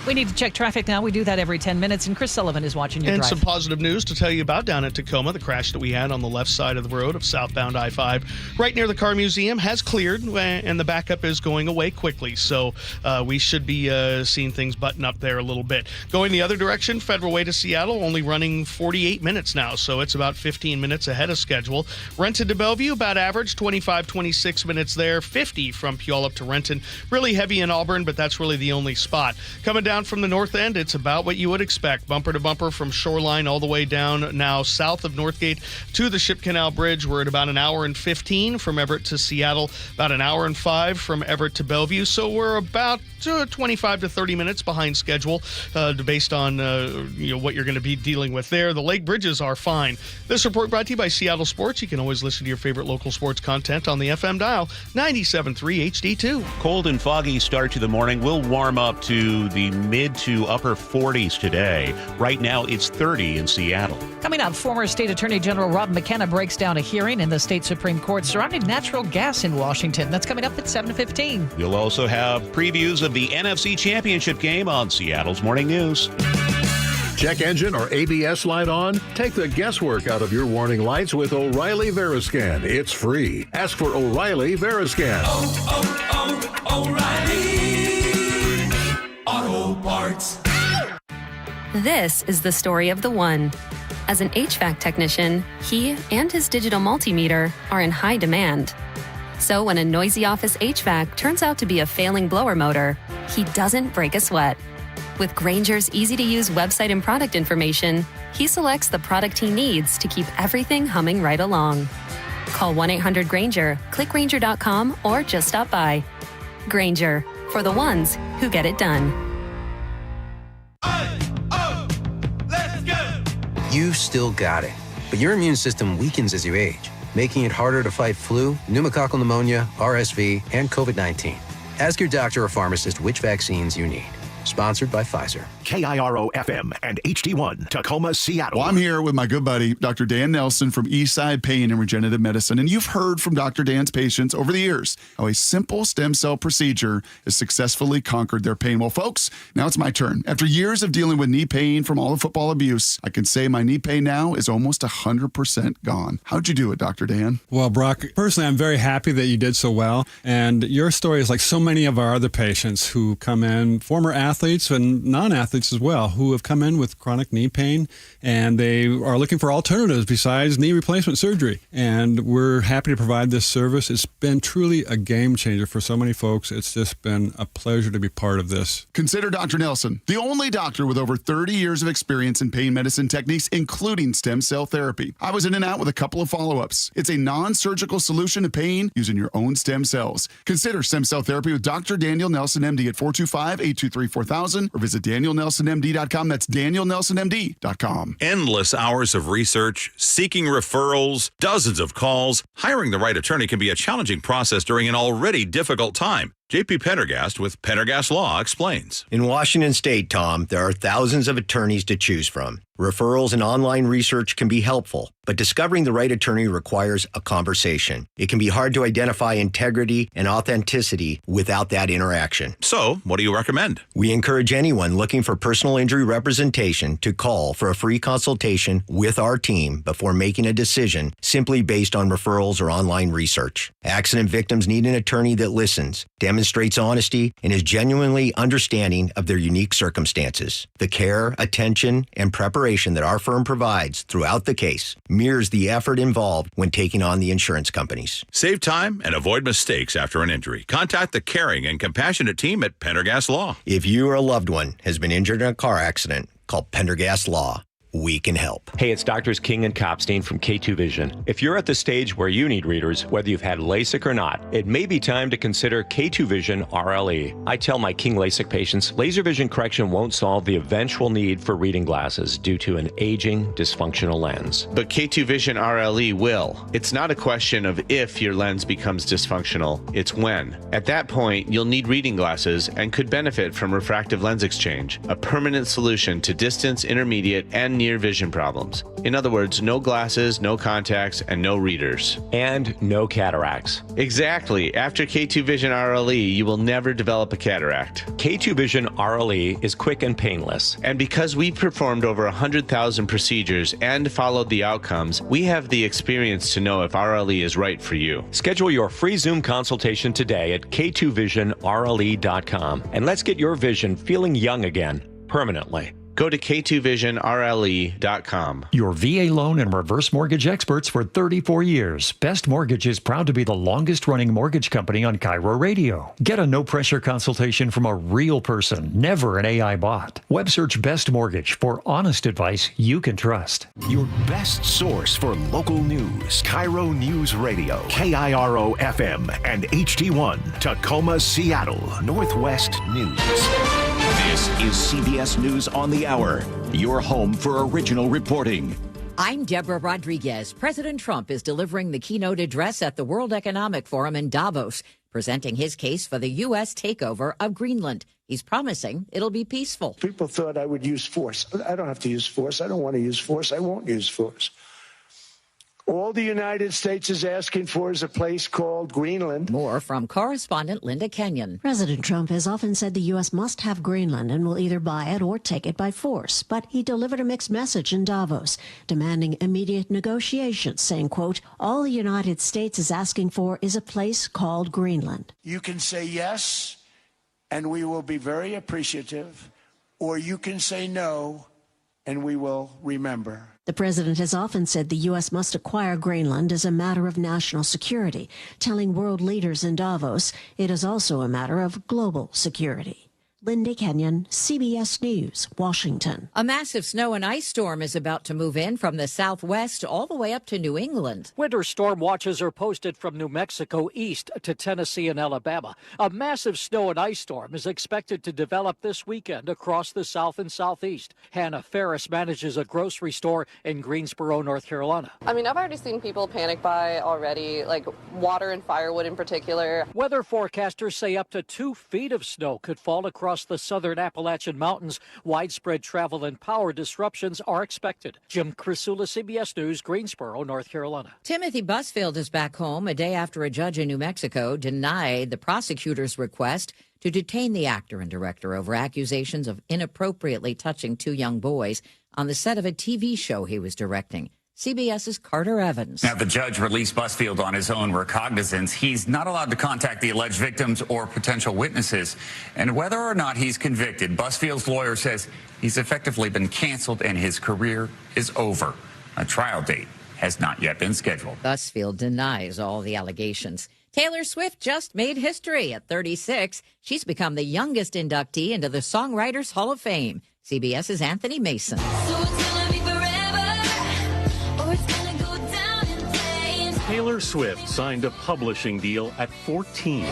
We need to check traffic now. We do that every 10 minutes, and Chris Sullivan is watching your and drive. And some positive news to tell you about down at Tacoma. The crash that we had on the left side of the road of southbound I-5 right near the car museum has cleared, and the backup is going away quickly. So we should be seeing things button up there a little bit. Going the other direction, Federal Way to Seattle, only running 48 minutes now, so it's about 15 minutes ahead of schedule. Renton to Bellevue, about average, 25, 26 minutes there. 50 from Puyallup to Renton. Really heavy in Auburn, but that's really the only spot. Coming down from the north end, it's about what you would expect. Bumper to bumper from Shoreline all the way down now south of Northgate to the Ship Canal Bridge. We're at about an hour and 15 from Everett to Seattle, about an hour and 5 from Everett to Bellevue. So we're about 25 to 30 minutes behind schedule based on what you're going to be dealing with there. The lake bridges are fine. This report brought to you by Seattle Sports. You can always listen to your favorite local sports content on the FM dial, 97.3 HD2. Cold and foggy start to the morning. We'll warm up to the mid to upper 40s today. Right now, it's 30 in Seattle. Coming up, former State Attorney General Rob McKenna breaks down a hearing in the state Supreme Court surrounding natural gas in Washington. That's coming up at 7:15. We'll also have previews of the NFC Championship game on Seattle's Morning News. Check engine or ABS light on? Take the guesswork out of your warning lights with O'Reilly Veriscan. It's free. Ask for O'Reilly Veriscan. O'Reilly Auto Parts. This is the story of the one. As an HVAC technician, he and his digital multimeter are in high demand. So when a noisy office HVAC turns out to be a failing blower motor, he doesn't break a sweat. With Grainger's easy-to-use website and product information, he selects the product he needs to keep everything humming right along. Call 1-800-GRAINGER, click Grainger.com, or just stop by. Grainger, for the ones who get it done. You've still got it, but your immune system weakens as you age, making it harder to fight flu, pneumococcal pneumonia, RSV, and COVID-19. Ask your doctor or pharmacist which vaccines you need. Sponsored by Pfizer. KIRO FM and HD1, Tacoma, Seattle. Well, I'm here with my good buddy, Dr. Dan Nelson from Eastside Pain and Regenerative Medicine. And you've heard from Dr. Dan's patients over the years how a simple stem cell procedure has successfully conquered their pain. Well, folks, now it's my turn. After years of dealing with knee pain from all the football abuse, I can say my knee pain now is almost 100% gone. How'd you do it, Dr. Dan? Well, Brock, personally, I'm very happy that you did so well. And your story is like so many of our other patients who come in, former athletes and non-athletes as well, who have come in with chronic knee pain, and they are looking for alternatives besides knee replacement surgery. And we're happy to provide this service. It's been truly a game changer for so many folks. It's just been a pleasure to be part of this. Consider Dr. Nelson, the only doctor with over 30 years of experience in pain medicine techniques, including stem cell therapy. I was in and out with a couple of follow-ups. It's a non-surgical solution to pain using your own stem cells. Consider stem cell therapy with Dr. Daniel Nelson, MD at 425-823-4000 or visit DanielNelsonMD.com. That's DanielNelsonMD.com. Endless hours of research, seeking referrals, dozens of calls. Hiring the right attorney can be a challenging process during an already difficult time. JP Pendergast with Pendergast Law explains. In Washington State, Tom, there are thousands of attorneys to choose from. Referrals and online research can be helpful, but discovering the right attorney requires a conversation. It can be hard to identify integrity and authenticity without that interaction. So, what do you recommend? We encourage anyone looking for personal injury representation to call for a free consultation with our team before making a decision simply based on referrals or online research. Accident victims need an attorney that listens, demonstrates honesty, and is genuinely understanding of their unique circumstances. The care, attention, and preparation that our firm provides throughout the case mirrors the effort involved when taking on the insurance companies. Save time and avoid mistakes after an injury. Contact the caring and compassionate team at Pendergast Law. If you or a loved one has been injured in a car accident, call Pendergast Law. We can help. Hey, it's Doctors King and Copstein from K2 Vision. If you're at the stage where you need readers, whether you've had LASIK or not, it may be time to consider K2 Vision RLE. I tell my King LASIK patients, laser vision correction won't solve the eventual need for reading glasses due to an aging, dysfunctional lens. But K2 Vision RLE will. It's not a question of if your lens becomes dysfunctional, it's when. At that point, you'll need reading glasses and could benefit from refractive lens exchange, a permanent solution to distance, intermediate, and near vision problems. In other words, no glasses, no contacts, and no readers. And no cataracts. Exactly. After K2 Vision RLE, you will never develop a cataract. K2 Vision RLE is quick and painless. And because we've performed over 100,000 procedures and followed the outcomes, we have the experience to know if RLE is right for you. Schedule your free Zoom consultation today at k2visionrle.com. And let's get your vision feeling young again, permanently. Go to k2visionrle.com. Your VA loan and reverse mortgage experts for 34 years. Best Mortgage is proud to be the longest-running mortgage company on KIRO Radio. Get a no-pressure consultation from a real person, never an AI bot. Web search Best Mortgage for honest advice you can trust. Your best source for local news. KIRO Newsradio, KIRO FM, and HD1, Tacoma, Seattle, Northwest News. This is CBS News on the Hour, your home for original reporting. I'm Deborah Rodriguez. President Trump is delivering the keynote address at the World Economic Forum in Davos, presenting his case for the U.S. takeover of Greenland. He's promising it'll be peaceful. People thought I would use force. I don't have to use force. I don't want to use force. I won't use force. All the United States is asking for is a place called Greenland. More from correspondent Linda Kenyon. President Trump has often said the U.S. must have Greenland and will either buy it or take it by force. But he delivered a mixed message in Davos, demanding immediate negotiations, saying, quote, all the United States is asking for is a place called Greenland. You can say yes, and we will be very appreciative, or you can say no, and we will remember. The president has often said the U.S. must acquire Greenland as a matter of national security, telling world leaders in Davos it is also a matter of global security. Linda Kenyon, CBS News, Washington. A massive snow and ice storm is about to move in from the southwest all the way up to New England. Winter storm watches are posted from New Mexico east to Tennessee and Alabama. A massive snow and ice storm is expected to develop this weekend across the south and southeast. Hannah Ferris manages a grocery store in Greensboro, North Carolina. I mean, I've already seen people panic buy already, like water and firewood in particular. Weather forecasters say up to 2 feet of snow could fall across the southern Appalachian Mountains. Widespread travel and power disruptions are expected. Jim Crisula, CBS News, Greensboro, North Carolina. Timothy Busfield is back home a day after a judge in New Mexico denied the prosecutor's request to detain the actor and director over accusations of inappropriately touching 2 young boys on the set of a TV show he was directing. CBS's Carter Evans. Now, the judge released Busfield on his own recognizance. He's not allowed to contact the alleged victims or potential witnesses. And whether or not he's convicted, Busfield's lawyer says he's effectively been canceled and his career is over. A trial date has not yet been scheduled. Busfield denies all the allegations. Taylor Swift just made history at 36. She's become the youngest inductee into the Songwriters Hall of Fame. CBS's Anthony Mason. Taylor Swift signed a publishing deal at 14.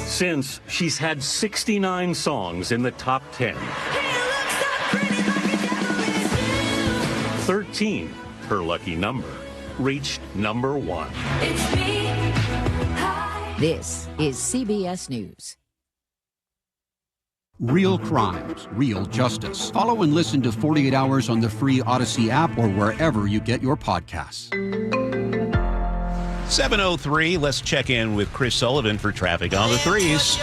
Since, she's had 69 songs in the top 10. 13, her lucky number. reached number 1. This is CBS News. Real crimes, real justice. Follow and listen to 48 Hours on the free Odyssey app or wherever you get your podcasts. 7:03. Let's check in with Chris Sullivan for traffic on the threes.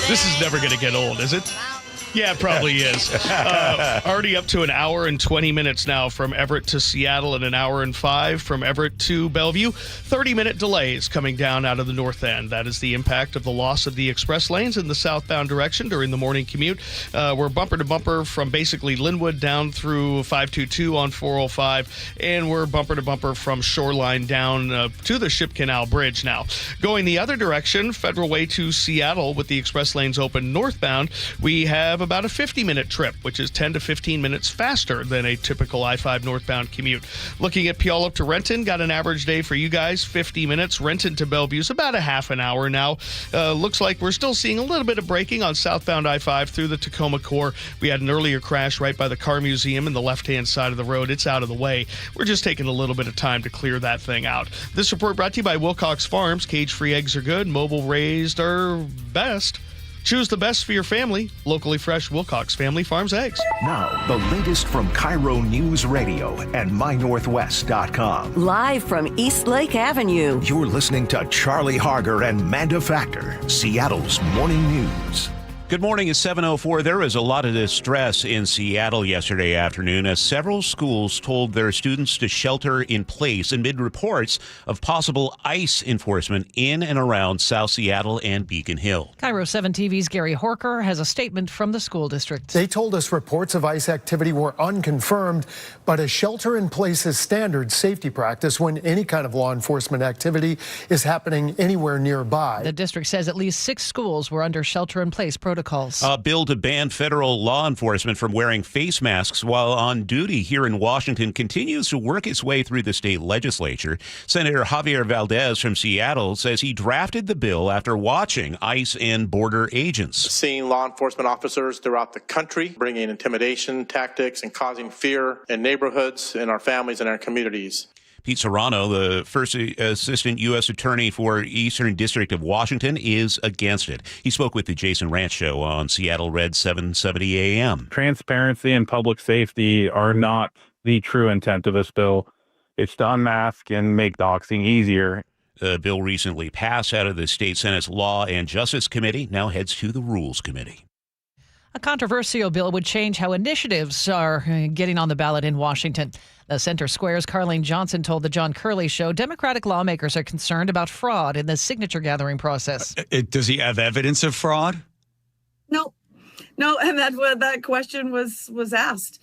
This is never going to get old, is it? Yeah, it probably is. Already up to an hour and 20 minutes now from Everett to Seattle and an hour and 5 from Everett to Bellevue. 30-minute delays coming down out of the north end. That is the impact of the loss of the express lanes in the southbound direction during the morning commute. We're bumper to bumper from basically Linwood down through 522 on 405, and we're bumper to bumper from Shoreline down to the Ship Canal Bridge now. Going the other direction, Federal Way to Seattle with the express lanes open northbound, we have about a 50-minute trip, which is 10 to 15 minutes faster than a typical I-5 northbound commute. Looking at Puyallup to Renton, got an average day for you guys, 50 minutes. Renton to Bellevue is about a half an hour now. Looks like we're still seeing a little bit of braking on southbound I-5 through the Tacoma Core. We had an earlier crash right by the Car Museum in the left-hand side of the road. It's out of the way. We're just taking a little bit of time to clear that thing out. This report brought to you by Wilcox Farms. Cage-free eggs are good. Mobile raised are best. Choose the best for your family. Locally fresh Wilcox Family Farms eggs. Now, the latest from KIRO Newsradio and MyNorthwest.com. Live from East Lake Avenue. You're listening to Charlie Harger and Manda Factor, Seattle's morning news. Good morning. It's 7:04. There was a lot of distress in Seattle yesterday afternoon as several schools told their students to shelter in place amid reports of possible ICE enforcement in and around South Seattle and Beacon Hill. KIRO 7 TV's Gary Horker has a statement from the school district. They told us reports of ICE activity were unconfirmed, but a shelter-in-place is standard safety practice when any kind of law enforcement activity is happening anywhere nearby. The district says at least 6 schools were under shelter-in-place protocols. A bill to ban federal law enforcement from wearing face masks while on duty here in Washington continues to work its way through the state legislature. Senator Javier Valdez from Seattle says he drafted the bill after watching ICE and border agents. Seeing law enforcement officers throughout the country bringing intimidation tactics and causing fear in neighborhoods, in our families, and our communities. Pete Serrano, the first assistant U.S. attorney for Eastern District of Washington, is against it. He spoke with the Jason Ranch Show on Seattle Red 770 AM. Transparency and public safety are not the true intent of this bill. It's to unmask and make doxing easier. The bill recently passed out of the state Senate's Law and Justice Committee, now heads to the Rules Committee. A controversial bill would change how initiatives are getting on the ballot in Washington. The Center Square's Carlene Johnson told the John Curley Show Democratic lawmakers are concerned about fraud in the signature gathering process. Does he have evidence of fraud? No, and that question was asked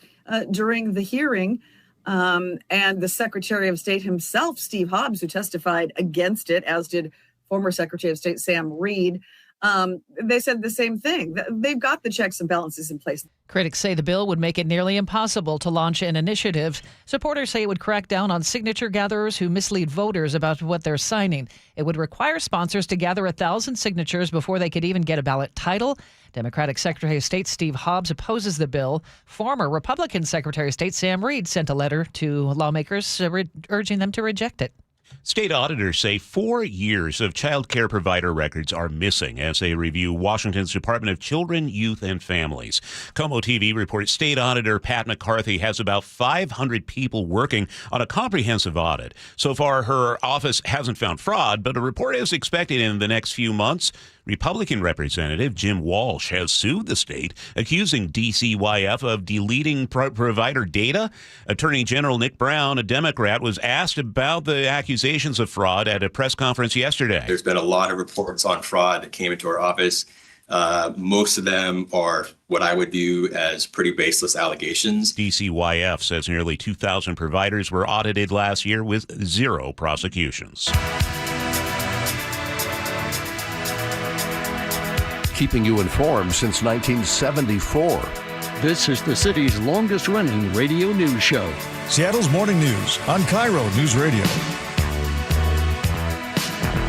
during the hearing, and the Secretary of State himself, Steve Hobbs, who testified against it, as did former Secretary of State Sam Reed. They said the same thing. They've got the checks and balances in place. Critics say the bill would make it nearly impossible to launch an initiative. Supporters say it would crack down on signature gatherers who mislead voters about what they're signing. It would require sponsors to gather 1,000 signatures before they could even get a ballot title. Democratic Secretary of State Steve Hobbs opposes the bill. Former Republican Secretary of State Sam Reed sent a letter to lawmakers urging them to reject it. State auditors say 4 years of child care provider records are missing as they review Washington's Department of Children, Youth, and Families. KOMO TV reports State Auditor Pat McCarthy has about 500 people working on a comprehensive audit. So far, her office hasn't found fraud, but a report is expected in the next few months. Republican Representative Jim Walsh has sued the state, accusing DCYF of deleting provider data. Attorney General Nick Brown, a Democrat, was asked about the accusations of fraud at a press conference yesterday. There's been a lot of reports on fraud that came into our office. Most of them are what I would view as pretty baseless allegations. DCYF says nearly 2,000 providers were audited last year with 0 prosecutions. Keeping you informed since 1974. This is the city's longest-running radio news show. Seattle's Morning News on KIRO Newsradio.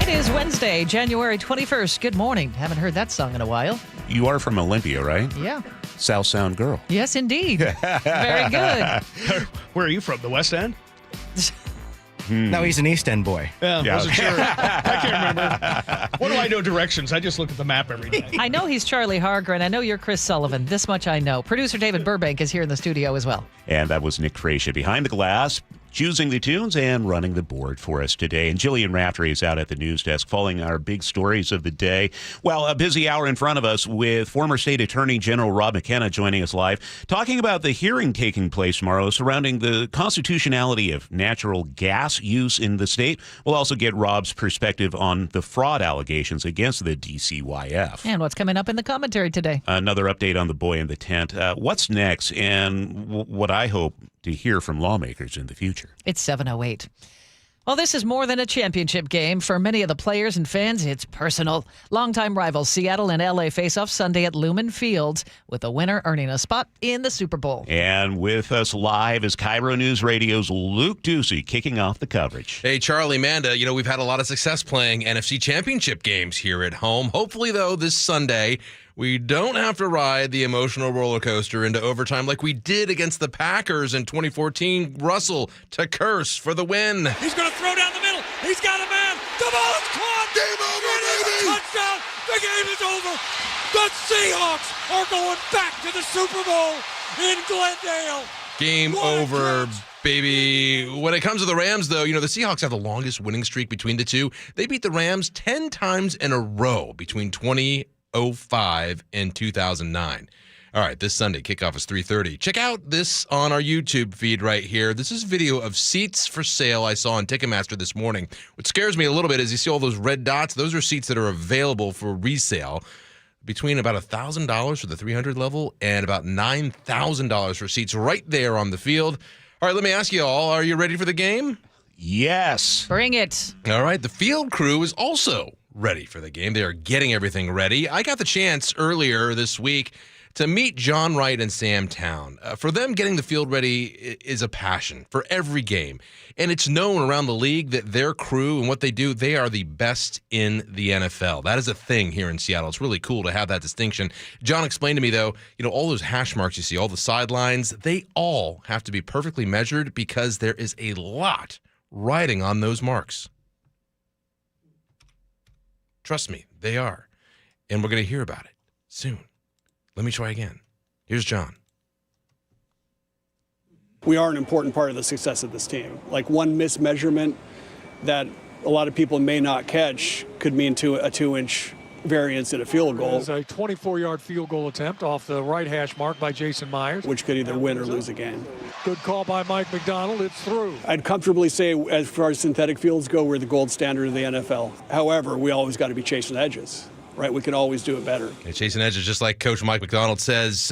It is Wednesday, January 21st. Good morning. Haven't heard that song in a while. You are from Olympia, right? Yeah. South Sound girl. Yes, indeed. Very good. Where are you from? The West End? No, he's an East End boy. Yeah. Wasn't sure. I can't remember. What do I know directions? I just look at the map every day. I know he's Charlie Harger, and I know you're Chris Sullivan. This much I know. Producer David Burbank is here in the studio as well. And that was Nick Frazier behind the glass, choosing the tunes and running the board for us today. And Jillian Raftery is out at the news desk following our big stories of the day. Well, a busy hour in front of us with former State Attorney General Rob McKenna joining us live, talking about the hearing taking place tomorrow surrounding the constitutionality of natural gas use in the state. We'll also get Rob's perspective on the fraud allegations against the DCYF. And what's coming up in the commentary today? Another update on the boy in the tent. What's next, and what I hope to hear from lawmakers in the future. It's 7:08. Well, this is more than a championship game. For many of the players and fans, it's personal. Longtime rivals Seattle and LA face off Sunday at Lumen Fields, with the winner earning a spot in the Super Bowl. And with us live is KIRO Newsradio's Luke Ducey kicking off the coverage. Hey, Charlie, Manda, we've had a lot of success playing NFC championship games here at home. Hopefully, though, this Sunday, we don't have to ride the emotional roller coaster into overtime like we did against the Packers in 2014. Russell to Curse for the win. He's going to throw down the middle. He's got a man. The ball is caught. Game over, baby. Touchdown. The game is over. The Seahawks are going back to the Super Bowl in Glendale. Game over, baby. When it comes to the Rams, though, the Seahawks have the longest winning streak between the two. They beat the Rams 10 times in a row between 2005 and 2009. All right, this Sunday, kickoff is 3:30. Check out this on our YouTube feed right here. This is video of seats for sale I saw on Ticketmaster this morning. What scares me a little bit is you see all those red dots. Those are seats that are available for resale between about $1,000 for the 300 level and about $9,000 for seats right there on the field. All right, let me ask you all, are you ready for the game? Yes. Bring it. All right, the field crew is also ready for the game. They are getting everything ready. I got the chance earlier this week to meet John Wright and Sam Town. For them, getting the field ready is a passion for every game. And it's known around the league that their crew and what they do, they are the best in the NFL. That is a thing here in Seattle. It's really cool to have that distinction. John explained to me, though, all those hash marks you see, all the sidelines, they all have to be perfectly measured because there is a lot riding on those marks. Trust me, they are. And we're going to hear about it soon. Let me try again. Here's John. We are an important part of the success of this team. Like one mismeasurement that a lot of people may not catch could mean a 2-inch variance in a field goal. It was a 24-yard field goal attempt off the right hash mark by Jason Myers, which could either win or lose a game. Good call by Mike McDonald. It's through. I'd comfortably say, as far as synthetic fields go, we're the gold standard of the NFL. However, we always got to be chasing edges. Right, we can always do it better. Chasing edges, just like Coach Mike McDonald says,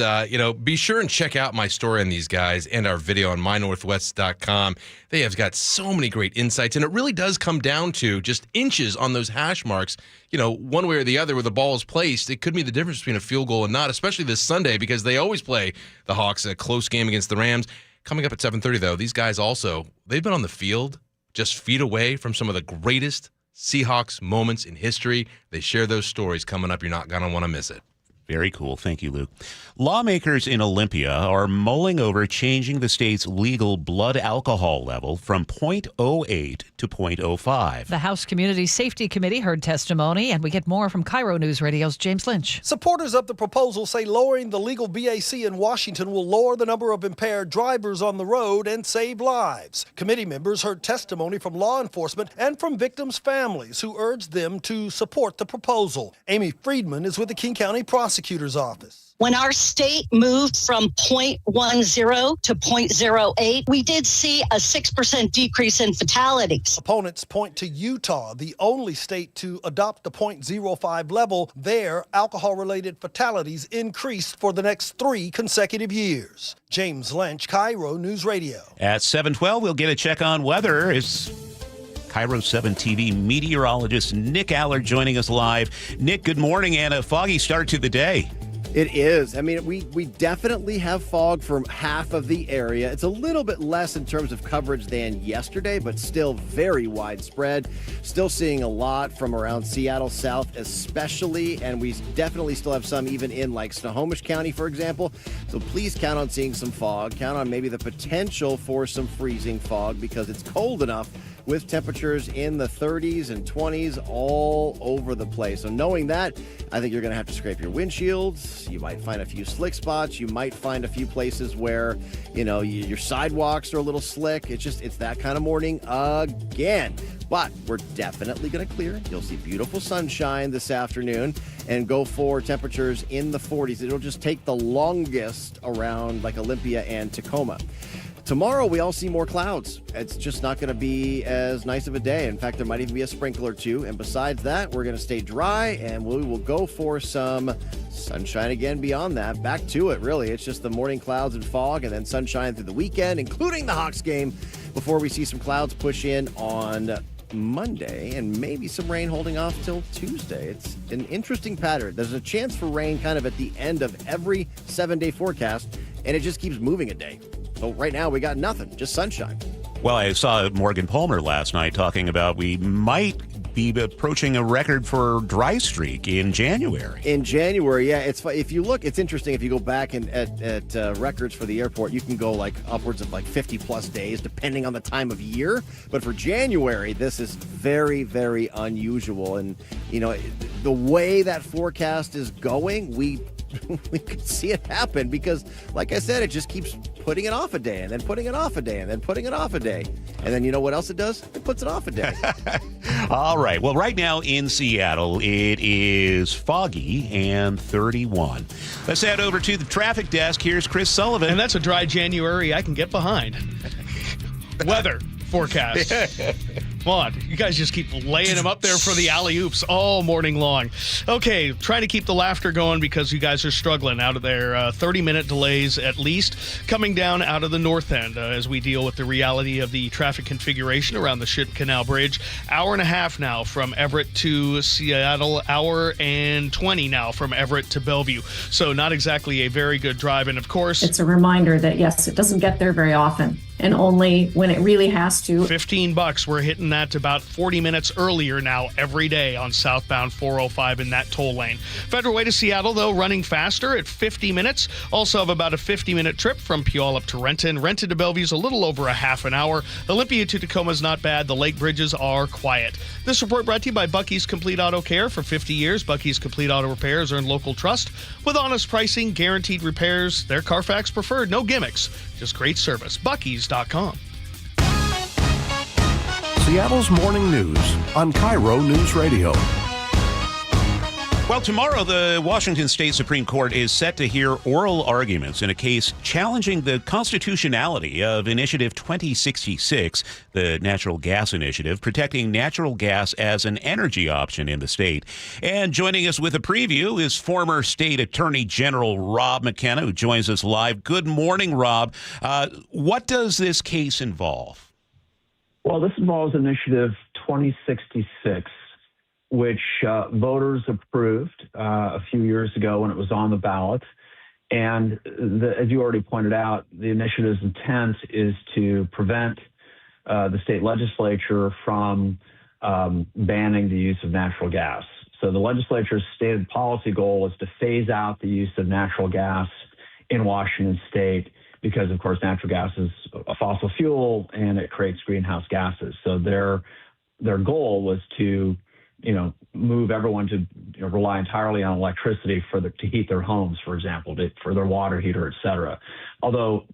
be sure and check out my story on these guys and our video on mynorthwest.com. They have got so many great insights, and it really does come down to just inches on those hash marks. One way or the other where the ball is placed, it could be the difference between a field goal and not, especially this Sunday because they always play the Hawks a close game against the Rams. Coming up at 7:30, though, these guys also, they've been on the field just feet away from some of the greatest Seahawks moments in history. They share those stories coming up. You're not going to want to miss it. Very cool. Thank you, Luke. Lawmakers in Olympia are mulling over changing the state's legal blood alcohol level from 0.08 to 0.05. The House Community Safety Committee heard testimony, and we get more from KIRO News Radio's James Lynch. Supporters of the proposal say lowering the legal BAC in Washington will lower the number of impaired drivers on the road and save lives. Committee members heard testimony from law enforcement and from victims' families who urged them to support the proposal. Amy Friedman is with the King County Prosecutor's Office. When our state moved from 0.10 to 0.08, we did see a 6% decrease in fatalities. Opponents point to Utah, the only state to adopt the 0.05 level. There, alcohol-related fatalities increased for the next 3 consecutive years. James Lynch, KIRO News Radio. At 7:12, we'll get a check on weather. It's KIRO 7 TV meteorologist Nick Allard joining us live. Nick, good morning and a foggy start to the day. It is. I mean, we definitely have fog for half of the area. It's a little bit less in terms of coverage than yesterday, but still very widespread. Still seeing a lot from around Seattle South especially, and we definitely still have some even in like Snohomish County, for example. So please count on seeing some fog. Count on maybe the potential for some freezing fog because it's cold enough with temperatures in the 30s and 20s all over the place. So knowing that, I think you're going to have to scrape your windshields. You might find a few slick spots. You might find a few places where, your sidewalks are a little slick. It's that kind of morning again. But we're definitely going to clear. You'll see beautiful sunshine this afternoon and go for temperatures in the 40s. It'll just take the longest around like Olympia and Tacoma. Tomorrow, we all see more clouds. It's just not going to be as nice of a day. In fact, there might even be a sprinkle or two. And besides that, we're going to stay dry, and we will go for some sunshine again beyond that. Back to it, really. It's just the morning clouds and fog, and then sunshine through the weekend, including the Hawks game, before we see some clouds push in on Monday, and maybe some rain holding off till Tuesday. It's an interesting pattern. There's a chance for rain kind of at the end of every 7-day forecast, and it just keeps moving a day. So right now we got nothing, just sunshine. Well, I saw Morgan Palmer last night talking about we might be approaching a record for dry streak in January. In January, yeah. If you look, it's interesting. If you go back at records for the airport, you can go like upwards of like 50 plus days, depending on the time of year. But for January, this is very, very unusual. And the way that forecast is going, we could see it happen because, like I said, it just keeps putting it off a day and then putting it off a day and then putting it off a day. And then you know what else it does? It puts it off a day. All right. Well, right now in Seattle, it is foggy and 31. Let's head over to the traffic desk. Here's Chris Sullivan. And that's a dry January I can get behind. Weather forecast. Come on, you guys just keep laying them up there for the alley-oops all morning long. Okay, trying to keep the laughter going because you guys are struggling out of there. 30-minute delays at least coming down out of the north end as we deal with the reality of the traffic configuration around the Ship Canal Bridge. Hour and a half now from Everett to Seattle. Hour and 20 now from Everett to Bellevue. So not exactly a very good drive. And of course, it's a reminder that, yes, it doesn't get there very often. And only when it really has to. $15. We're hitting that about 40 minutes earlier now every day on southbound 405 in that toll lane. Federal Way to Seattle, though, running faster at 50 minutes. Also have about a 50-minute trip from Puyallup to Renton. Renton to Bellevue's a little over a half an hour. Olympia to Tacoma's not bad. The lake bridges are quiet. This report brought to you by Bucky's Complete Auto Care. For 50 years, Bucky's Complete Auto Repairs earned local trust. With honest pricing, guaranteed repairs, they're Carfax preferred. No gimmicks, just great service. Bucky's.com. Seattle's Morning News on KIRO Newsradio. Well, tomorrow, the Washington State Supreme Court is set to hear oral arguments in a case challenging the constitutionality of Initiative 2066, the natural gas initiative, protecting natural gas as an energy option in the state. And joining us with a preview is former State Attorney General Rob McKenna, who joins us live. Good morning, Rob. What does this case involve? Well, this involves Initiative 2066, which voters approved a few years ago when it was on the ballot. And as you already pointed out, the initiative's intent is to prevent the state legislature from banning the use of natural gas. So the legislature's stated policy goal is to phase out the use of natural gas in Washington state because, of course, natural gas is a fossil fuel and it creates greenhouse gases. So their goal was to move everyone to rely entirely on electricity to heat their homes, for example, for their water heater, et cetera. Although,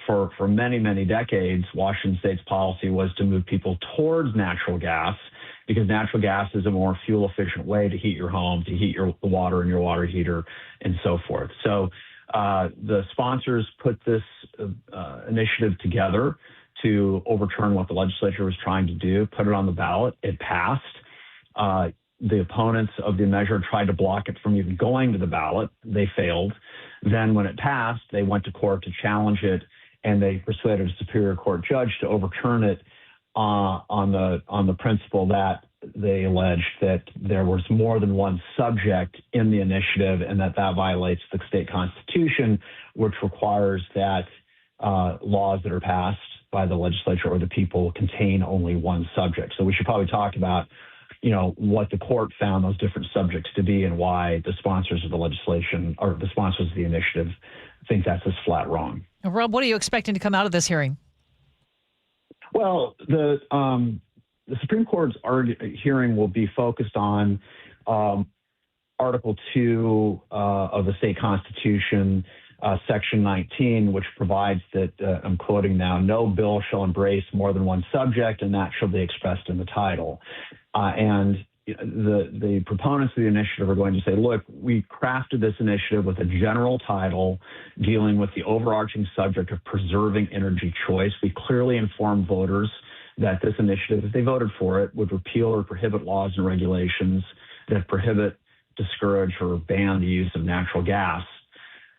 for many, many decades, Washington State's policy was to move people towards natural gas because natural gas is a more fuel-efficient way to heat your home, to heat the water in your water heater, and so forth. So the sponsors put this initiative together to overturn what the legislature was trying to do, put it on the ballot. It passed. The opponents of the measure tried to block it from even going to the ballot. They failed. Then when it passed, they went to court to challenge it, and they persuaded a Superior Court judge to overturn it on the principle that they alleged that there was more than one subject in the initiative and that violates the state constitution, which requires that laws that are passed by the legislature or the people contain only one subject. So we should probably talk about, what the court found those different subjects to be and why the sponsors of the legislation or the sponsors of the initiative think that's just flat wrong. Rob, what are you expecting to come out of this hearing? Well, the Supreme Court's hearing will be focused on Article 2 of the state constitution, Section 19, which provides that, I'm quoting now, no bill shall embrace more than one subject, and that shall be expressed in the title. And the proponents of the initiative are going to say, look, we crafted this initiative with a general title dealing with the overarching subject of preserving energy choice. We clearly informed voters that this initiative, if they voted for it, would repeal or prohibit laws and regulations that prohibit, discourage, or ban the use of natural gas.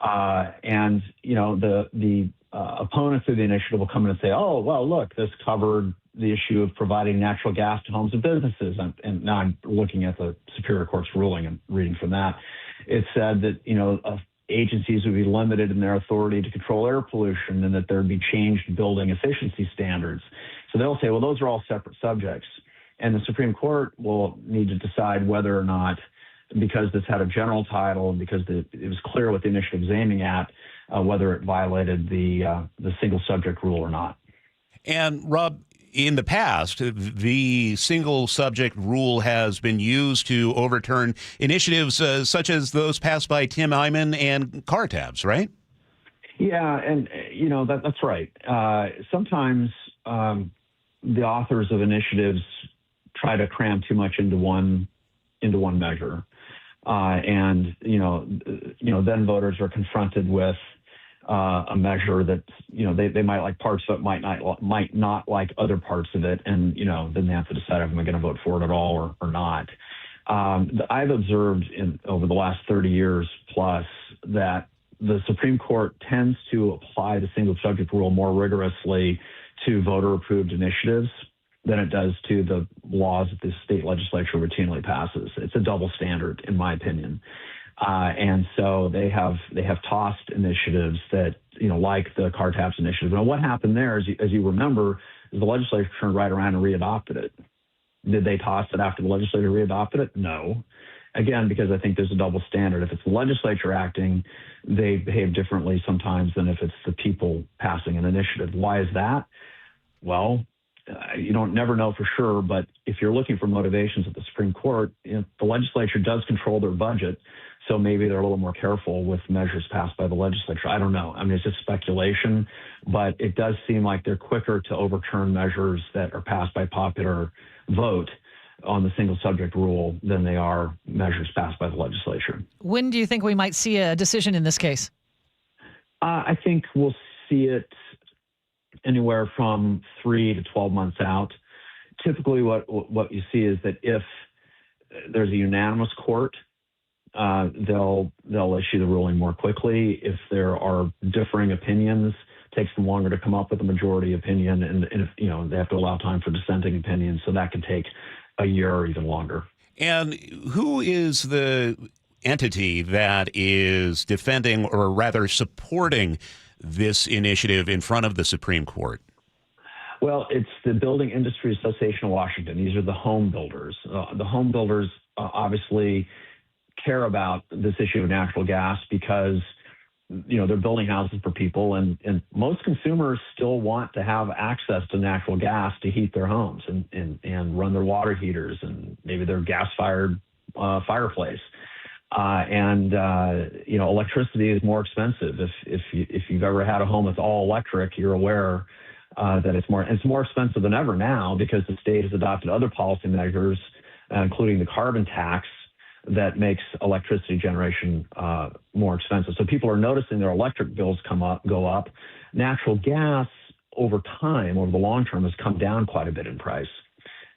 And the opponents of the initiative will come in and say, oh, well, look, this covered the issue of providing natural gas to homes and businesses. And now I'm looking at the Superior Court's ruling and reading from that. It said that, agencies would be limited in their authority to control air pollution and that there would be changed building efficiency standards. So they'll say, well, those are all separate subjects. And the Supreme Court will need to decide whether or not, because this had a general title and because it was clear what the initiative was aiming at, whether it violated the single subject rule or not. And Rob, in the past, the single subject rule has been used to overturn initiatives such as those passed by Tim Eyman and car tabs, right? Yeah, and that's right. Sometimes the authors of initiatives try to cram too much into one measure, and then voters are confronted with a measure that they might like parts of it, might not like other parts of it, and then they have to decide if I'm going to vote for it at all or not. I've observed over the last 30 years plus that the Supreme Court tends to apply the single subject rule more rigorously to voter-approved initiatives than it does to the laws that the state legislature routinely passes. It's a double standard, in my opinion. And so they have tossed initiatives that, like the car taps initiative. Now, what happened there, as you remember, is the legislature turned right around and readopted it. Did they toss it after the legislature readopted it? No. Again, because I think there's a double standard. If it's the legislature acting, they behave differently sometimes than if it's the people passing an initiative. Why is that? Well, you don't never know for sure, but if you're looking for motivations at the Supreme Court, the legislature does control their budget, so maybe they're a little more careful with measures passed by the legislature. I don't know. I mean, it's just speculation, but it does seem like they're quicker to overturn measures that are passed by popular vote on the single subject rule than they are measures passed by the legislature. When do you think we might see a decision in this case? I think we'll see it anywhere from 3 to 12 months out. Typically, what you see is that if there's a unanimous court, they'll issue the ruling more quickly. If there are differing opinions, it takes them longer to come up with a majority opinion, and if, they have to allow time for dissenting opinions, so that can take a year or even longer. And who is the entity that is defending, or rather supporting, this initiative in front of the Supreme Court? Well, it's the Building Industry Association of Washington. These are the home builders. The home builders obviously care about this issue of natural gas because, they're building houses for people, and most consumers still want to have access to natural gas to heat their homes and run their water heaters and maybe their gas-fired fireplace. Electricity is more expensive. If you've ever had a home that's all electric, you're aware that it's more expensive than ever now because the state has adopted other policy measures, including the carbon tax, that makes electricity generation more expensive. So people are noticing their electric bills go up. Natural gas over time, over the long term, has come down quite a bit in price.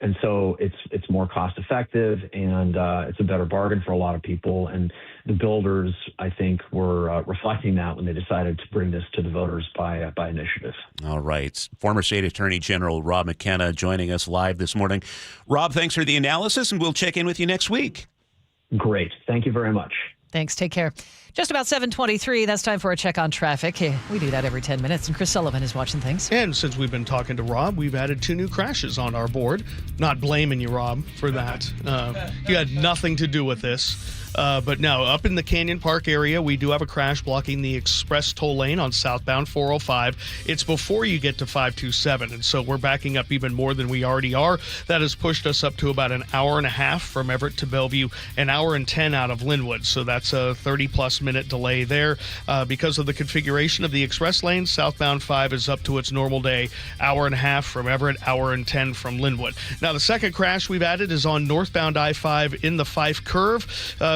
And so it's more cost effective, and it's a better bargain for a lot of people. And the builders, I think, were reflecting that when they decided to bring this to the voters by initiative. All right. Former State Attorney General Rob McKenna joining us live this morning. Rob, thanks for the analysis, and we'll check in with you next week. Great. Thank you very much. Thanks. Take care. Just about 7:23. That's time for a check on traffic. We do that every 10 minutes, and Chris Sullivan is watching things. And since we've been talking to Rob, we've added 2 new crashes on our board. Not blaming you, Rob, for that. You had nothing to do with this. But now, up in the Canyon Park area, we do have a crash blocking the express toll lane on southbound 405. It's before you get to 527, and so we're backing up even more than we already are. That has pushed us up to about an hour and a half from Everett to Bellevue, an hour and 10 out of Linwood. So that's a 30-plus minute delay there. Because of the configuration of the express lane, southbound 5 is up to its normal day, hour and a half from Everett, hour and 10 from Linwood. Now, the second crash we've added is on northbound I-5 in the Fife curve.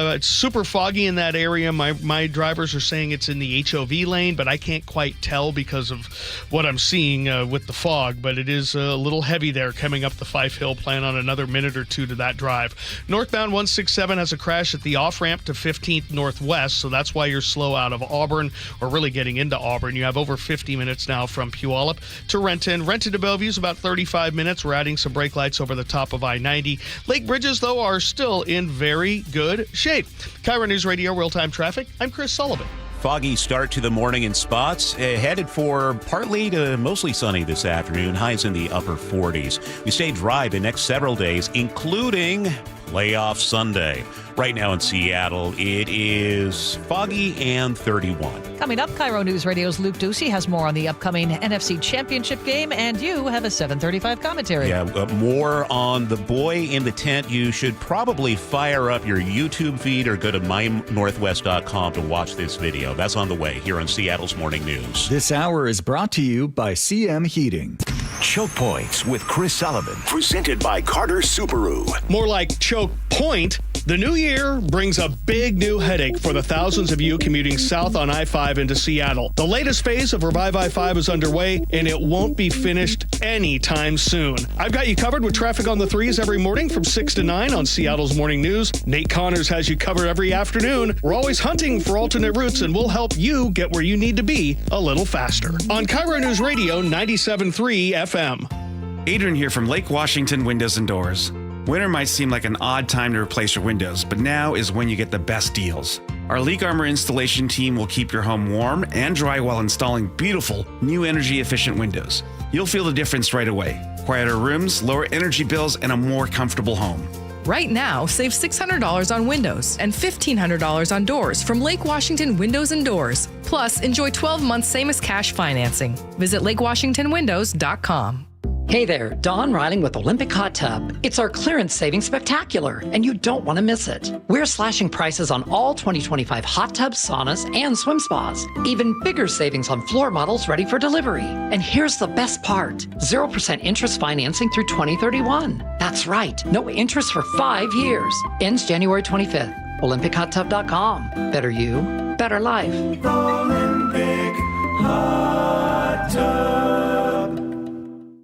It's super foggy in that area. My drivers are saying it's in the HOV lane, but I can't quite tell because of what I'm seeing with the fog. But it is a little heavy there coming up the Fife Hill. Plan on another minute or 2 to that drive. Northbound 167 has a crash at the off-ramp to 15th Northwest, so that's why you're slow out of Auburn, or really getting into Auburn. You have over 50 minutes now from Puyallup to Renton. Renton to Bellevue is about 35 minutes. We're adding some brake lights over the top of I-90. Lake bridges, though, are still in very good shape. KIRO News Radio real-time traffic. I'm Chris Sullivan. Foggy start to the morning in spots. Headed for partly to mostly sunny this afternoon. Highs in the upper 40s. We stay dry the next several days, including playoff Sunday. Right now in Seattle, it is foggy and 31. Coming up, KIRO News Radio's Luke Ducey has more on the upcoming NFC Championship game, and you have a 7:35 commentary. Yeah, more on the boy in the tent. You should probably fire up your YouTube feed or go to mynorthwest.com to watch this video. That's on the way here on Seattle's Morning News. This hour is brought to you by CM Heating. Choke Points with Chris Sullivan, presented by Carter Subaru. More like choke point. The new year brings a big new headache for the thousands of you commuting south on I-5 into Seattle. The latest phase of Revive I-5 is underway, and it won't be finished anytime soon. I've got you covered with traffic on the 3s every morning from 6 to 9 on Seattle's Morning News. Nate Connors has you covered every afternoon. We're always hunting for alternate routes, and we'll help you get where you need to be a little faster. On KIRO News Radio 97.3 FM. Adrian here from Lake Washington Windows and Doors. Winter might seem like an odd time to replace your windows, but now is when you get the best deals. Our Leak Armor installation team will keep your home warm and dry while installing beautiful, new energy-efficient windows. You'll feel the difference right away. Quieter rooms, lower energy bills, and a more comfortable home. Right now, save $600 on windows and $1,500 on doors from Lake Washington Windows and Doors. Plus, enjoy 12 months same-as-cash financing. Visit lakewashingtonwindows.com. Hey there, Dawn Riding with Olympic Hot Tub. It's our clearance savings spectacular, and you don't want to miss it. We're slashing prices on all 2025 hot tubs, saunas, and swim spas. Even bigger savings on floor models ready for delivery. And here's the best part, 0% interest financing through 2031. That's right, no interest for 5 years. Ends January 25th. OlympicHotTub.com. Better you, better life. Olympic Hot Tub.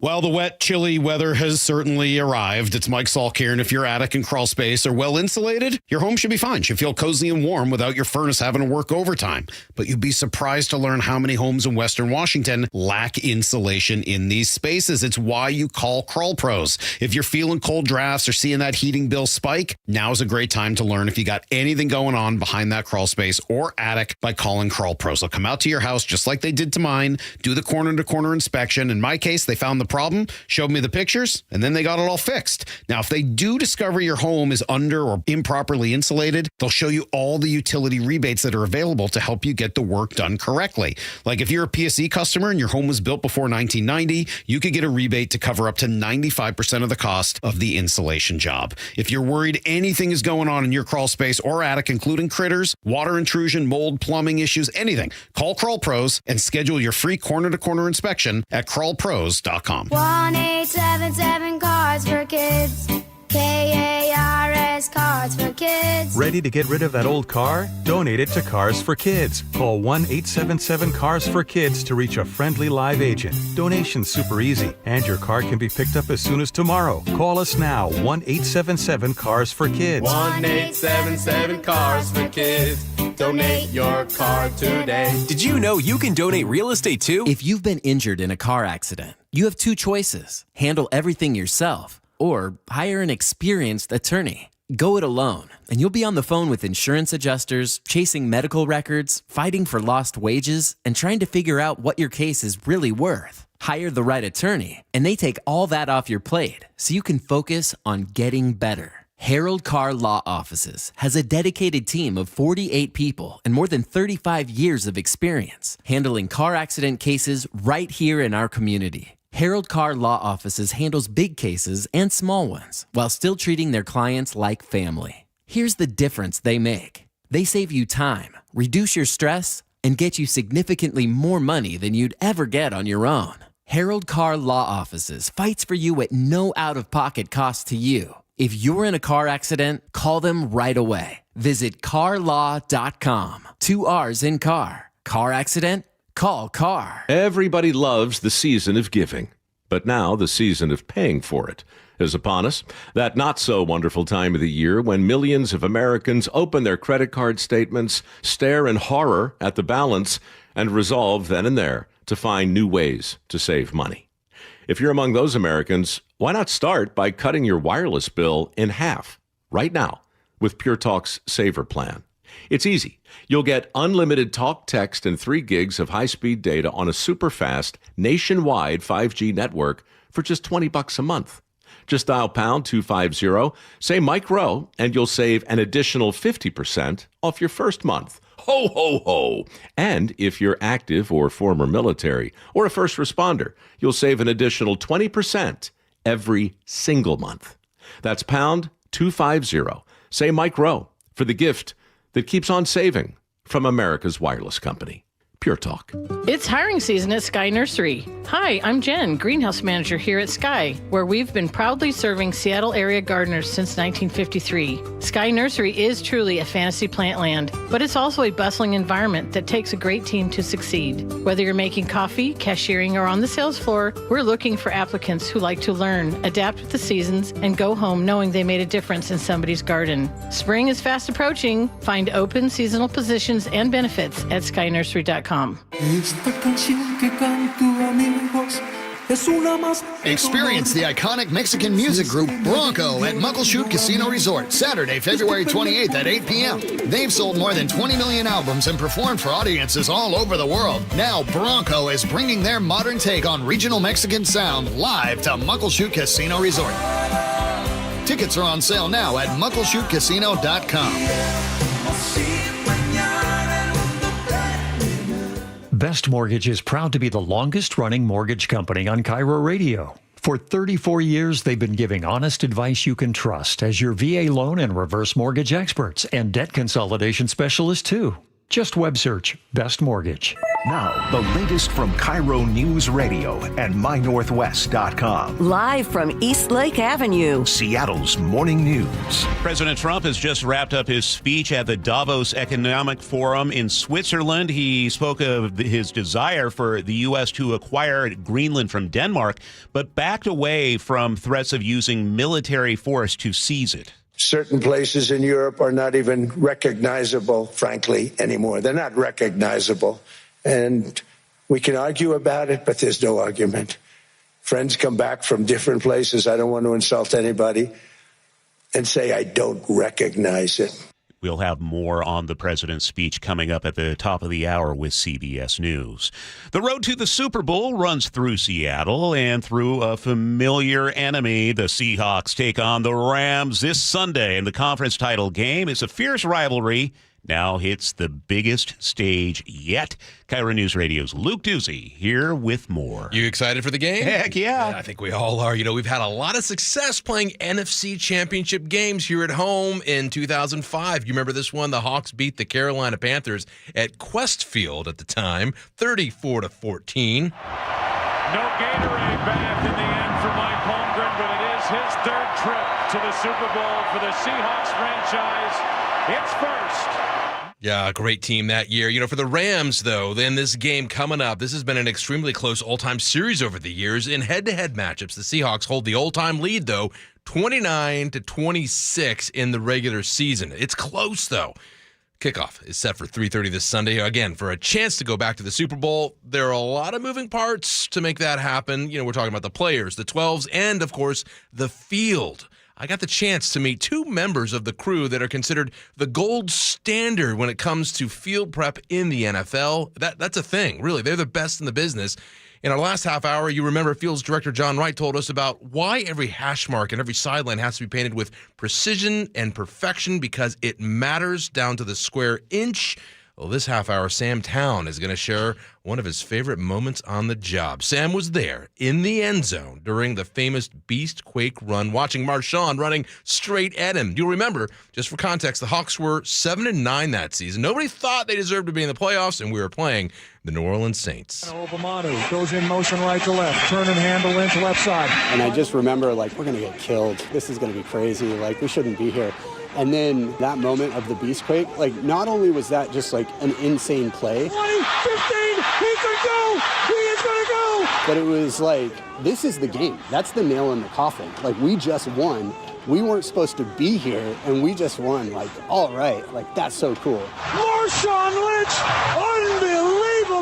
Well, the wet, chilly weather has certainly arrived. It's Mike Salk here, and if your attic and crawl space are well insulated, your home should be fine. Should feel cozy and warm without your furnace having to work overtime. But you'd be surprised to learn how many homes in Western Washington lack insulation in these spaces. It's why you call Crawl Pros. If you're feeling cold drafts or seeing that heating bill spike, now's a great time to learn if you got anything going on behind that crawl space or attic by calling Crawl Pros. They'll come out to your house just like they did to mine, do the corner-to-corner inspection. In my case, they found the problem, showed me the pictures, and then they got it all fixed. Now, if they do discover your home is under or improperly insulated, they'll show you all the utility rebates that are available to help you get the work done correctly. Like if you're a PSE customer and your home was built before 1990, you could get a rebate to cover up to 95% of the cost of the insulation job. If you're worried anything is going on in your crawl space or attic, including critters, water intrusion, mold, plumbing issues, anything, call Crawl Pros and schedule your free corner-to-corner inspection at crawlpros.com. 1-877 Cards for Kids. KARS Cards for Kids. kids. Ready to get rid of that old car? Donate it to Cars for Kids. Call 1-877-CARS-FOR-KIDS to reach a friendly live agent. Donation's super easy, and your car can be picked up as soon as tomorrow. Call us now, 1-877-CARS-FOR-KIDS. 1-877-CARS-FOR-KIDS. Donate your car today. Did you know you can donate real estate too? If you've been injured in a car accident, you have two choices. Handle everything yourself or hire an experienced attorney. Go it alone, and you'll be on the phone with insurance adjusters, chasing medical records, fighting for lost wages, and trying to figure out what your case is really worth. Hire the right attorney, and they take all that off your plate so you can focus on getting better. Harold Carr Law Offices has a dedicated team of 48 people and more than 35 years of experience handling car accident cases right here in our community. Harold Carr Law Offices handles big cases and small ones while still treating their clients like family. Here's the difference they make. They save you time, reduce your stress, and get you significantly more money than you'd ever get on your own. Harold Carr Law Offices fights for you at no out-of-pocket cost to you. If you're in a car accident, call them right away. Visit carlaw.com. 2 R's in car. Car accident? Call CAR. Everybody loves the season of giving, but now the season of paying for it is upon us. That not-so-wonderful time of the year when millions of Americans open their credit card statements, stare in horror at the balance, and resolve then and there to find new ways to save money. If you're among those Americans, why not start by cutting your wireless bill in half right now with Pure Talk's Saver Plan? It's easy. You'll get unlimited talk, text, and 3 gigs of high-speed data on a super-fast, nationwide 5G network for just $20 a month. Just dial pound 250, say Mike Rowe, and you'll save an additional 50% off your first month. Ho, ho, ho. And if you're active or former military or a first responder, you'll save an additional 20% every single month. That's pound 250. Say Mike Rowe for the gift that keeps on saving from America's wireless company. Pure Talk. It's hiring season at Sky Nursery. Hi, I'm Jen, greenhouse manager here at Sky, where we've been proudly serving Seattle area gardeners since 1953. Sky Nursery is truly a fantasy plant land, but it's also a bustling environment that takes a great team to succeed. Whether you're making coffee, cashiering, or on the sales floor, we're looking for applicants who like to learn, adapt with the seasons, and go home knowing they made a difference in somebody's garden. Spring is fast approaching. Find open seasonal positions and benefits at skynursery.com. Experience the iconic Mexican music group Bronco at Muckleshoot Casino Resort, Saturday, February 28th at 8 p.m. They've sold more than 20 million albums and performed for audiences all over the world. Now Bronco is bringing their modern take on regional Mexican sound live to Muckleshoot Casino Resort. Tickets are on sale now at muckleshootcasino.com. Best Mortgage is proud to be the longest-running mortgage company on KIRO Radio. For 34 years, they've been giving honest advice you can trust as your VA loan and reverse mortgage experts and debt consolidation specialists, too. Just web search Best Mortgage. Now, the latest from KIRO Newsradio and MyNorthwest.com. Live from East Lake Avenue, Seattle's morning news. President Trump has just wrapped up his speech at the Davos Economic Forum in Switzerland. He spoke of his desire for the U.S. to acquire Greenland from Denmark, but backed away from threats of using military force to seize it. Certain places in Europe are not even recognizable, frankly, anymore. They're not recognizable. And we can argue about it, but there's no argument. Friends come back from different places. I don't want to insult anybody and say I don't recognize it. We'll have more on the president's speech coming up at the top of the hour with CBS News. The road to the Super Bowl runs through Seattle and through a familiar enemy. The Seahawks take on the Rams this Sunday, and the conference title game is a fierce rivalry. Now hits the biggest stage yet. KIRO News Radio's Luke Doozy here with more. You excited for the game? Heck yeah. I think we all are. You know, we've had a lot of success playing NFC championship games here at home in 2005. You remember this one? The Hawks beat the Carolina Panthers at Quest Field at the time, 34-14. No Gatorade bath in the end for Mike Holmgren, but it is is his third trip to the Super Bowl for the Seahawks franchise. It's first. Yeah, great team that year. For the Rams, though, then this game coming up, this has been an extremely close all-time series over the years. In head-to-head matchups, the Seahawks hold the all-time lead, though, 29-26 in the regular season. It's close, though. Kickoff is set for 3:30 this Sunday. Again, for a chance to go back to the Super Bowl, there are a lot of moving parts to make that happen. We're talking about the players, the 12s, and, of course, the field. I got the chance to meet two members of the crew that are considered the gold standard when it comes to field prep in the NFL. That's a thing, really. They're the best in the business. In our last half hour, you remember Fields Director John Wright told us about why every hash mark and every sideline has to be painted with precision and perfection because it matters down to the square inch. Well, this half hour, Sam Town is going to share one of his favorite moments on the job. Sam was there in the end zone during the famous Beast Quake run, watching Marshawn running straight at him. You'll remember, just for context, the Hawks were 7-9 that season. Nobody thought they deserved to be in the playoffs, and we were playing the New Orleans Saints. Obamanu goes in motion right to left, turn and handle into left side. And I just remember, we're going to get killed. This is going to be crazy. We shouldn't be here. And then that moment of the Beast Quake, not only was that just an insane play. 20, 15, he could go! He is going to go! But it was this is the game. That's the nail in the coffin. We just won. We weren't supposed to be here, and we just won. All right. That's so cool. Marshawn Lynch, unbelievable!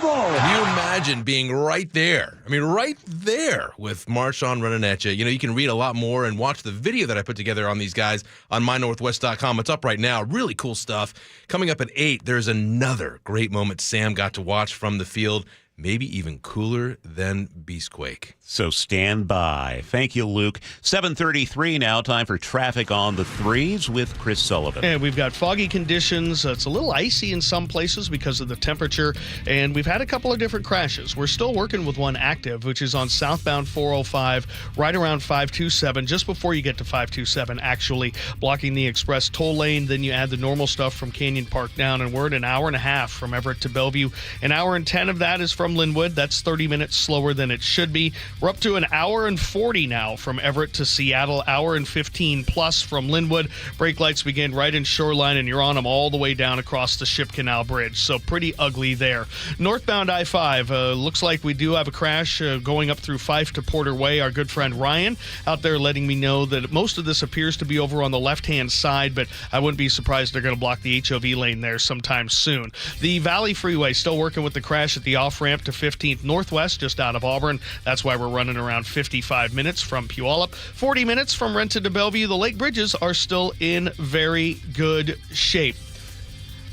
Can you imagine being right there? Right there with Marshawn running at you. You can read a lot more and watch the video that I put together on these guys on mynorthwest.com. It's up right now. Really cool stuff. Coming up at 8, there's another great moment Sam got to watch from the field. Maybe even cooler than Beastquake. So stand by. Thank you, Luke. 7:33 now. Time for traffic on the threes with Chris Sullivan. And we've got foggy conditions. It's a little icy in some places because of the temperature. And we've had a couple of different crashes. We're still working with one active, which is on southbound 405, right around 527, just before you get to 527, actually blocking the express toll lane. Then you add the normal stuff from Canyon Park down, and we're at an hour and a half from Everett to Bellevue. An hour and 10 of that is from Linwood. That's 30 minutes slower than it should be. We're up to an hour and 40 now from Everett to Seattle, hour and 15 plus from Linwood. Brake lights begin right in Shoreline, and you're on them all the way down across the Ship Canal Bridge. So pretty ugly there. Northbound I-5, looks like we do have a crash going up through Fife to Porter Way. Our good friend Ryan out there letting me know that most of this appears to be over on the left-hand side, but I wouldn't be surprised they're going to block the HOV lane there sometime soon. The Valley Freeway still working with the crash at the off-ramp to 15th Northwest, just out of Auburn. That's why we're running around 55 minutes from Puyallup. 40 minutes from Renton to Bellevue. The Lake Bridges are still in very good shape.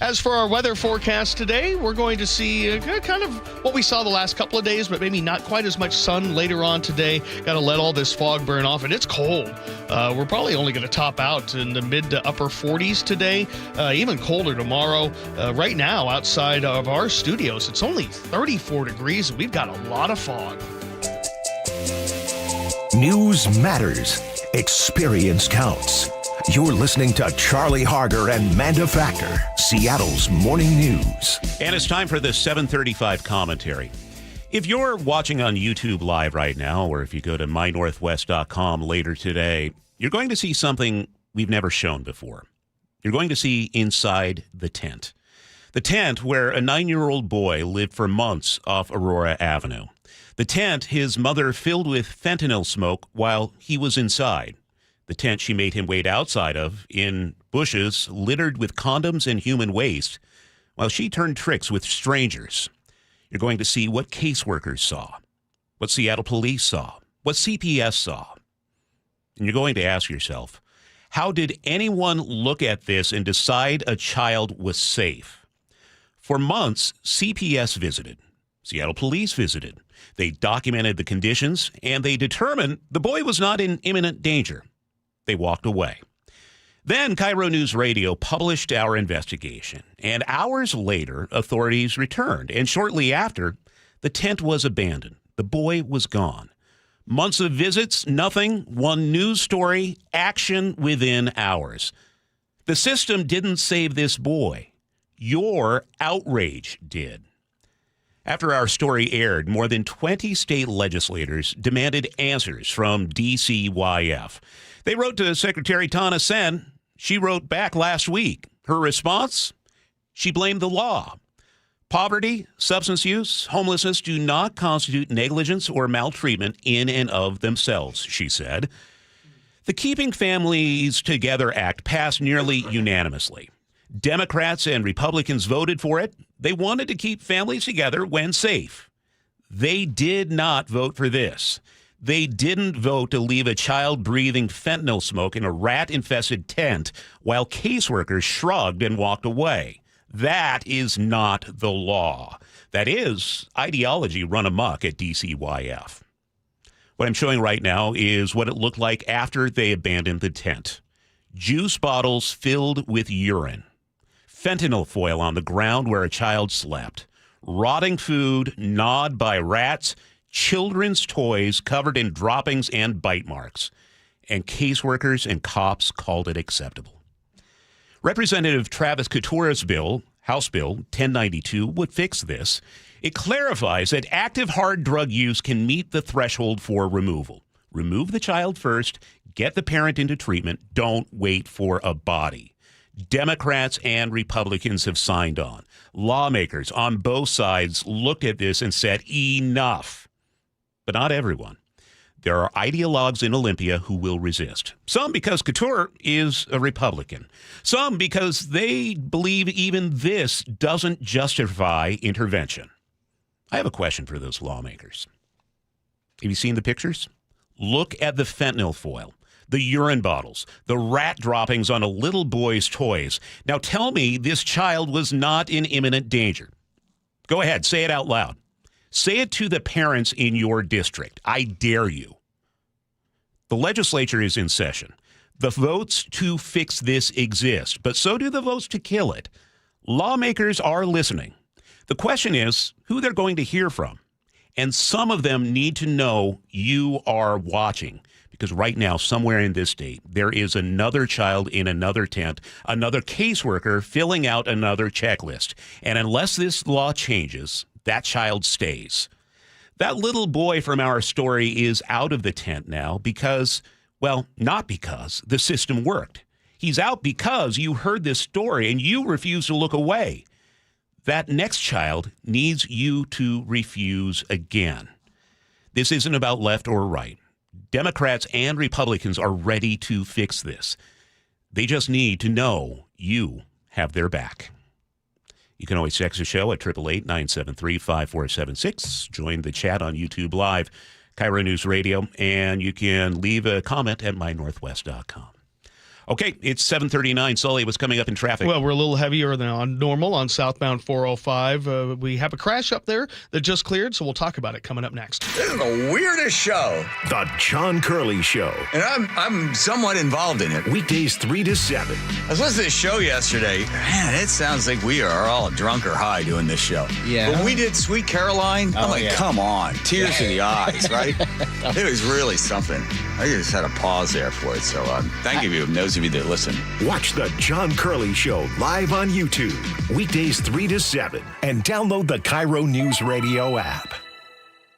As for our weather forecast today, we're going to see kind of what we saw the last couple of days, but maybe not quite as much sun later on today. Got to let all this fog burn off, and it's cold. We're probably only going to top out in the mid to upper 40s today, even colder tomorrow. Right now, outside of our studios, it's only 34 degrees, and we've got a lot of fog. News matters. Experience counts. You're listening to Charlie Harger and Manda Factor, Seattle's morning news. And it's time for the 7:35 commentary. If you're watching on YouTube Live right now, or if you go to mynorthwest.com later today, you're going to see something we've never shown before. You're going to see inside the tent. The tent where a 9-year-old boy lived for months off Aurora Avenue. The tent his mother filled with fentanyl smoke while he was inside. The tent she made him wait outside of in bushes littered with condoms and human waste while she turned tricks with strangers. You're going to see what caseworkers saw, what Seattle police saw, what CPS saw. And you're going to ask yourself, how did anyone look at this and decide a child was safe? For months, CPS visited. Seattle police visited. They documented the conditions, and they determined the boy was not in imminent danger. They walked away. Then KIRO Newsradio published our investigation, and hours later, authorities returned. And shortly after, the tent was abandoned. The boy was gone. Months of visits, nothing. One news story, action within hours. The system didn't save this boy. Your outrage did. After our story aired, more than 20 state legislators demanded answers from DCYF. They wrote to Secretary Tana Sen. She wrote back last week. Her response? She blamed the law. Poverty, substance use, homelessness do not constitute negligence or maltreatment in and of themselves, she said. The Keeping Families Together Act passed nearly unanimously. Democrats and Republicans voted for it. They wanted to keep families together when safe. They did not vote for this. They didn't vote to leave a child breathing fentanyl smoke in a rat-infested tent while caseworkers shrugged and walked away. That is not the law. That is ideology run amok at DCYF. What I'm showing right now is what it looked like after they abandoned the tent. Juice bottles filled with urine. Fentanyl foil on the ground where a child slept. Rotting food gnawed by rats. Children's toys covered in droppings and bite marks. And caseworkers and cops called it acceptable. Representative Travis Couture's bill, House Bill 1092, would fix this. It clarifies that active hard drug use can meet the threshold for removal. Remove the child first, get the parent into treatment, don't wait for a body. Democrats and Republicans have signed on. Lawmakers on both sides looked at this and said, enough. But not everyone. There are ideologues in Olympia who will resist. Some because Couture is a Republican. Some because they believe even this doesn't justify intervention. I have a question for those lawmakers. Have you seen the pictures? Look at the fentanyl foil, the urine bottles, the rat droppings on a little boy's toys. Now tell me this child was not in imminent danger. Go ahead, say it out loud. Say it to the parents in your district. I dare you. The legislature is in session. The votes to fix this exist, but so do the votes to kill it. Lawmakers are listening. The question is who they're going to hear from. And some of them need to know you are watching. Because right now, somewhere in this state, there is another child in another tent, another caseworker filling out another checklist. And unless this law changes, that child stays. That little boy from our story is out of the tent now because, well, not because the system worked. He's out because you heard this story and you refuse to look away. That next child needs you to refuse again. This isn't about left or right. Democrats and Republicans are ready to fix this. They just need to know you have their back. You can always text the show at 888-973-5476. Join the chat on YouTube Live, KIRO News Radio, and you can leave a comment at mynorthwest.com. Okay, it's 7:39. Sully, what's coming up in traffic? Well, we're a little heavier than on normal on southbound 405. We have a crash up there that just cleared, so we'll talk about it coming up next. This is the weirdest show. The John Curley Show. And I'm somewhat involved in it. Weekdays 3 to 7. I was listening to this show yesterday. Man, it sounds like we are all drunk or high doing this show. Yeah. When we did Sweet Caroline, I'm like, come on. Tears to the eyes, right? It was really something. I just had a pause there for it. So thank you, those of you that listen. Watch The John Curley Show live on YouTube. Weekdays 3 to 7. And download the KIRO Newsradio app.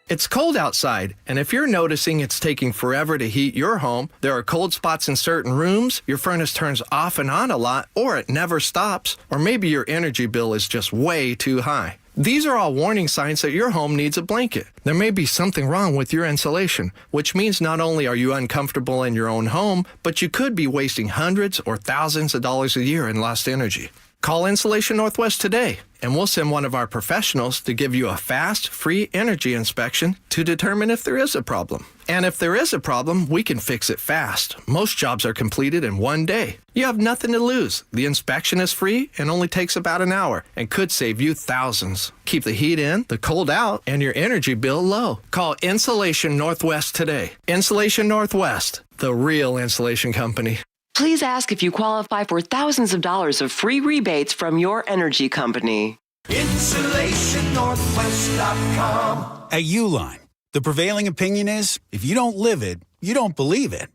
It's cold outside, and if you're noticing it's taking forever to heat your home, there are cold spots in certain rooms, your furnace turns off and on a lot, or it never stops, or maybe your energy bill is just way too high. These are all warning signs that your home needs a blanket. There may be something wrong with your insulation, which means not only are you uncomfortable in your own home, but you could be wasting hundreds or thousands of dollars a year in lost energy. Call Insulation Northwest today, and we'll send one of our professionals to give you a fast, free energy inspection to determine if there is a problem. And if there is a problem, we can fix it fast. Most jobs are completed in 1 day. You have nothing to lose. The inspection is free and only takes about an hour and could save you thousands. Keep the heat in, the cold out, and your energy bill low. Call Insulation Northwest today. Insulation Northwest, the real insulation company. Please ask if you qualify for thousands of dollars of free rebates from your energy company. InsulationNorthwest.com. At Uline, the prevailing opinion is, if you don't live it, you don't believe it.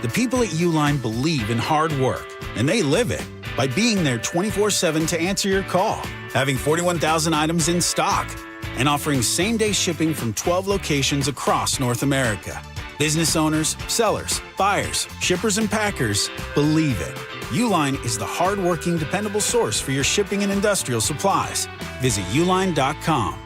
The people at Uline believe in hard work, and they live it by being there 24/7 to answer your call, having 41,000 items in stock, and offering same-day shipping from 12 locations across North America. Business owners, sellers, buyers, shippers, and packers believe it. Uline is the hard-working, dependable source for your shipping and industrial supplies. Visit uline.com.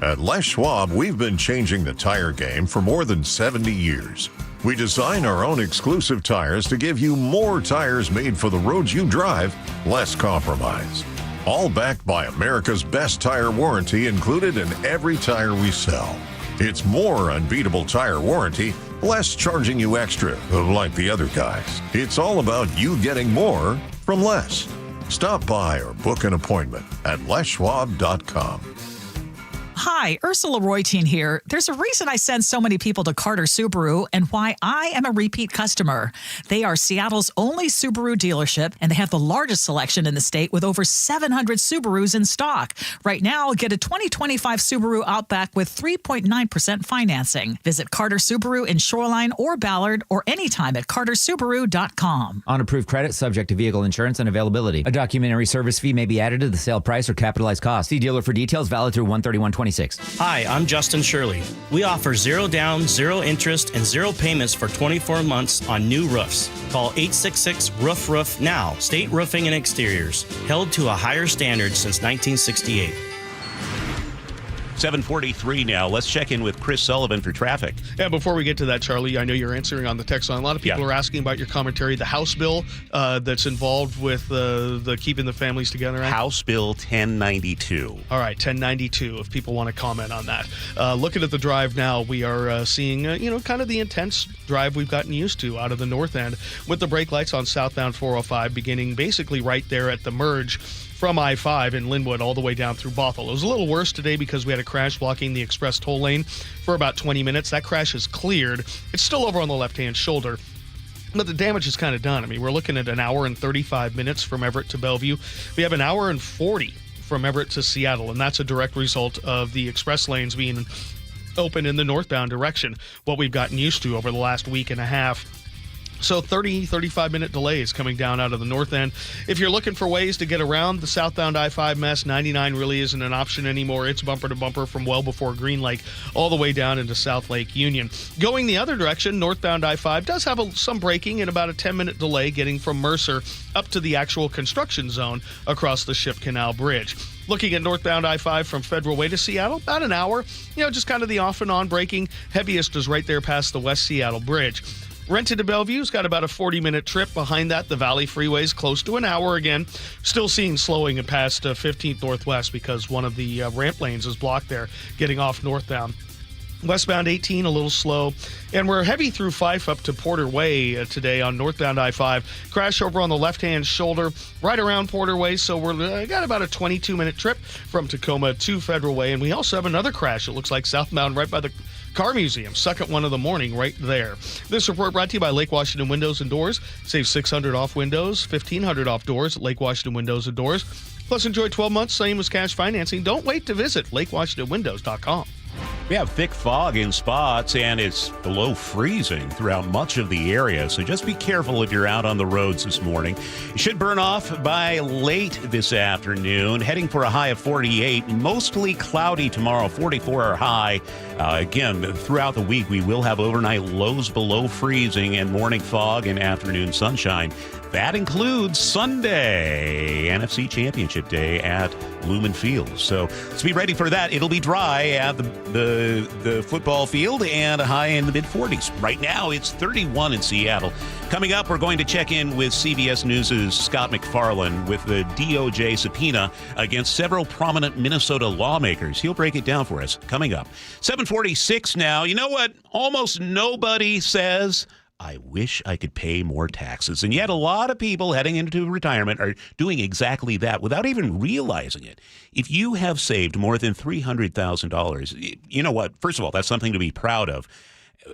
At Les Schwab, we've been changing the tire game for more than 70 years. We design our own exclusive tires to give you more tires made for the roads you drive, less compromise. All backed by America's best tire warranty included in every tire we sell. It's more unbeatable tire warranty, less charging you extra, like the other guys. It's all about you getting more from less. Stop by or book an appointment at leschwab.com. Hi, Ursula Royteen here. There's a reason I send so many people to Carter Subaru and why I am a repeat customer. They are Seattle's only Subaru dealership, and they have the largest selection in the state with over 700 Subarus in stock. Right now, get a 2025 Subaru Outback with 3.9% financing. Visit Carter Subaru in Shoreline or Ballard or anytime at cartersubaru.com. On approved credit, subject to vehicle insurance and availability. A documentary service fee may be added to the sale price or capitalized cost. See dealer for details. Valid through 1/31/26. Hi, I'm Justin Shirley. We offer 0 down, 0 interest, and 0 payments for 24 months on new roofs. Call 866-ROOF-ROOF now. State Roofing and Exteriors. Held to a higher standard since 1968. 7:43 now. Let's check in with Chris Sullivan for traffic. Yeah, before we get to that, Charlie, I know you're answering on the text line. A lot of people are asking about your commentary, the House bill that's involved with the keeping the families together. House Bill 1092. All right, 1092, if people want to comment on that. Looking at the drive now, we are seeing, kind of the intense drive we've gotten used to out of the north end with the brake lights on southbound 405 beginning basically right there at the merge from I-5 in Linwood all the way down through Bothell. It was a little worse today because we had a crash blocking the express toll lane for about 20 minutes. That crash is cleared. It's still over on the left-hand shoulder, but the damage is kind of done. I mean, we're looking at an hour and 35 minutes from Everett to Bellevue. We have an hour and 40 from Everett to Seattle, and that's a direct result of the express lanes being open in the northbound direction, what we've gotten used to over the last week and a half. So 35-minute delays coming down out of the north end. If you're looking for ways to get around the southbound I-5 mess, 99 really isn't an option anymore. It's bumper to bumper from well before Green Lake all the way down into South Lake Union. Going the other direction, northbound I-5 does have some braking and about a 10-minute delay getting from Mercer up to the actual construction zone across the Ship Canal Bridge. Looking at northbound I-5 from Federal Way to Seattle, about an hour. Just kind of the off and on braking. Heaviest is right there past the West Seattle Bridge. Rented to Bellevue's got about a 40-minute trip. Behind that, the Valley Freeway's close to an hour again. Still seeing slowing past 15th Northwest because one of the ramp lanes is blocked there, getting off northbound. Westbound 18, a little slow. And we're heavy through Fife up to Porter Way today on northbound I-5. Crash over on the left-hand shoulder right around Porter Way. So we're got about a 22-minute trip from Tacoma to Federal Way. And we also have another crash, it looks like, southbound right by the Car Museum, second one of the morning right there. This report brought to you by Lake Washington Windows and Doors. Save $600 off windows, $1,500 off doors at Lake Washington Windows and Doors. Plus, enjoy 12 months, same as cash financing. Don't wait to visit LakeWashingtonWindows.com. We have thick fog in spots, and it's below freezing throughout much of the area, so just be careful if you're out on the roads this morning. It should burn off by late this afternoon, heading for a high of 48. Mostly cloudy tomorrow, 44 our high. Again, throughout the week, we will have overnight lows below freezing and morning fog and afternoon sunshine. That includes Sunday, NFC Championship Day at Lumen Field. So let's be ready for that. It'll be dry at the football field and a high in the mid-40s. Right now, it's 31 in Seattle. Coming up, we're going to check in with CBS News' Scott McFarland with the DOJ subpoena against several prominent Minnesota lawmakers. He'll break it down for us coming up. 7:46 now. You know what? Almost nobody says, I wish I could pay more taxes. And yet a lot of people heading into retirement are doing exactly that without even realizing it. If you have saved more than $300,000, you know what? First of all, that's something to be proud of.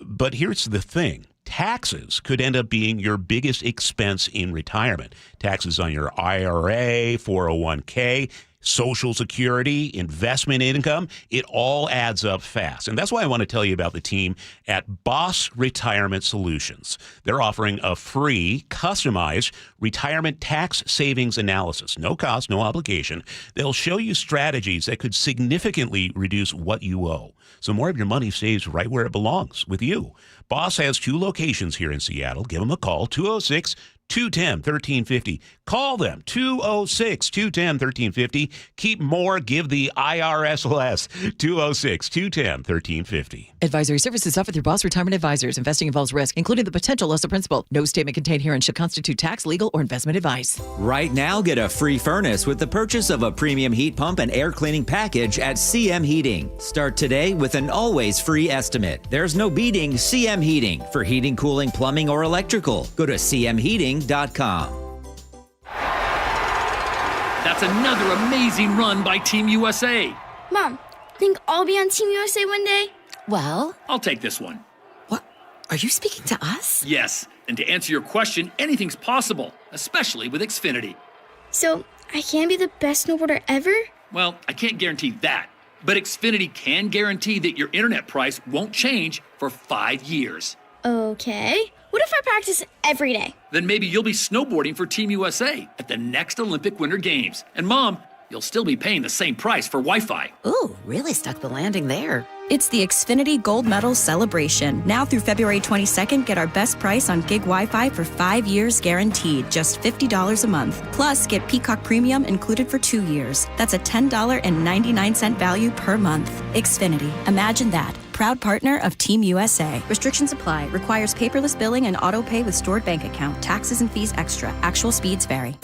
But here's the thing. Taxes could end up being your biggest expense in retirement. Taxes on your IRA, 401k, Social Security, investment income, it all adds up fast. And that's why I want to tell you about the team at Boss Retirement Solutions. They're offering a free, customized retirement tax savings analysis. No cost, no obligation. They'll show you strategies that could significantly reduce what you owe, so more of your money stays right where it belongs, with you. Boss has 2 locations here in Seattle. Give them a call, 206-210-1350. Call them, 206-210-1350. Keep more, give the IRS less, 206-210-1350. Advisory services offered through Boss Retirement Advisors. Investing involves risk, including the potential loss of principal. No statement contained herein should constitute tax, legal, or investment advice. Right now, get a free furnace with the purchase of a premium heat pump and air cleaning package at CM Heating. Start today with an always free estimate. There's no beating CM Heating for heating, cooling, plumbing, or electrical. Go to cmheating.com. That's another amazing run by Team USA. Mom, think I'll be on Team USA one day? Well, I'll take this one. What? Are you speaking to us? Yes, and to answer your question, anything's possible, especially with Xfinity. So, I can be the best snowboarder ever? Well, I can't guarantee that, but Xfinity can guarantee that your internet price won't change for 5 years. Okay. What if I practice every day? Then maybe you'll be snowboarding for Team USA at the next Olympic Winter Games. And Mom, you'll still be paying the same price for Wi-Fi. Ooh, really stuck the landing there. It's the Xfinity Gold Medal Celebration. Now through February 22nd, get our best price on gig Wi-Fi for 5 years guaranteed, just $50 a month. Plus, get Peacock Premium included for 2 years. That's a $10.99 value per month. Xfinity. Imagine that. Proud partner of Team USA. Restrictions apply. Requires paperless billing and auto pay with stored bank account. Taxes and fees extra. Actual speeds vary.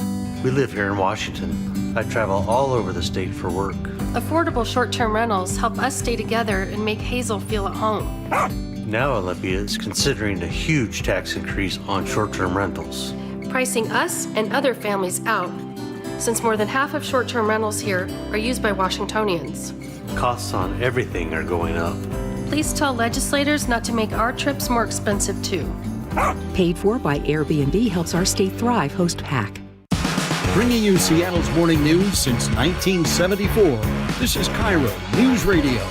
We live here in Washington. I travel all over the state for work. Affordable short-term rentals help us stay together and make Hazel feel at home. Now Olympia is considering a huge tax increase on short-term rentals, pricing us and other families out, since more than half of short-term rentals here are used by Washingtonians. Costs on everything are going up. Please tell legislators not to make our trips more expensive too. Paid for by Airbnb helps our state thrive. Host PAC. Bringing you Seattle's morning news since 1974. This is KIRO Newsradio.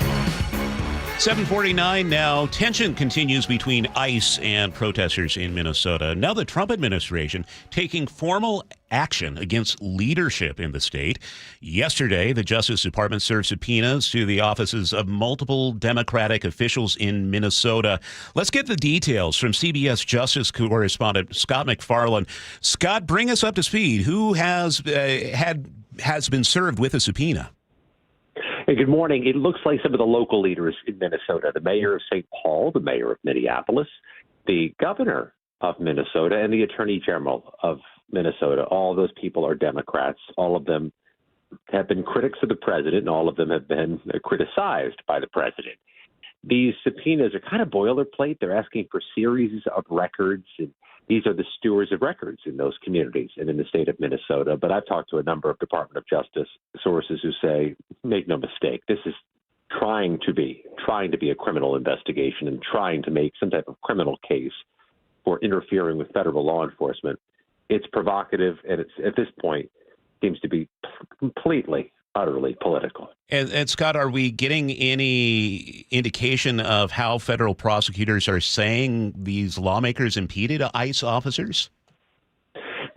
7:49 now. Tension continues between ICE and protesters in Minnesota. Now the Trump administration taking formal action against leadership in the state. Yesterday, the Justice Department served subpoenas to the offices of multiple Democratic officials in Minnesota. Let's get the details from CBS Justice correspondent Scott McFarland. Scott, bring us up to speed. Who has been served with a subpoena? Hey, good morning. It looks like some of the local leaders in Minnesota, the mayor of St. Paul, the mayor of Minneapolis, the governor of Minnesota, and the attorney general of Minnesota. All those people are Democrats. All of them have been critics of the president, and all of them have been criticized by the president. These subpoenas are kind of boilerplate. They're asking for series of records, and these are the stewards of records in those communities and in the state of Minnesota. But I've talked to a number of Department of Justice sources who say, make no mistake, this is trying to be a criminal investigation and trying to make some type of criminal case for interfering with federal law enforcement. It's provocative, and it's at this point seems to be completely, utterly political. And Scott, are we getting any indication of how federal prosecutors are saying these lawmakers impeded ICE officers?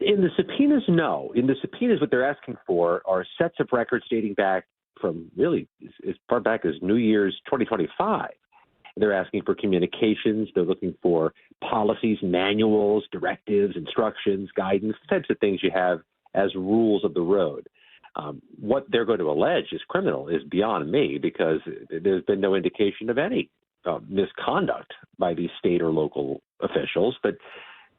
In the subpoenas, no. In the subpoenas, what they're asking for are sets of records dating back from really as far back as New Year's 2025. They're asking for communications. They're looking for policies, manuals, directives, instructions, guidance, the types of things you have as rules of the road. What they're going to allege is criminal is beyond me, because there's been no indication of any misconduct by these state or local officials. But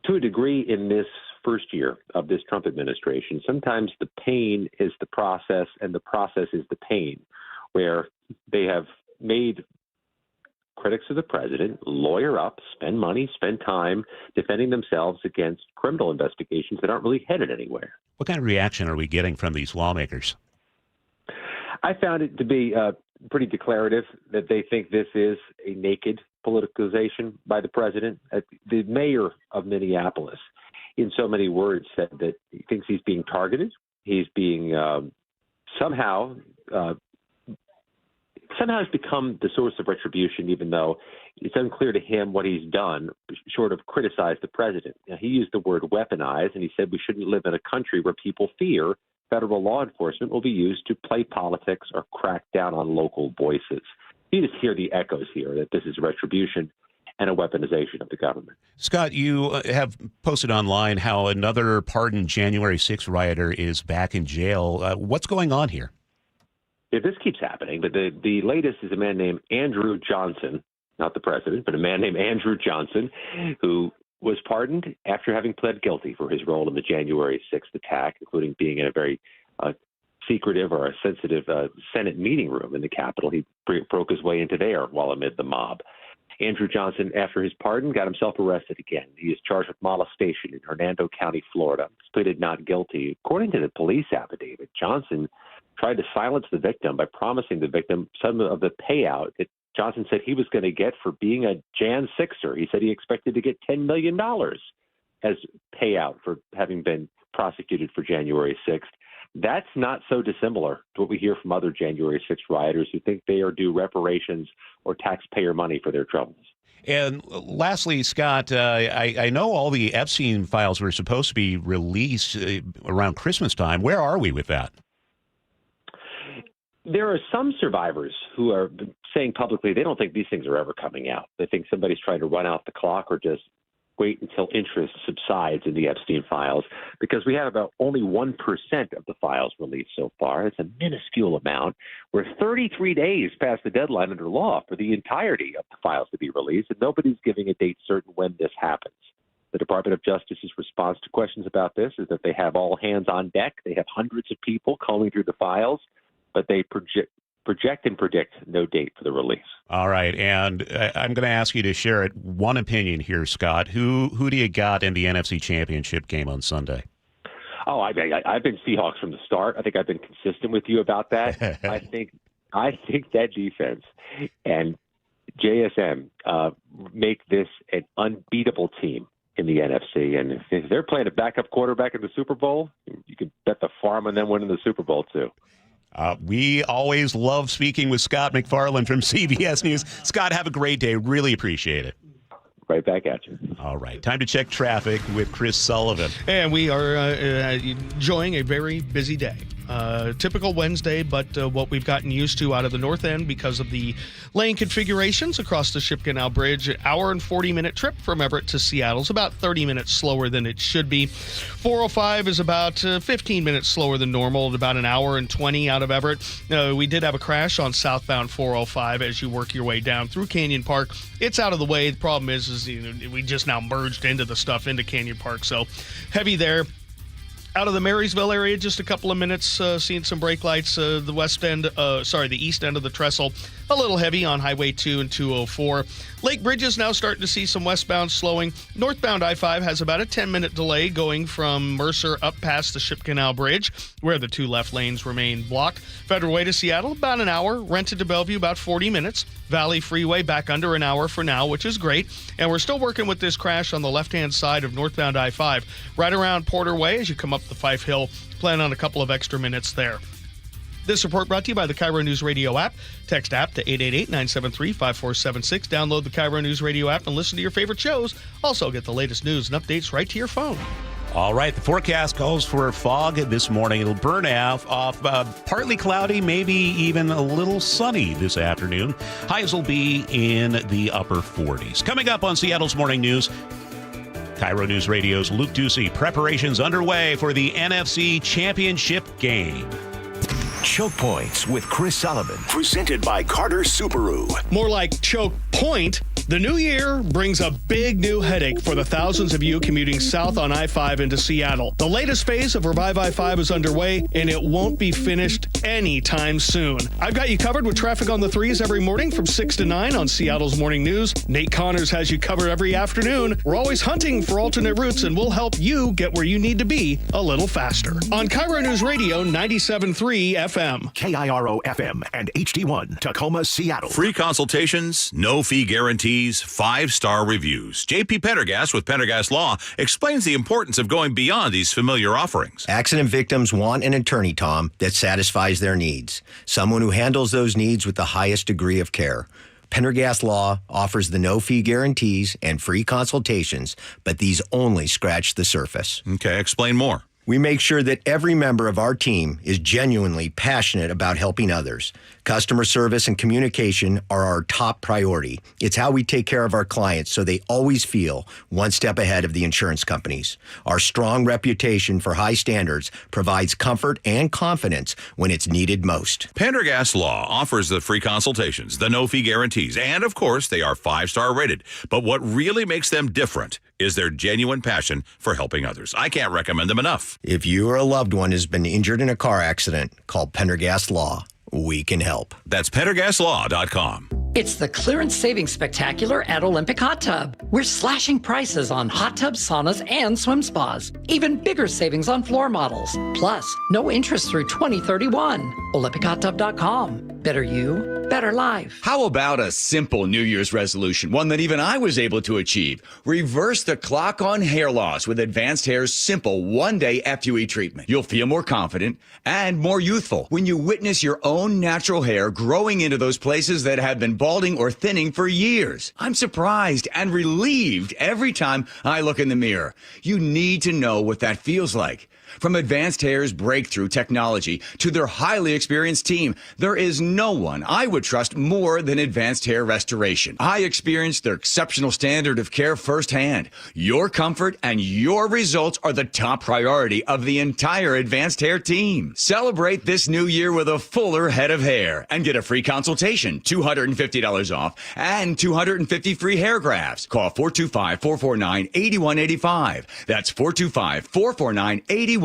to a degree, in this first year of this Trump administration, sometimes the pain is the process and the process is the pain, where they have made critics of the president lawyer up, spend money, spend time defending themselves against criminal investigations that aren't really headed anywhere. What kind of reaction are we getting from these lawmakers? I found it to be pretty declarative that they think this is a naked politicization by the president. The mayor of Minneapolis, in so many words, said that he thinks he's being targeted. He's being somehow has become the source of retribution, even though it's unclear to him what he's done, short of criticize the president. Now, he used the word weaponize, and he said we shouldn't live in a country where people fear federal law enforcement will be used to play politics or crack down on local voices. You just hear the echoes here that this is retribution and a weaponization of the government. Scott, you have posted online how another pardoned January 6th rioter is back in jail. What's going on here? If this keeps happening, but the latest is a man named Andrew Johnson, not the president, but a man named Andrew Johnson, who was pardoned after having pled guilty for his role in the January 6th attack, including being in a very secretive or a sensitive Senate meeting room in the Capitol. He broke his way into there while amid the mob. Andrew Johnson, after his pardon, got himself arrested again. He is charged with molestation in Hernando County, Florida. He's pleaded not guilty. According to the police affidavit, Johnson tried to silence the victim by promising the victim some of the payout that Johnson said he was going to get for being a Jan 6er. He said he expected to get $10 million as payout for having been prosecuted for January 6th. That's not so dissimilar to what we hear from other January 6th rioters who think they are due reparations or taxpayer money for their troubles. And lastly, Scott, I know all the Epstein files were supposed to be released around Christmas time. Where are we with that? There are some survivors who are saying publicly they don't think these things are ever coming out. They think somebody's trying to run out the clock or just wait until interest subsides in the Epstein files, because we have about only 1% of the files released so far. It's a minuscule amount. We're 33 days past the deadline under law for the entirety of the files to be released, and nobody's giving a date certain when this happens. The Department of Justice's response to questions about this is that they have all hands on deck. They have hundreds of people combing through the files, but they project and predict no date for the release. All right, and I'm going to ask you to share it. One opinion here, Scott. Who do you got in the NFC Championship game on Sunday? Oh, I've been Seahawks from the start. I think I've been consistent with you about that. I think that defense and JSM make this an unbeatable team in the NFC. And if they're playing a backup quarterback in the Super Bowl, you can bet the farm on them winning the Super Bowl too. We always love speaking with Scott McFarland from CBS News. Scott, have a great day. Really appreciate it. Right back at you. All right. Time to check traffic with Chris Sullivan. And we are enjoying a very busy day. Typical Wednesday, but what we've gotten used to out of the north end because of the lane configurations across the Ship Canal Bridge. An hour and 40-minute trip from Everett to Seattle is about 30 minutes slower than it should be. 405 is about 15 minutes slower than normal, at about an hour and 20 out of Everett. We did have a crash on southbound 405 as you work your way down through Canyon Park. It's out of the way. The problem is we just now merged into the stuff into Canyon Park, so heavy there. Out of the Marysville area, just a couple of minutes, seeing some brake lights. The east end of the trestle, a little heavy on Highway 2 and 204. Lake Bridges now starting to see some westbound slowing. Northbound I-5 has about a 10-minute delay going from Mercer up past the Ship Canal Bridge, where the two left lanes remain blocked. Federal Way to Seattle, about an hour. Rented to Bellevue, about 40 minutes. Valley Freeway back under an hour for now, which is great. And we're still working with this crash on the left-hand side of northbound I-5, right around Porter Way as you come up the Fife Hill. Plan on a couple of extra minutes there. This report brought to you by the KIRO Newsradio App. Text app to 888-973-5476. Download the KIRO Newsradio App and listen to your favorite shows. Also get the latest news and updates right to your phone. All right, the forecast calls for fog this morning. It'll burn off partly cloudy, maybe even a little sunny this afternoon. Highs will be in the upper 40s. Coming up on Seattle's Morning News, KIRO News Radio's Luke Ducey. Preparations underway for the NFC Championship game. Choke Points with Chris Sullivan. Presented by Carter Subaru. More like choke point. The new year brings a big new headache for the thousands of you commuting south on I-5 into Seattle. The latest phase of Revive I-5 is underway, and it won't be finished anytime soon. I've got you covered with traffic on the threes every morning from 6 to 9 on Seattle's Morning News. Nate Connors has you covered every afternoon. We're always hunting for alternate routes, and we'll help you get where you need to be a little faster. On KIRO News Radio 97.3 FM. KIRO FM and HD1, Tacoma, Seattle. Free consultations, no fee guarantees, 5-star reviews. J.P. Pendergast with Pendergast Law explains the importance of going beyond these familiar offerings. Accident victims want an attorney, Tom, that satisfies customize their needs. Someone who handles those needs with the highest degree of care. Pendergast Law offers the no-fee guarantees and free consultations, but these only scratch the surface. Okay, explain more. We make sure that every member of our team is genuinely passionate about helping others. Customer service and communication are our top priority. It's how we take care of our clients so they always feel one step ahead of the insurance companies. Our strong reputation for high standards provides comfort and confidence when it's needed most. Pendergast Law offers the free consultations, the no-fee guarantees, and of course, they are 5-star rated. But what really makes them different is their genuine passion for helping others. I can't recommend them enough. If you or a loved one has been injured in a car accident, call Pendergast Law. We can help. That's PendergastLaw.com. It's the Clearance Savings Spectacular at Olympic Hot Tub. We're slashing prices on hot tubs, saunas, and swim spas. Even bigger savings on floor models. Plus, no interest through 2031. OlympicHotTub.com. Better you, better life. How about a simple New Year's resolution, one that even I was able to achieve? Reverse the clock on hair loss with Advanced Hair's simple one-day FUE treatment. You'll feel more confident and more youthful when you witness your own natural hair growing into those places that have been balding or thinning for years. I'm surprised and relieved every time I look in the mirror. You need to know what that feels like. From Advanced Hair's breakthrough technology to their highly experienced team, there is no one I would trust more than Advanced Hair Restoration. I experienced their exceptional standard of care firsthand. Your comfort and your results are the top priority of the entire Advanced Hair team. Celebrate this new year with a fuller head of hair and get a free consultation, $250 off, and 250 free hair grafts. Call 425-449-8185. That's 425-449-8185.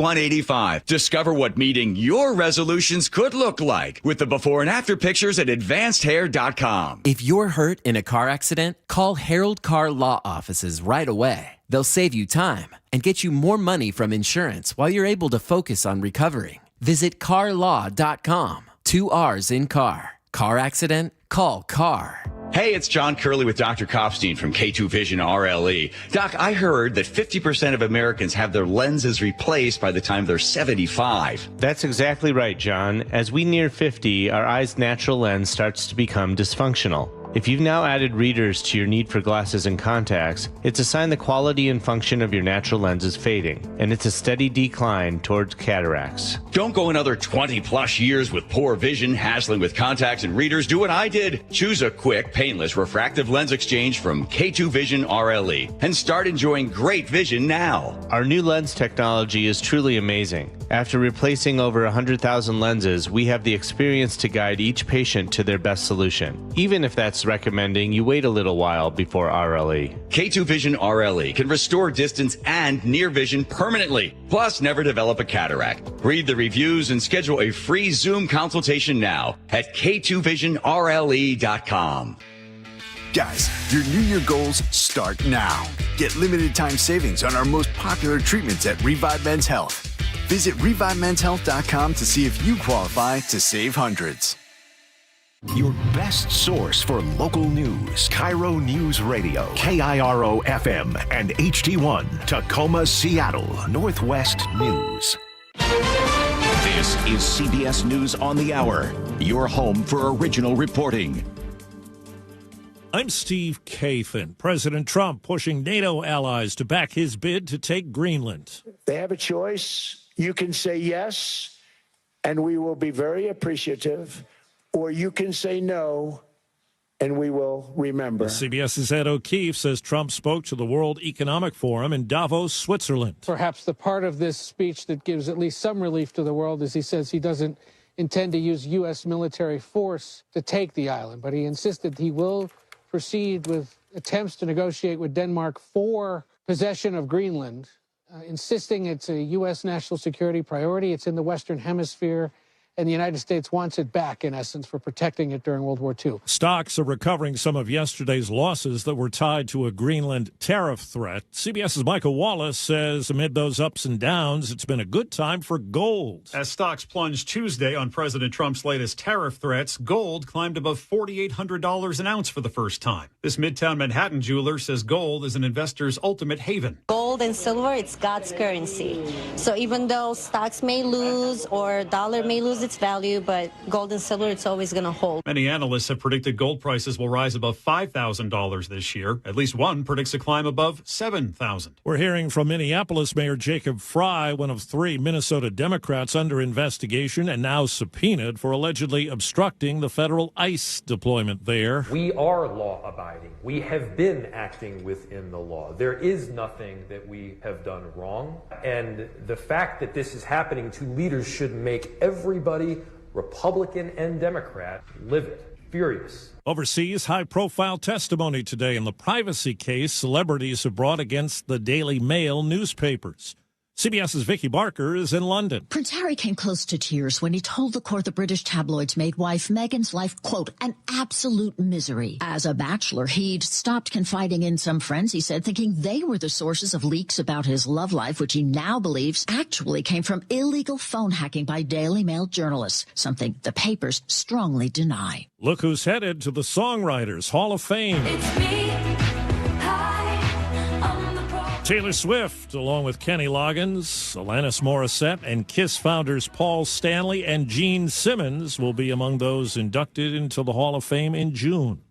Discover what meeting your resolutions could look like with the before and after pictures at advancedhair.com. If you're hurt in a car accident, call Harold Carr Law Offices right away. They'll save you time and get you more money from insurance while you're able to focus on recovering. Visit carlaw.com. 2 R's in car. Car accident? Call Carr. Hey, it's John Curley with Dr. Kopstein from K2 Vision RLE. Doc, I heard that 50% of Americans have their lenses replaced by the time they're 75. That's exactly right, John. As we near 50, our eye's natural lens starts to become dysfunctional. If you've now added readers to your need for glasses and contacts, it's a sign the quality and function of your natural lens is fading, and it's a steady decline towards cataracts. Don't go another 20 plus years with poor vision, hassling with contacts and readers. Do what I did. Choose a quick, painless refractive lens exchange from K2 Vision RLE and start enjoying great vision now. Our new lens technology is truly amazing. After replacing over 100,000 lenses, we have the experience to guide each patient to their best solution, even if that's recommending you wait a little while before RLE. K2 Vision RLE can restore distance and near vision permanently, plus never develop a cataract. Read the reviews and schedule a free Zoom consultation now at k2visionrle.com. Guys, your New Year goals start now. Get limited time savings on our most popular treatments at Revive Men's Health. Visit ReviveMen'sHealth.com to see if you qualify to save hundreds. Your best source for local news. KIRO Newsradio, KIRO FM and HD1, Tacoma, Seattle, Northwest News. This is CBS News on the Hour, your home for original reporting. I'm Steve Kafin. President Trump pushing NATO allies to back his bid to take Greenland. They have a choice. You can say yes, and we will be very appreciative, or you can say no, and we will remember. CBS's Ed O'Keefe says Trump spoke to the World Economic Forum in Davos, Switzerland. Perhaps the part of this speech that gives at least some relief to the world is he says he doesn't intend to use U.S. military force to take the island, but he insisted he will proceed with attempts to negotiate with Denmark for possession of Greenland, insisting it's a U.S. national security priority. It's in the Western Hemisphere, and the United States wants it back, in essence, for protecting it during World War II. Stocks are recovering some of yesterday's losses that were tied to a Greenland tariff threat. CBS's Michael Wallace says amid those ups and downs, it's been a good time for gold. As stocks plunged Tuesday on President Trump's latest tariff threats, gold climbed above $4,800 an ounce for the first time. This Midtown Manhattan jeweler says gold is an investor's ultimate haven. Gold and silver, it's God's currency. So even though stocks may lose or dollar may lose its value, but gold and silver, it's always going to hold. Many analysts have predicted gold prices will rise above $5,000 this year. At least one predicts a climb above $7,000. We're hearing from Minneapolis Mayor Jacob Fry, one of 3 Minnesota Democrats under investigation and now subpoenaed for allegedly obstructing the federal ICE deployment there. We are law-abiding. We have been acting within the law. There is nothing that we have done wrong. And the fact that this is happening to leaders should make everybody, Republican and Democrat, livid, furious. Overseas, high-profile testimony today in the privacy case celebrities have brought against the Daily Mail newspapers. CBS's Vicky Barker is in London. Prince Harry came close to tears when he told the court the British tabloids made wife Meghan's life, quote, an absolute misery. As a bachelor, he'd stopped confiding in some friends, he said, thinking they were the sources of leaks about his love life, which he now believes actually came from illegal phone hacking by Daily Mail journalists, something the papers strongly deny. Look who's headed to the Songwriters Hall of Fame. It's me. Taylor Swift, along with Kenny Loggins, Alanis Morissette, and KISS founders Paul Stanley and Gene Simmons will be among those inducted into the Hall of Fame in June.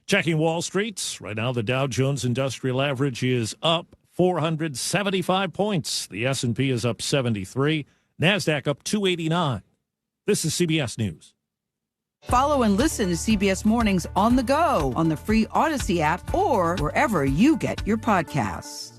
Checking Wall Street, right now the Dow Jones Industrial Average is up 475 points. The S&P is up 73. NASDAQ up 289. This is CBS News. Follow and listen to CBS Mornings on the go on the free Odyssey app or wherever you get your podcasts.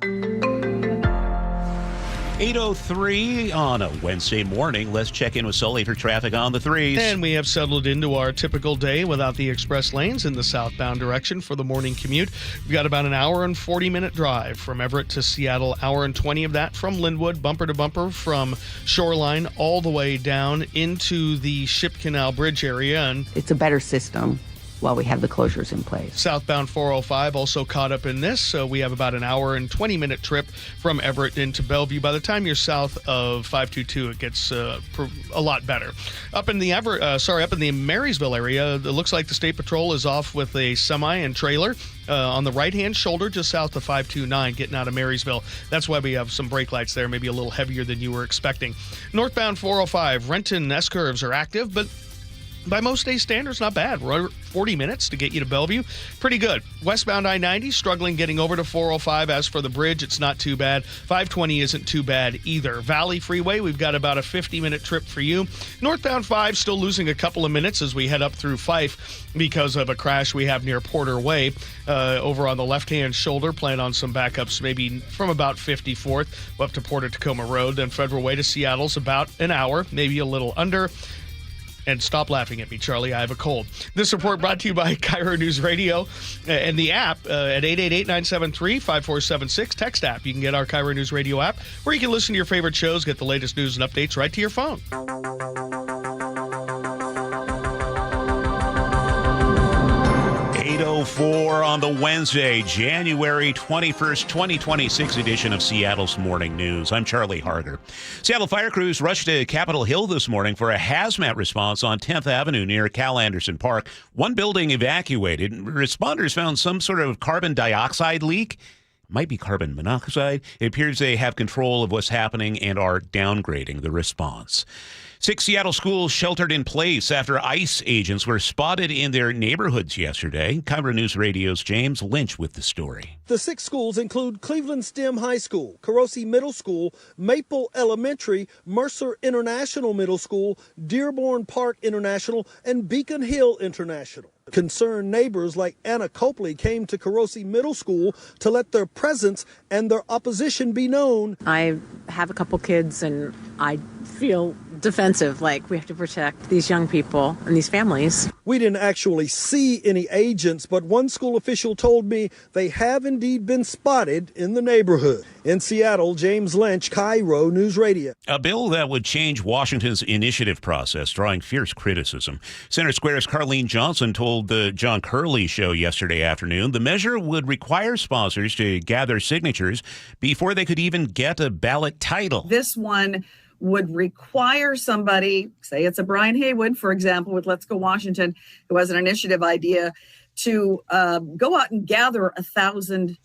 8:03 on a Wednesday morning. Let's check in with Sully for traffic on the 3s. And we have settled into our typical day without the express lanes in the southbound direction for the morning commute. We've got about an hour and 40-minute drive from Everett to Seattle, hour and 20 of that from Linwood, bumper to bumper from Shoreline all the way down into the Ship Canal Bridge area. And it's a better system while we have the closures in place. Southbound 405 also caught up in this, so we have about an hour and 20-minute trip from Everett into Bellevue. By the time you're south of 522, it gets a lot better. Up in the Marysville area, it looks like the State Patrol is off with a semi and trailer on the right-hand shoulder just south of 529 getting out of Marysville. That's why we have some brake lights there, maybe a little heavier than you were expecting. Northbound 405, Renton S-curves are active, but by most day standards, not bad. We're 40 minutes to get you to Bellevue. Pretty good. Westbound I-90, struggling getting over to 405. As for the bridge, it's not too bad. 520 isn't too bad either. Valley Freeway, we've got about a 50-minute trip for you. Northbound 5, still losing a couple of minutes as we head up through Fife because of a crash we have near Porter Way. Over on the left-hand shoulder, plan on some backups maybe from about 54th up to Porter Tacoma Road. Then Federal Way to Seattle's about an hour, maybe a little under. And stop laughing at me, Charlie. I have a cold. This report brought to you by KIRO Newsradio and the app at 888-973-5476. Text app. You can get our KIRO Newsradio app where you can listen to your favorite shows, get the latest news and updates right to your phone. 8:04 on the Wednesday, January 21st, 2026 edition of Seattle's Morning News. I'm Charlie Harger. Seattle fire crews rushed to Capitol Hill this morning for a hazmat response on 10th Avenue near Cal Anderson Park. One building evacuated. Responders found some sort of carbon dioxide leak. Might be carbon monoxide. It appears they have control of what's happening and are downgrading the response. 6 Seattle schools sheltered in place after ICE agents were spotted in their neighborhoods yesterday. KIRO News Radio's James Lynch with the story. The 6 schools include Cleveland STEM High School, Carosi Middle School, Maple Elementary, Mercer International Middle School, Dearborn Park International, and Beacon Hill International. Concerned neighbors like Anna Copley came to Carosi Middle School to let their presence and their opposition be known. I have a couple kids and I feel defensive, like we have to protect these young people and these families. We didn't actually see any agents, but one school official told me they have indeed been spotted in the neighborhood. In Seattle, James Lynch, KIRO News Radio. A bill that would change Washington's initiative process, drawing fierce criticism. Center Square's Carlene Johnson told the John Curley show yesterday afternoon the measure would require sponsors to gather signatures before they could even get a ballot title. This one would require somebody, say it's a Brian Haywood, for example, with Let's Go Washington, who has an initiative idea, to go out and gather 1,000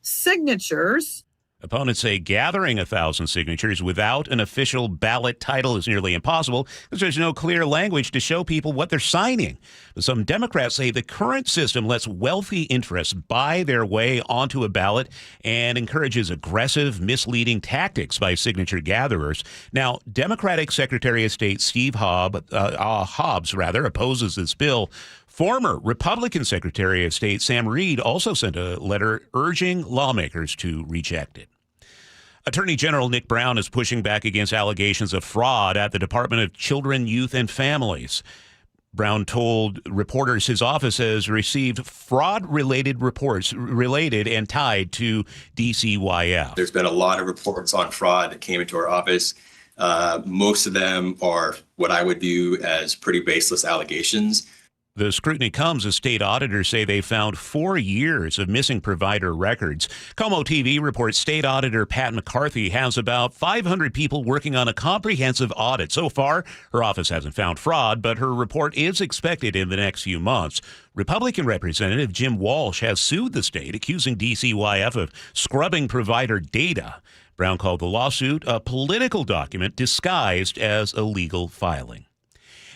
signatures. Opponents say gathering 1,000 signatures without an official ballot title is nearly impossible because there's no clear language to show people what they're signing. But some Democrats say the current system lets wealthy interests buy their way onto a ballot and encourages aggressive, misleading tactics by signature gatherers. Now, Democratic Secretary of State Steve Hobbs opposes this bill. Former Republican Secretary of State Sam Reed also sent a letter urging lawmakers to reject it. Attorney General Nick Brown is pushing back against allegations of fraud at the Department of Children, Youth, and Families. Brown told reporters his office has received fraud-related reports related and tied to DCYF. There's been a lot of reports on fraud that came into our office. Most of them are what I would view as pretty baseless allegations. The scrutiny comes as state auditors say they found 4 years of missing provider records. KOMO TV reports state auditor Pat McCarthy has about 500 people working on a comprehensive audit. So far, her office hasn't found fraud, but her report is expected in the next few months. Republican Representative Jim Walsh has sued the state, accusing DCYF of scrubbing provider data. Brown called the lawsuit a political document disguised as a legal filing.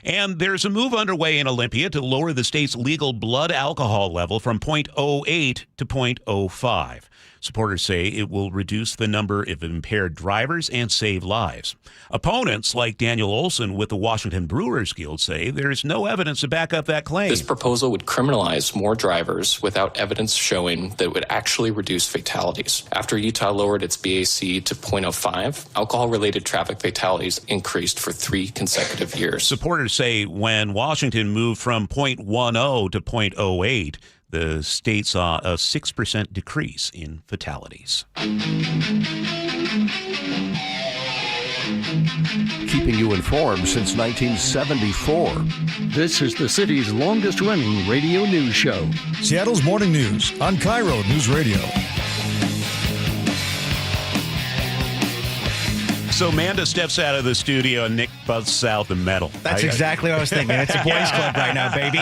And there's a move underway in Olympia to lower the state's legal blood alcohol level from 0.08 to 0.05. Supporters say it will reduce the number of impaired drivers and save lives. Opponents, like Daniel Olson with the Washington Brewers Guild, say there's no evidence to back up that claim. This proposal would criminalize more drivers without evidence showing that it would actually reduce fatalities. After Utah lowered its BAC to 0.05, alcohol-related traffic fatalities increased for 3 consecutive years. Supporters say when Washington moved from 0.10 to 0.08, the state saw a 6% decrease in fatalities. Keeping you informed since 1974. This is the city's longest-running radio news show. Seattle's Morning News on KIRO Newsradio. So Manda steps out of the studio and Nick busts out the medal. That's exactly what I was thinking. It's a boys club right now, baby.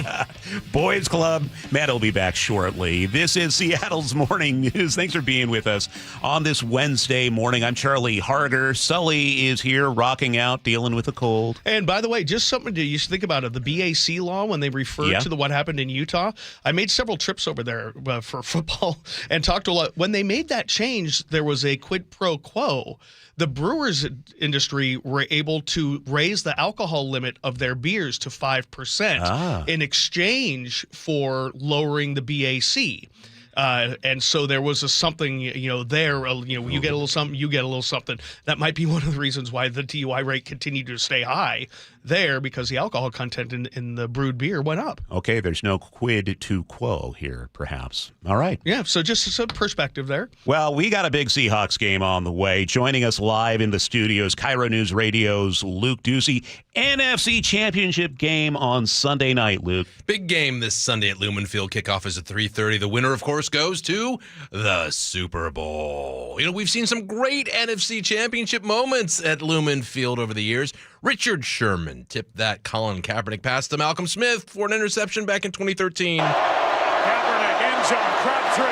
Boys club. Manda will be back shortly. This is Seattle's Morning News. Thanks for being with us on this Wednesday morning. I'm Charlie Harger. Sully is here rocking out, dealing with a cold. And by the way, just something you should think about it. The BAC law, when they refer to what happened in Utah, I made several trips over there for football and talked to a lot. When they made that change, there was a quid pro quo. The brewers industry were able to raise the alcohol limit of their beers to 5% in exchange for lowering the BAC. And so there was something, there, you get a little something, you get a little something. That might be one of the reasons why the DUI rate continued to stay high there, because the alcohol content in the brewed beer went up. Okay, there's no quid to quo here, perhaps. All right. Yeah, so just some perspective there. Well, we got a big Seahawks game on the way. Joining us live in the studios, KIRO News Radio's Luke Ducey. NFC Championship game on Sunday night, Luke. Big game this Sunday at Lumen Field. Kickoff is at 3:30. The winner, of course, goes to the Super Bowl. We've seen some great NFC Championship moments at Lumen Field over the years. Richard Sherman tipped that Colin Kaepernick pass to Malcolm Smith for an interception back in 2013. Kaepernick, end zone, Crabtree,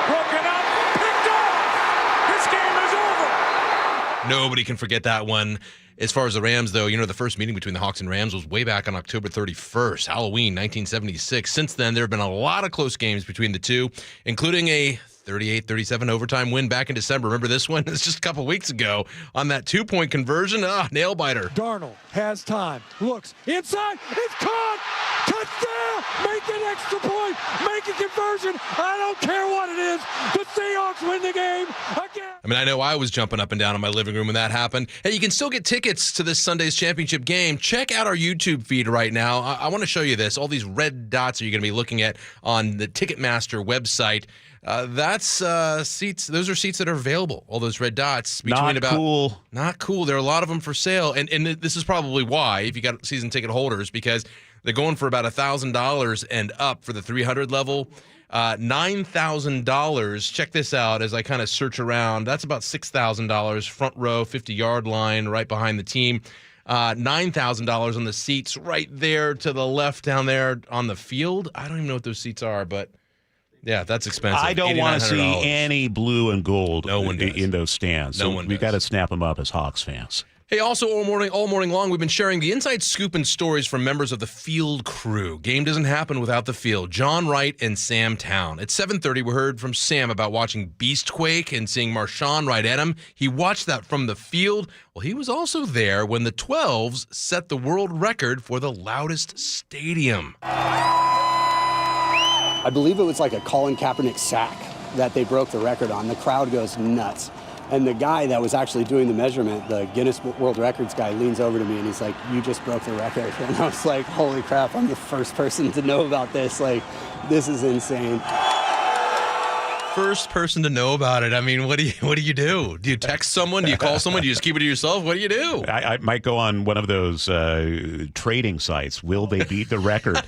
broken up, picked off! This game is over! Nobody can forget that one. As far as the Rams, though, the first meeting between the Hawks and Rams was way back on October 31st, Halloween, 1976. Since then, there have been a lot of close games between the two, including a 38-37 overtime win back in December. Remember this one? It's just a couple weeks ago on that 2-point conversion. Nail biter. Darnold has time, looks inside, it's caught! Touchdown! Make an extra point! Make a conversion! I don't care what it is! The Seahawks win the game again! I know I was jumping up and down in my living room when that happened. Hey, you can still get tickets to this Sunday's championship game. Check out our YouTube feed right now. I want to show you this. All these red dots are you going to be looking at on the Ticketmaster website. That's seats. Those are seats that are available. All those red dots. Not cool. Not cool. There are a lot of them for sale. And this is probably why, if you got season ticket holders, because they're going for about $1,000 and up for the 300 level. $9,000. Check this out as I kind of search around. That's about $6,000. Front row, 50-yard line, right behind the team. $9,000 on the seats right there to the left down there on the field. I don't even know what those seats are, but Yeah, that's expensive. I don't want to see $8,900. any blue and gold No one does. in those stands. No So one we does. got to snap them up as Hawks fans. Hey, also all morning long, we've been sharing the inside scoop and stories from members of the field crew. Game doesn't happen without the field. John Wright and Sam Town. At 7:30, we heard from Sam about watching Beastquake and seeing Marshawn right at him. He watched that from the field. Well, he was also there when the 12s set the world record for the loudest stadium. I believe it was like a Colin Kaepernick sack that they broke the record on. The crowd goes nuts. And the guy that was actually doing the measurement, the Guinness World Records guy, leans over to me and he's like, "You just broke the record." And I was like, holy crap, I'm the first person to know about this. Like, this is insane. First person to know about it. I mean, what do you do? Do you text someone? Do you call someone? Do you just keep it to yourself? What do you do? I might go on one of those trading sites. Will they beat the record?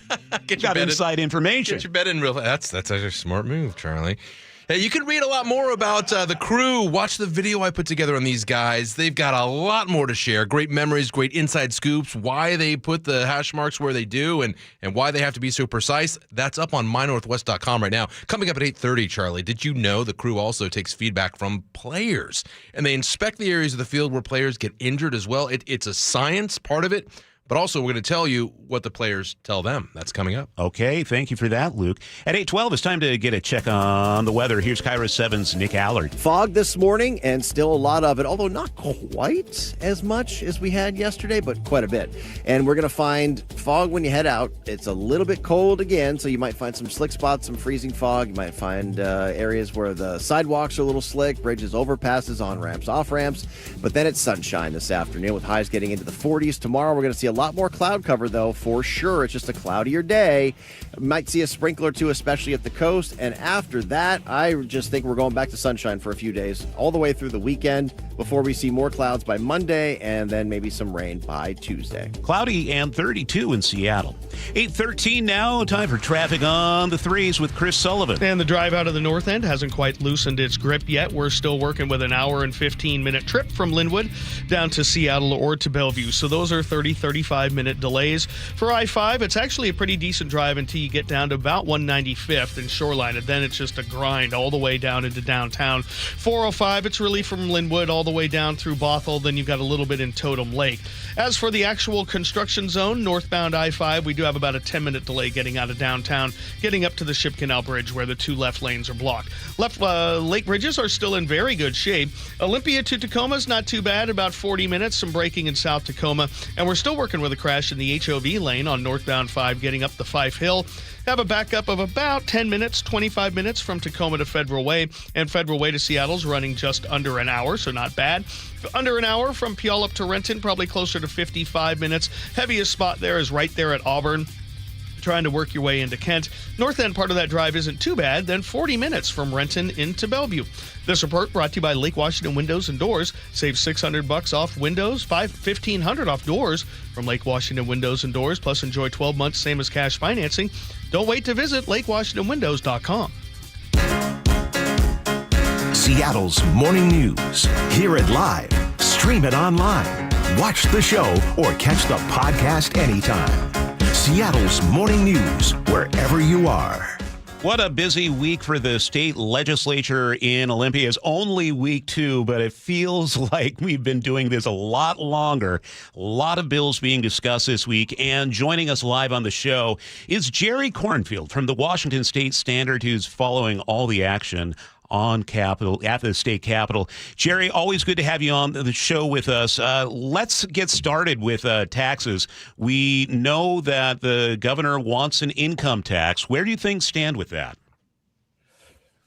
Get your Got inside information. Get your bet in real. That's actually a smart move, Charlie. Hey, you can read a lot more about the crew. Watch the video I put together on these guys. They've got a lot more to share. Great memories, great inside scoops, why they put the hash marks where they do, and why they have to be so precise. That's up on mynorthwest.com right now. Coming up at 8:30, Charlie, did you know the crew also takes feedback from players? And they inspect the areas of the field where players get injured as well. It's a science part of it. But also, we're going to tell you what the players tell them. That's coming up. Okay, thank you for that, Luke. At 8:12, it's time to get a check on the weather. Here's KIRO 7's Nick Allard. Fog this morning, and still a lot of it, although not quite as much as we had yesterday, but quite a bit. And we're going to find fog when you head out. It's a little bit cold again, so you might find some slick spots, some freezing fog. You might find areas where the sidewalks are a little slick, bridges, overpasses, on-ramps, off-ramps. But then it's sunshine this afternoon with highs getting into the 40s. Tomorrow, we're going to see a lot more cloud cover, though, for sure. It's just a cloudier day. Might see a sprinkle or two, especially at the coast. And after that, I just think we're going back to sunshine for a few days, all the way through the weekend, before we see more clouds by Monday and then maybe some rain by Tuesday. Cloudy and 32 in Seattle. 8:13 now. Time for traffic on the threes with Chris Sullivan. And the drive out of the north end hasn't quite loosened its grip yet. We're still working with an hour and 15-minute trip from Linwood down to Seattle or to Bellevue. So those are 35-minute delays. For I-5, it's actually a pretty decent drive until you get down to about 195th and Shoreline, and then it's just a grind all the way down into downtown. 405, it's really from Linwood all the way down through Bothell, then you've got a little bit in Totem Lake. As for the actual construction zone, northbound I-5, we do have about a 10-minute delay getting out of downtown, getting up to the Ship Canal Bridge where the two left lanes are blocked. Lake bridges are still in very good shape. Olympia to Tacoma is not too bad, about 40 minutes, some braking in South Tacoma, and we're still working with a crash in the HOV lane on northbound 5 getting up the Fife Hill. Have a backup of about 10 minutes, 25 minutes from Tacoma to Federal Way, and Federal Way to Seattle's running just under an hour, so not bad. Under an hour from Puyallup to Renton, probably closer to 55 minutes. Heaviest spot there is right there at Auburn, trying to work your way into Kent. North end part of that drive isn't too bad, then 40 minutes from Renton into Bellevue. This report brought to you by Lake Washington Windows and Doors. Save $600 off windows, $1,500 off doors from Lake Washington Windows and Doors, plus enjoy 12 months, same as cash financing. Don't wait to visit lakewashingtonwindows.com. Seattle's morning news. Hear it live, stream it online, watch the show, or catch the podcast anytime. Seattle's morning news, wherever you are. What a busy week for the state legislature in Olympia. It's only week 2, but it feels like we've been doing this a lot longer. A lot of bills being discussed this week. And joining us live on the show is Jerry Cornfield from the Washington State Standard, who's following all the action on Capitol, at the state capitol. Jerry, always good to have you on the show with us. Let's get started with taxes. We know that the governor wants an income tax. Where do you things stand with that?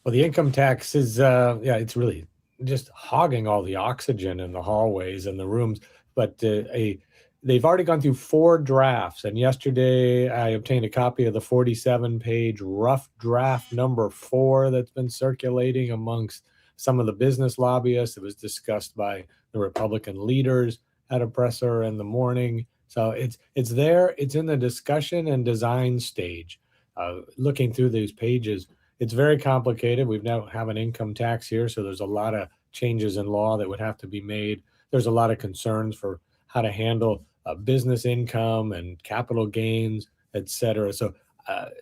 Well, the income tax is, it's really just hogging all the oxygen in the hallways and the rooms. But they've already gone through 4 drafts, and yesterday I obtained a copy of the 47-page rough draft number 4 that's been circulating amongst some of the business lobbyists. It was discussed by the Republican leaders at a presser in the morning. So it's there. It's in the discussion and design stage. Looking through these pages, it's very complicated. We now have an income tax here, so there's a lot of changes in law that would have to be made. There's a lot of concerns for how to handle business income and capital gains, et cetera. So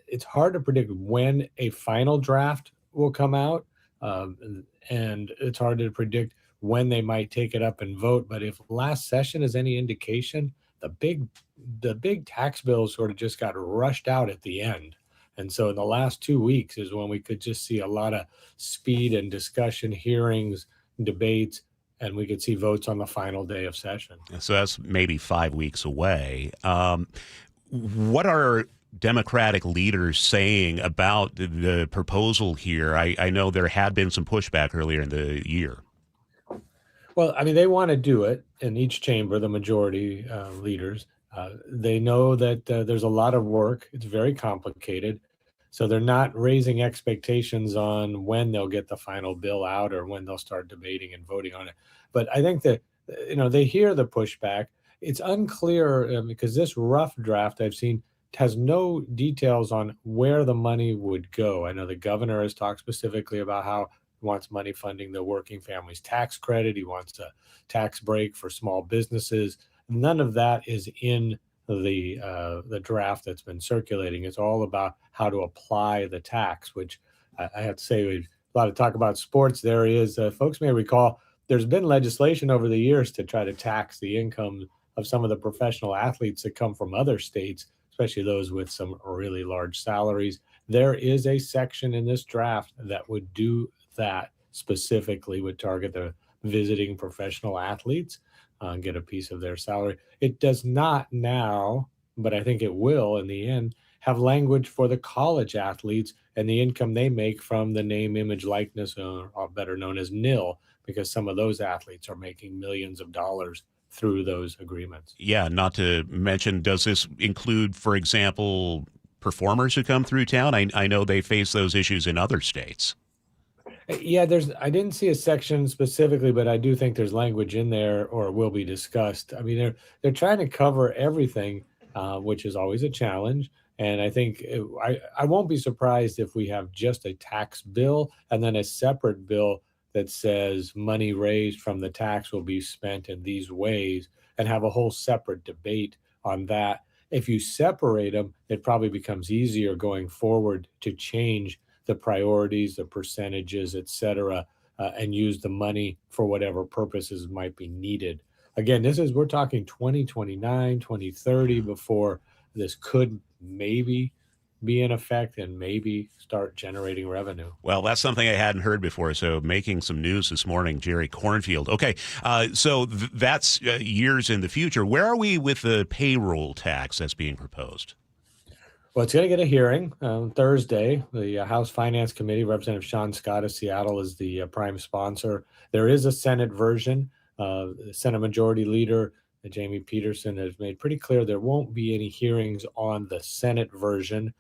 it's hard to predict when a final draft will come out, and it's hard to predict when they might take it up and vote. But if last session is any indication, the big tax bills sort of just got rushed out at the end. And so in the last 2 weeks is when we could just see a lot of speed and discussion, hearings, debates, and we could see votes on the final day of session. So that's maybe 5 weeks away. What are Democratic leaders saying about the proposal here? I know there had been some pushback earlier in the year. Well, I mean, they want to do it in each chamber, the majority leaders. They know that there's a lot of work. It's very complicated. So they're not raising expectations on when they'll get the final bill out or when they'll start debating and voting on it. But I think that, they hear the pushback. It's unclear because this rough draft I've seen has no details on where the money would go. I know the governor has talked specifically about how he wants money funding the working families tax credit. He wants a tax break for small businesses. None of that is in the draft that's been circulating. It's all about how to apply the tax, which I have to say, a lot of talk about sports. There is, folks may recall, there's been legislation over the years to try to tax the income of some of the professional athletes that come from other states, especially those with some really large salaries. There is a section in this draft that would do that specifically, would target the visiting professional athletes, get a piece of their salary. It does not now, but I think it will in the end, have language for the college athletes and the income they make from the name, image, likeness, or better known as NIL, because some of those athletes are making millions of dollars through those agreements. Yeah, not to mention, does this include, for example, performers who come through town? I know they face those issues in other states. Yeah, I didn't see a section specifically, but I do think there's language in there, or it will be discussed. I mean, they're trying to cover everything, which is always a challenge. And I think I won't be surprised if we have just a tax bill and then a separate bill that says money raised from the tax will be spent in these ways, and have a whole separate debate on that. If you separate them, it probably becomes easier going forward to change the priorities, the percentages, et cetera, and use the money for whatever purposes might be needed. Again, we're talking 2029, 2030 before this could maybe be in effect and maybe start generating revenue. Well, that's something I hadn't heard before. So making some news this morning, Jerry Cornfield. Okay, so that's years in the future. Where are we with the payroll tax that's being proposed? Well, it's going to get a hearing on Thursday. The House Finance Committee, Representative Sean Scott of Seattle is the prime sponsor. There is a Senate version. The Senate Majority Leader, Jamie Peterson, has made pretty clear there won't be any hearings on the Senate version.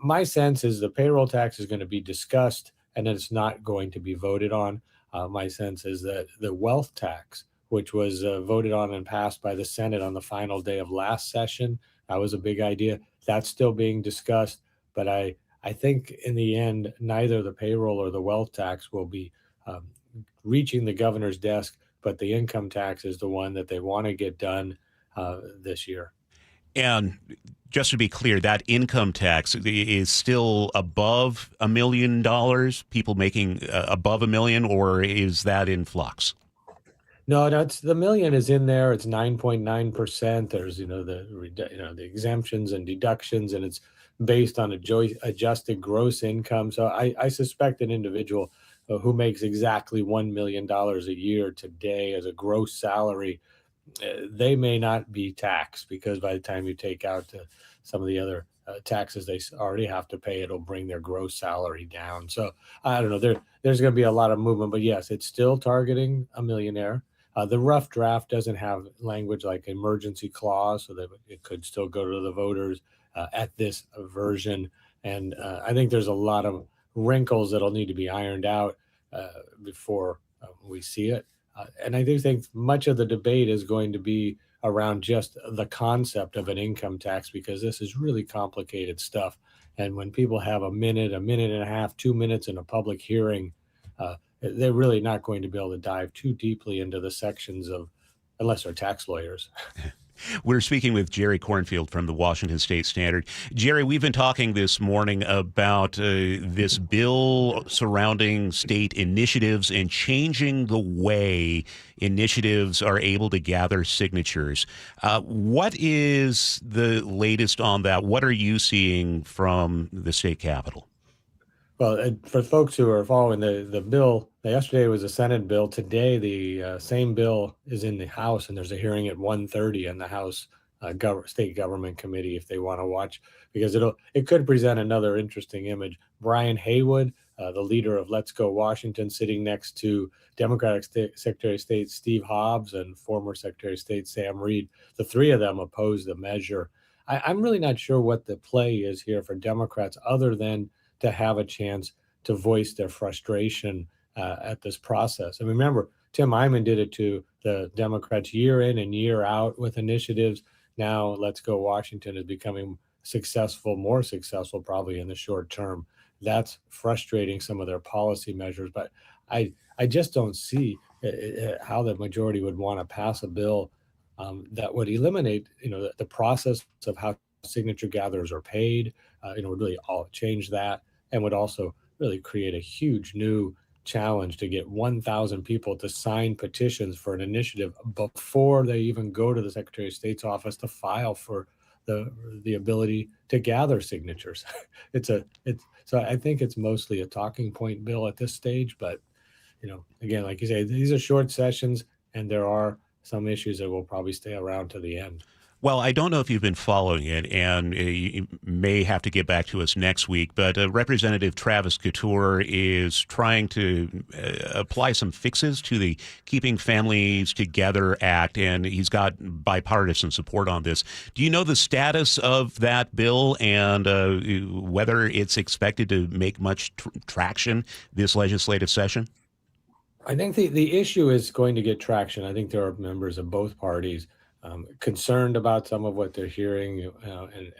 My sense is the payroll tax is going to be discussed and then it's not going to be voted on. My sense is that the wealth tax, which was voted on and passed by the Senate on the final day of last session, that was a big idea. That's still being discussed, but I think in the end, neither the payroll or the wealth tax will be reaching the governor's desk, but the income tax is the one that they want to get done this year. And just to be clear, that income tax is still above $1 million, people making above $1 million, or is that in flux? No, that's the million is in there. It's 9.9%. There's, the exemptions and deductions, and it's based on adjusted gross income. So I suspect an individual who makes exactly $1 million a year today as a gross salary, they may not be taxed, because by the time you take out some of the other taxes they already have to pay, it'll bring their gross salary down. So I don't know. There's going to be a lot of movement, but yes, it's still targeting a millionaire. The rough draft doesn't have language like emergency clause, so that it could still go to the voters at this version. And I think there's a lot of wrinkles that'll need to be ironed out before we see it. And I do think much of the debate is going to be around just the concept of an income tax, because this is really complicated stuff. And when people have a minute and a half, 2 minutes in a public hearing, they're really not going to be able to dive too deeply into the sections unless they're tax lawyers. We're speaking with Jerry Cornfield from the Washington State Standard. Jerry, we've been talking this morning about this bill surrounding state initiatives and changing the way initiatives are able to gather signatures. What is the latest on that? What are you seeing from the state capitol? Well, for folks who are following the bill, yesterday was a Senate bill. Today, the same bill is in the House, and there's a hearing at 1:30 in the House State Government Committee if they want to watch, because it could present another interesting image. Brian Haywood, the leader of Let's Go Washington, sitting next to Democratic Secretary of State Steve Hobbs and former Secretary of State Sam Reed. The three of them oppose the measure. I'm really not sure what the play is here for Democrats other than to have a chance to voice their frustration at this process. And remember, Tim Eyman did it to the Democrats year in and year out with initiatives. Now Let's Go Washington is becoming more successful probably in the short term. That's frustrating some of their policy measures, but I just don't see how the majority would want to pass a bill that would eliminate, the process of how signature gatherers are paid, would really all change that, and would also really create a huge new challenge to get 1,000 people to sign petitions for an initiative before they even go to the Secretary of State's office to file for the ability to gather signatures. So I think it's mostly a talking point bill at this stage, but again, like you say, these are short sessions, and there are some issues that will probably stay around to the end. Well, I don't know if you've been following it, and you may have to get back to us next week, but Representative Travis Couture is trying to apply some fixes to the Keeping Families Together Act, and he's got bipartisan support on this. Do you know the status of that bill and whether it's expected to make much traction this legislative session? I think the issue is going to get traction. I think there are members of both parties concerned about some of what they're hearing, and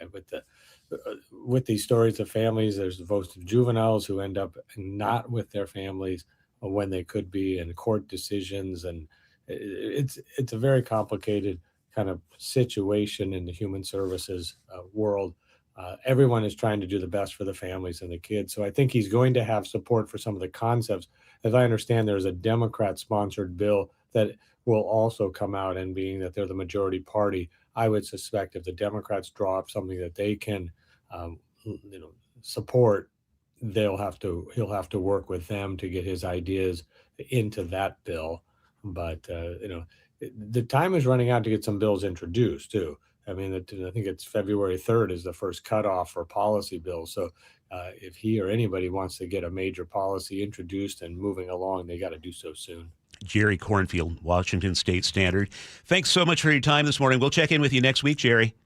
with these stories of families. There's the votes of juveniles who end up not with their families when they could be, and court decisions, and it's a very complicated kind of situation in the human services world. Everyone is trying to do the best for the families and the kids. So I think he's going to have support for some of the concepts. As I understand, there's a Democrat-sponsored bill that will also come out, and being that they're the majority party, I would suspect if the Democrats draw up something that they can, support, he'll have to work with them to get his ideas into that bill. But the time is running out to get some bills introduced too. I mean, I think it's February 3rd is the first cutoff for policy bills. So if he or anybody wants to get a major policy introduced and moving along, they got to do so soon. Jerry Cornfield, Washington State Standard. Thanks so much for your time this morning. We'll check in with you next week, Jerry.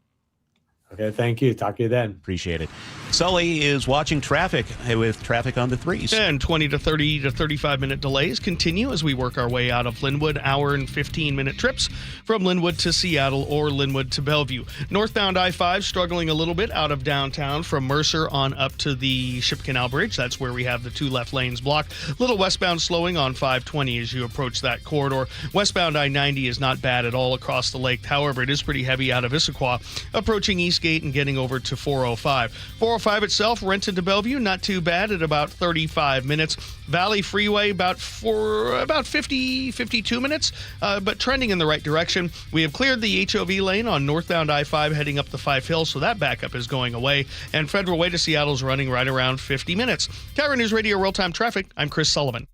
Okay, thank you. Talk to you then. Appreciate it. Sully is watching traffic with traffic on the 3s. And 20 to 30 to 35-minute delays continue as we work our way out of Linwood. Hour and 15-minute trips from Linwood to Seattle or Linwood to Bellevue. Northbound I-5 struggling a little bit out of downtown from Mercer on up to the Ship Canal Bridge. That's where we have the two left lanes blocked. Little westbound slowing on 520 as you approach that corridor. Westbound I-90 is not bad at all across the lake. However, it is pretty heavy out of Issaquah, approaching Eastgate and getting over to 405. 405 itself, Renton to Bellevue, not too bad at about 35 minutes. Valley Freeway about 52 minutes, but trending in the right direction. We have cleared the HOV lane on northbound I-5 heading up the Five Hills, so that backup is going away. And Federal Way to Seattle is running right around 50 minutes. KIRO Newsradio Real-Time Traffic, I'm Chris Sullivan.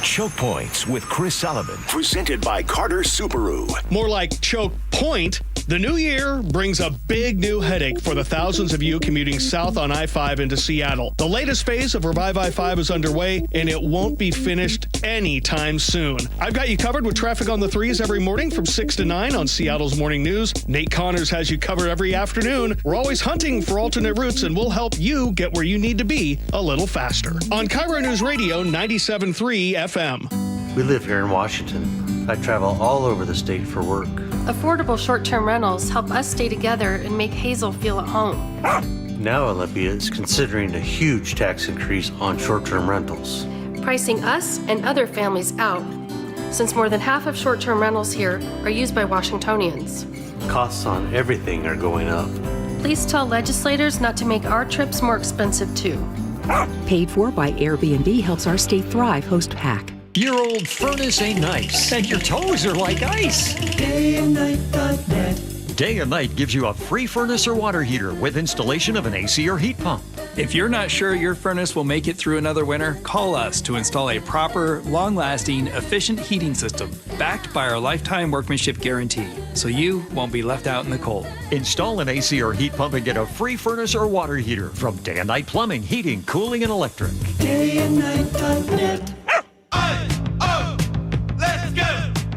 Choke Points with Chris Sullivan, presented by Carter Subaru. More like Choke Point. The new year brings a big new headache for the thousands of you commuting south on I-5 into Seattle. The latest phase of Revive I-5 is underway, and it won't be finished anytime soon. I've got you covered with traffic on the 3s every morning from 6 to 9 on Seattle's Morning News. Nate Connors has you covered every afternoon. We're always hunting for alternate routes, and we'll help you get where you need to be a little faster. On KIRO News Radio 97.3 FM. We live here in Washington. I travel all over the state for work. Affordable short-term rentals help us stay together and make Hazel feel at home. Now Olympia is considering a huge tax increase on short-term rentals, pricing us and other families out, since more than half of short-term rentals here are used by Washingtonians. Costs on everything are going up. Please tell legislators not to make our trips more expensive too. Paid for by Airbnb helps our state thrive. Host PAC. Your old furnace ain't nice, and your toes are like ice. DayandNight.net. Day and Night gives you a free furnace or water heater with installation of an AC or heat pump. If you're not sure your furnace will make it through another winter, call us to install a proper, long-lasting, efficient heating system backed by our lifetime workmanship guarantee, so you won't be left out in the cold. Install an AC or heat pump and get a free furnace or water heater from Day and Night Plumbing, Heating, Cooling, and Electric. DayandNight.net.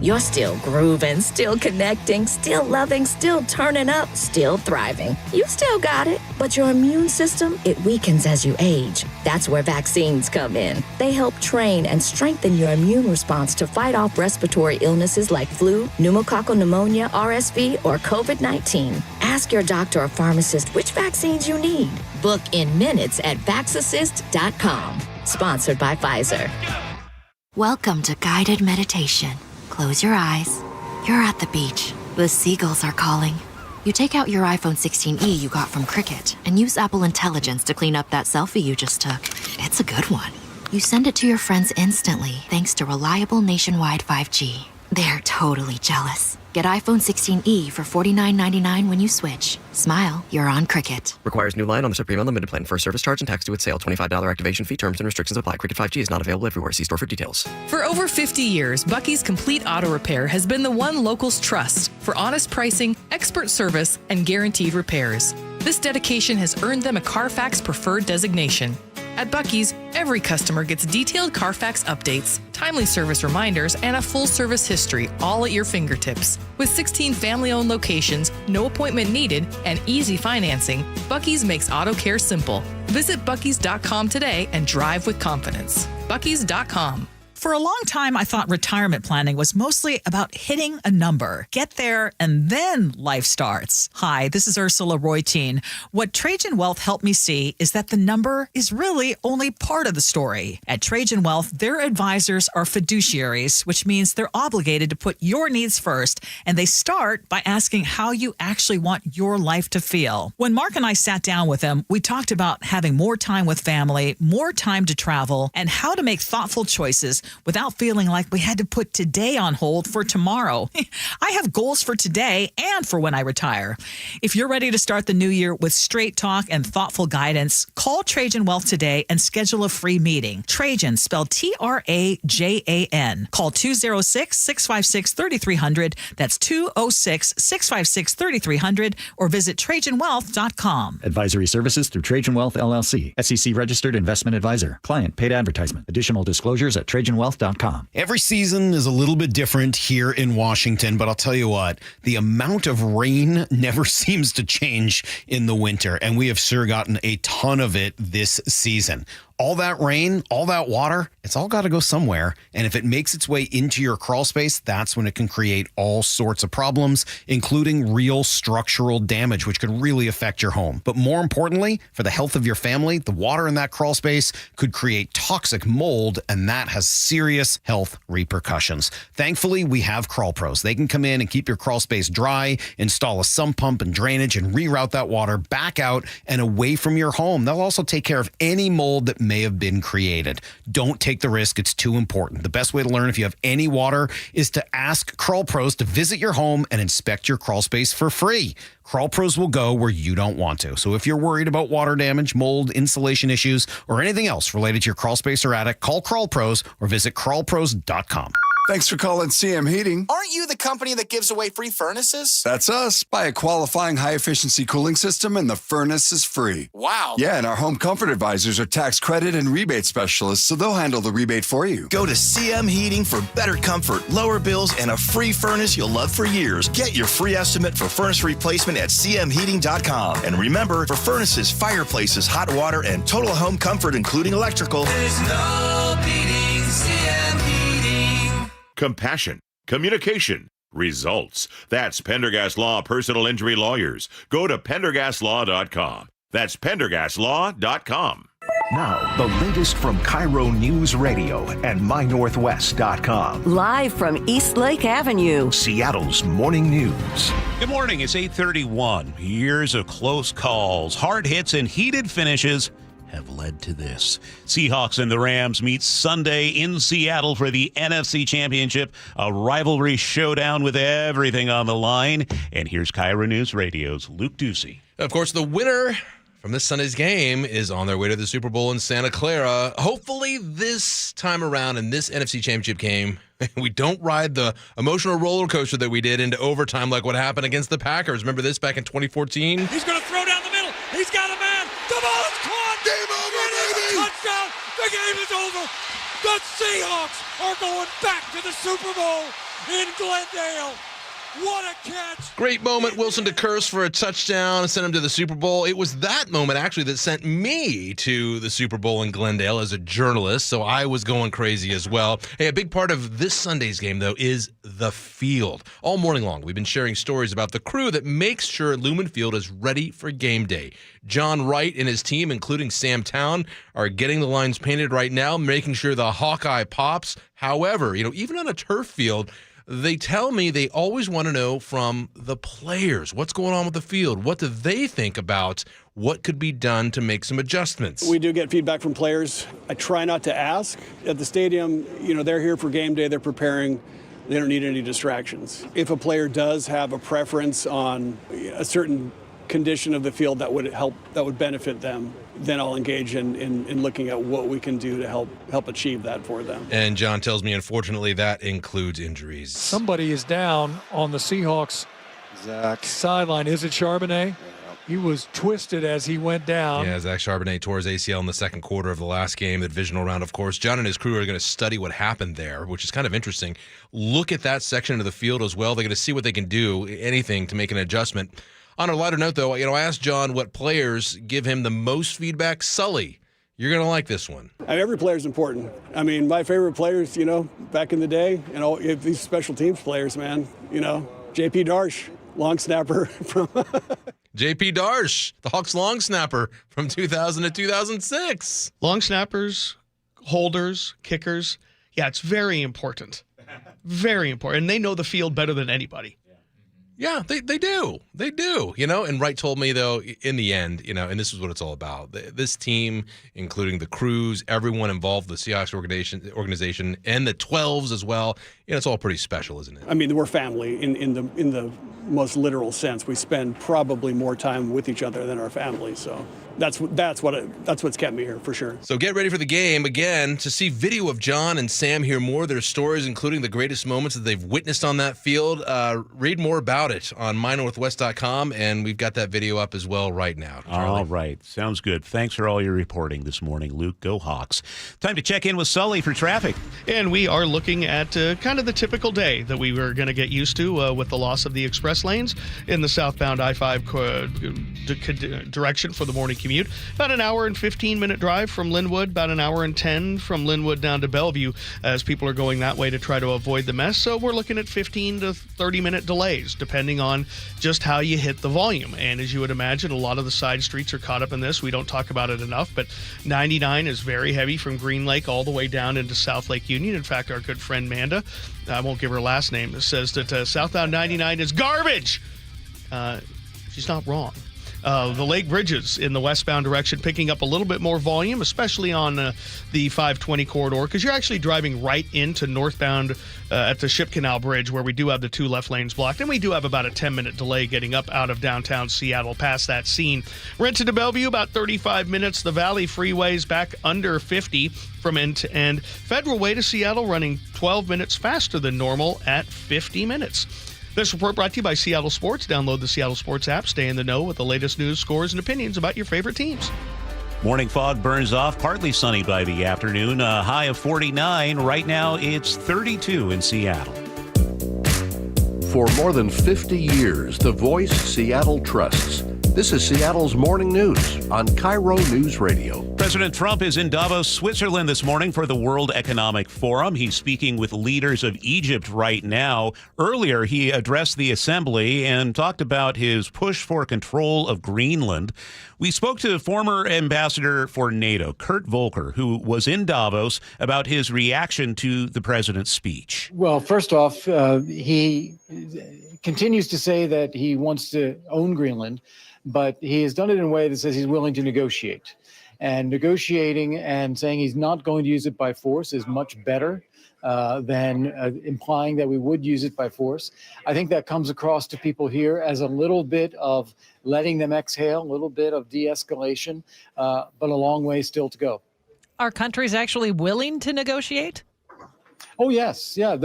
You're still grooving, still connecting, still loving, still turning up, still thriving. You still got it, but your immune system, it weakens as you age. That's where vaccines come in. They help train and strengthen your immune response to fight off respiratory illnesses like flu, pneumococcal pneumonia, RSV, or COVID-19. Ask your doctor or pharmacist which vaccines you need. Book in minutes at vaxassist.com. Sponsored by Pfizer. Welcome to guided meditation. Close your eyes. You're at the beach. The seagulls are calling. You take out your iPhone 16e you got from Cricket and use Apple Intelligence to clean up that selfie you just took. It's a good one. You send it to your friends instantly thanks to reliable nationwide 5G. They're totally jealous. Get iPhone 16e for $49.99 when you switch. Smile, you're on Cricket. Requires new line on the Supreme Unlimited plan. First service charge and tax due at sale. $25 activation fee. Terms and restrictions apply. Cricket 5G is not available everywhere. See store for details. For over 50 years, Bucky's Complete Auto Repair has been the one locals trust for honest pricing, expert service, and guaranteed repairs. This dedication has earned them a Carfax Preferred designation. At Bucky's, every customer gets detailed Carfax updates, timely service reminders, and a full service history, all at your fingertips. With 16 family-owned locations, no appointment needed, and easy financing, Bucky's makes auto care simple. Visit Bucky's.com today and drive with confidence. Bucky's.com. For a long time, I thought retirement planning was mostly about hitting a number. Get there, and then life starts. Hi, this is Ursula Royteen. What Trajan Wealth helped me see is that the number is really only part of the story. At Trajan Wealth, their advisors are fiduciaries, which means they're obligated to put your needs first, and they start by asking how you actually want your life to feel. When Mark and I sat down with them, we talked about having more time with family, more time to travel, and how to make thoughtful choices without feeling like we had to put today on hold for tomorrow. I have goals for today and for when I retire. If you're ready to start the new year with straight talk and thoughtful guidance, call Trajan Wealth today and schedule a free meeting. Trajan, spelled Trajan. Call 206-656-3300. That's 206-656-3300 or visit TrajanWealth.com. Advisory services through Trajan Wealth, LLC. SEC registered investment advisor. Client paid advertisement. Additional disclosures at TrajanWealth.com. Every season is a little bit different here in Washington, but I'll tell you what, the amount of rain never seems to change in the winter, and we have sure gotten a ton of it this season. All that rain, all that water, it's all got to go somewhere. And if it makes its way into your crawl space, that's when it can create all sorts of problems, including real structural damage, which could really affect your home. But more importantly, for the health of your family, the water in that crawl space could create toxic mold, and that has serious health repercussions. Thankfully, we have Crawl Pros. They can come in and keep your crawl space dry, install a sump pump and drainage, and reroute that water back out and away from your home. They'll also take care of any mold that may have been created. Don't take the risk. It's too important. The best way to learn if you have any water is to ask Crawl Pros to visit your home and inspect your crawl space for free. Crawl Pros will go where you don't want to. So if you're worried about water damage, mold, insulation issues, or anything else related to your crawl space or attic, call Crawl Pros or visit crawlpros.com. Thanks for calling CM Heating. Aren't you the company that gives away free furnaces? That's us. Buy a qualifying high-efficiency cooling system and the furnace is free. Wow. Yeah, and our home comfort advisors are tax credit and rebate specialists, so they'll handle the rebate for you. Go to CM Heating for better comfort, lower bills, and a free furnace you'll love for years. Get your free estimate for furnace replacement at cmheating.com. And remember, for furnaces, fireplaces, hot water, and total home comfort, including electrical, there's no beating CM Heating. Compassion, communication, results. That's Pendergast Law Personal Injury Lawyers. Go to pendergastlaw.com. That's pendergastlaw.com. Now, the latest from KIRO Newsradio and MyNorthwest.com. Live from East Lake Avenue, Seattle's morning news. Good morning. It's 8:31. Years of close calls, hard hits, and heated finishes have led to this. Seahawks and the Rams meet Sunday in Seattle for the NFC Championship, a rivalry showdown with everything on the line. And here's KIRO News Radio's Luke Ducey. Of course, the winner from this Sunday's game is on their way to the Super Bowl in Santa Clara. Hopefully this time around in this NFC Championship game, we don't ride the emotional roller coaster that we did into overtime like what happened against the Packers. Remember this back in 2014? He's going to throw down the middle. He's got a man. The ball is caught. Game over, baby. Touchdown. The game is over. The Seahawks are going back to the Super Bowl in Glendale. What a catch! Great moment, Wilson to Curse for a touchdown and sent him to the Super Bowl. It was that moment, actually, that sent me to the Super Bowl in Glendale as a journalist, so I was going crazy as well. Hey, a big part of this Sunday's game, though, is the field. All morning long, we've been sharing stories about the crew that makes sure Lumen Field is ready for game day. John Wright and his team, including Sam Town, are getting the lines painted right now, making sure the Hawkeye pops. However, even on a turf field, they tell me they always want to know from the players what's going on with the field. What do they think about what could be done to make some adjustments? We do get feedback from players. I try not to ask. At the stadium, they're here for game day. They're preparing. They don't need any distractions. If a player does have a preference on a certain condition of the field that would benefit them, then I'll engage in looking at what we can do to help achieve that for them. And John tells me, unfortunately, that includes injuries. Somebody is down on the Seahawks sideline. Is it Charbonnet? He was twisted as he went down. Yeah, Zach Charbonnet tore his ACL in the second quarter of the last game, the divisional round, of course. John and his crew are going to study what happened there, which is kind of interesting. Look at that section of the field as well. They're going to see what they can do, anything to make an adjustment. On a lighter note, though, I asked John what players give him the most feedback. Sully, you're going to like this one. Every player is important. My favorite players, back in the day, these special teams players, man, J.P. Darsh, long snapper from J.P. Darsh, the Hawks long snapper from 2000 to 2006. Long snappers, holders, kickers. Yeah, it's very important. Very important. And they know the field better than anybody. Yeah, they do. They do, And Wright told me, though, in the end, and this is what it's all about. This team, including the crews, everyone involved, the Seahawks organization, and the 12s as well, it's all pretty special, isn't it? We're family in the most literal sense. We spend probably more time with each other than our family, so that's what's kept me here for sure. So get ready for the game again to see video of John and Sam, hear more of their stories, including the greatest moments that they've witnessed on that field. Read more about it on MyNorthwest.com, and we've got that video up as well right now. Charlie. All right. Sounds good. Thanks for all your reporting this morning, Luke. Go Hawks. Time to check in with Sully for traffic. And we are looking at kind of the typical day that we were going to get used to with the loss of the express lanes in the southbound I-5 direction for the morning commute. About an hour and 15-minute drive from Linwood, about an hour and 10 from Linwood down to Bellevue as people are going that way to try to avoid the mess. So we're looking at 15 to 30-minute delays, depending on just how you hit the volume. And as you would imagine, a lot of the side streets are caught up in this. We don't talk about it enough, but 99 is very heavy from Green Lake all the way down into South Lake Union. In fact, our good friend Manda, I won't give her last name, says that southbound 99 is garbage. She's not wrong. The Lake Bridges in the westbound direction picking up a little bit more volume, especially on the 520 corridor, because you're actually driving right into northbound at the Ship Canal Bridge, where we do have the two left lanes blocked, and we do have about a 10-minute delay getting up out of downtown Seattle past that scene. Renton to Bellevue, about 35 minutes. The Valley Freeway's back under 50 from end to end. Federal Way to Seattle running 12 minutes faster than normal at 50 minutes. This report brought to you by Seattle Sports. Download the Seattle Sports app. Stay in the know with the latest news, scores, and opinions about your favorite teams. Morning fog burns off. Partly sunny by the afternoon. A high of 49. Right now, it's 32 in Seattle. For more than 50 years, the voice Seattle trusts. This is Seattle's Morning News on KIRO News Radio. President Trump is in Davos, Switzerland this morning for the World Economic Forum. He's speaking with leaders of Egypt right now. Earlier, he addressed the assembly and talked about his push for control of Greenland. We spoke to former ambassador for NATO, Kurt Volker, who was in Davos, about his reaction to the president's speech. Well, first off, he continues to say that he wants to own Greenland, but he has done it in a way that says he's willing to negotiate. And negotiating and saying he's not going to use it by force is much better than implying that we would use it by force. I think that comes across to people here as a little bit of letting them exhale, a little bit of de-escalation, but a long way still to go. Are countries actually willing to negotiate? Oh, yes. Yeah.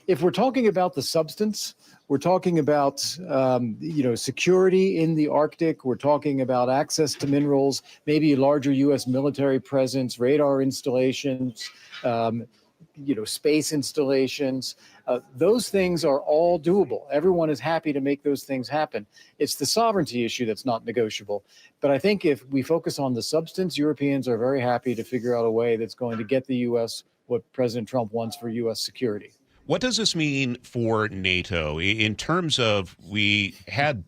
If we're talking about the substance, we're talking about, security in the Arctic. We're talking about access to minerals, maybe a larger U.S. military presence, radar installations, space installations. Those things are all doable. Everyone is happy to make those things happen. It's the sovereignty issue that's not negotiable. But I think if we focus on the substance, Europeans are very happy to figure out a way that's going to get the U.S. what President Trump wants for U.S. security. What does this mean for NATO in terms of we had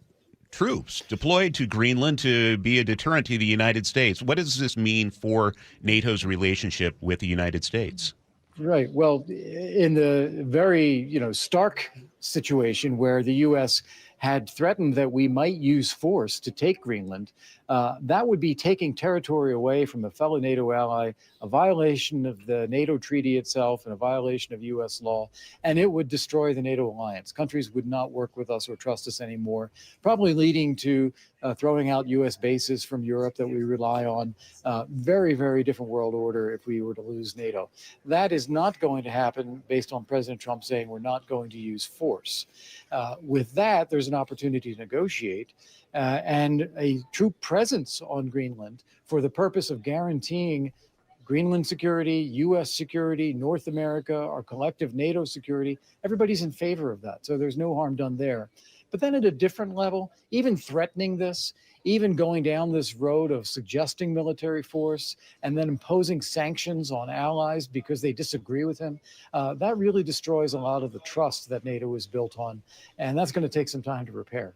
troops deployed to Greenland to be a deterrent to the United States? What does this mean for NATO's relationship with the United States? Right. Well, in the very, stark situation where the U.S. had threatened that we might use force to take Greenland, that would be taking territory away from a fellow NATO ally, a violation of the NATO treaty itself, and a violation of U.S. law, and it would destroy the NATO alliance. Countries would not work with us or trust us anymore, probably leading to throwing out U.S. bases from Europe that we rely on. Very, very different world order if we were to lose NATO. That is not going to happen based on President Trump saying we're not going to use force. With that, there's an opportunity to negotiate and a true presence on Greenland for the purpose of guaranteeing Greenland security, U.S. security, North America, our collective NATO security. Everybody's in favor of that. So there's no harm done there. But then at a different level, even threatening this, even going down this road of suggesting military force and then imposing sanctions on allies because they disagree with him, that really destroys a lot of the trust that NATO is built on. And that's going to take some time to repair.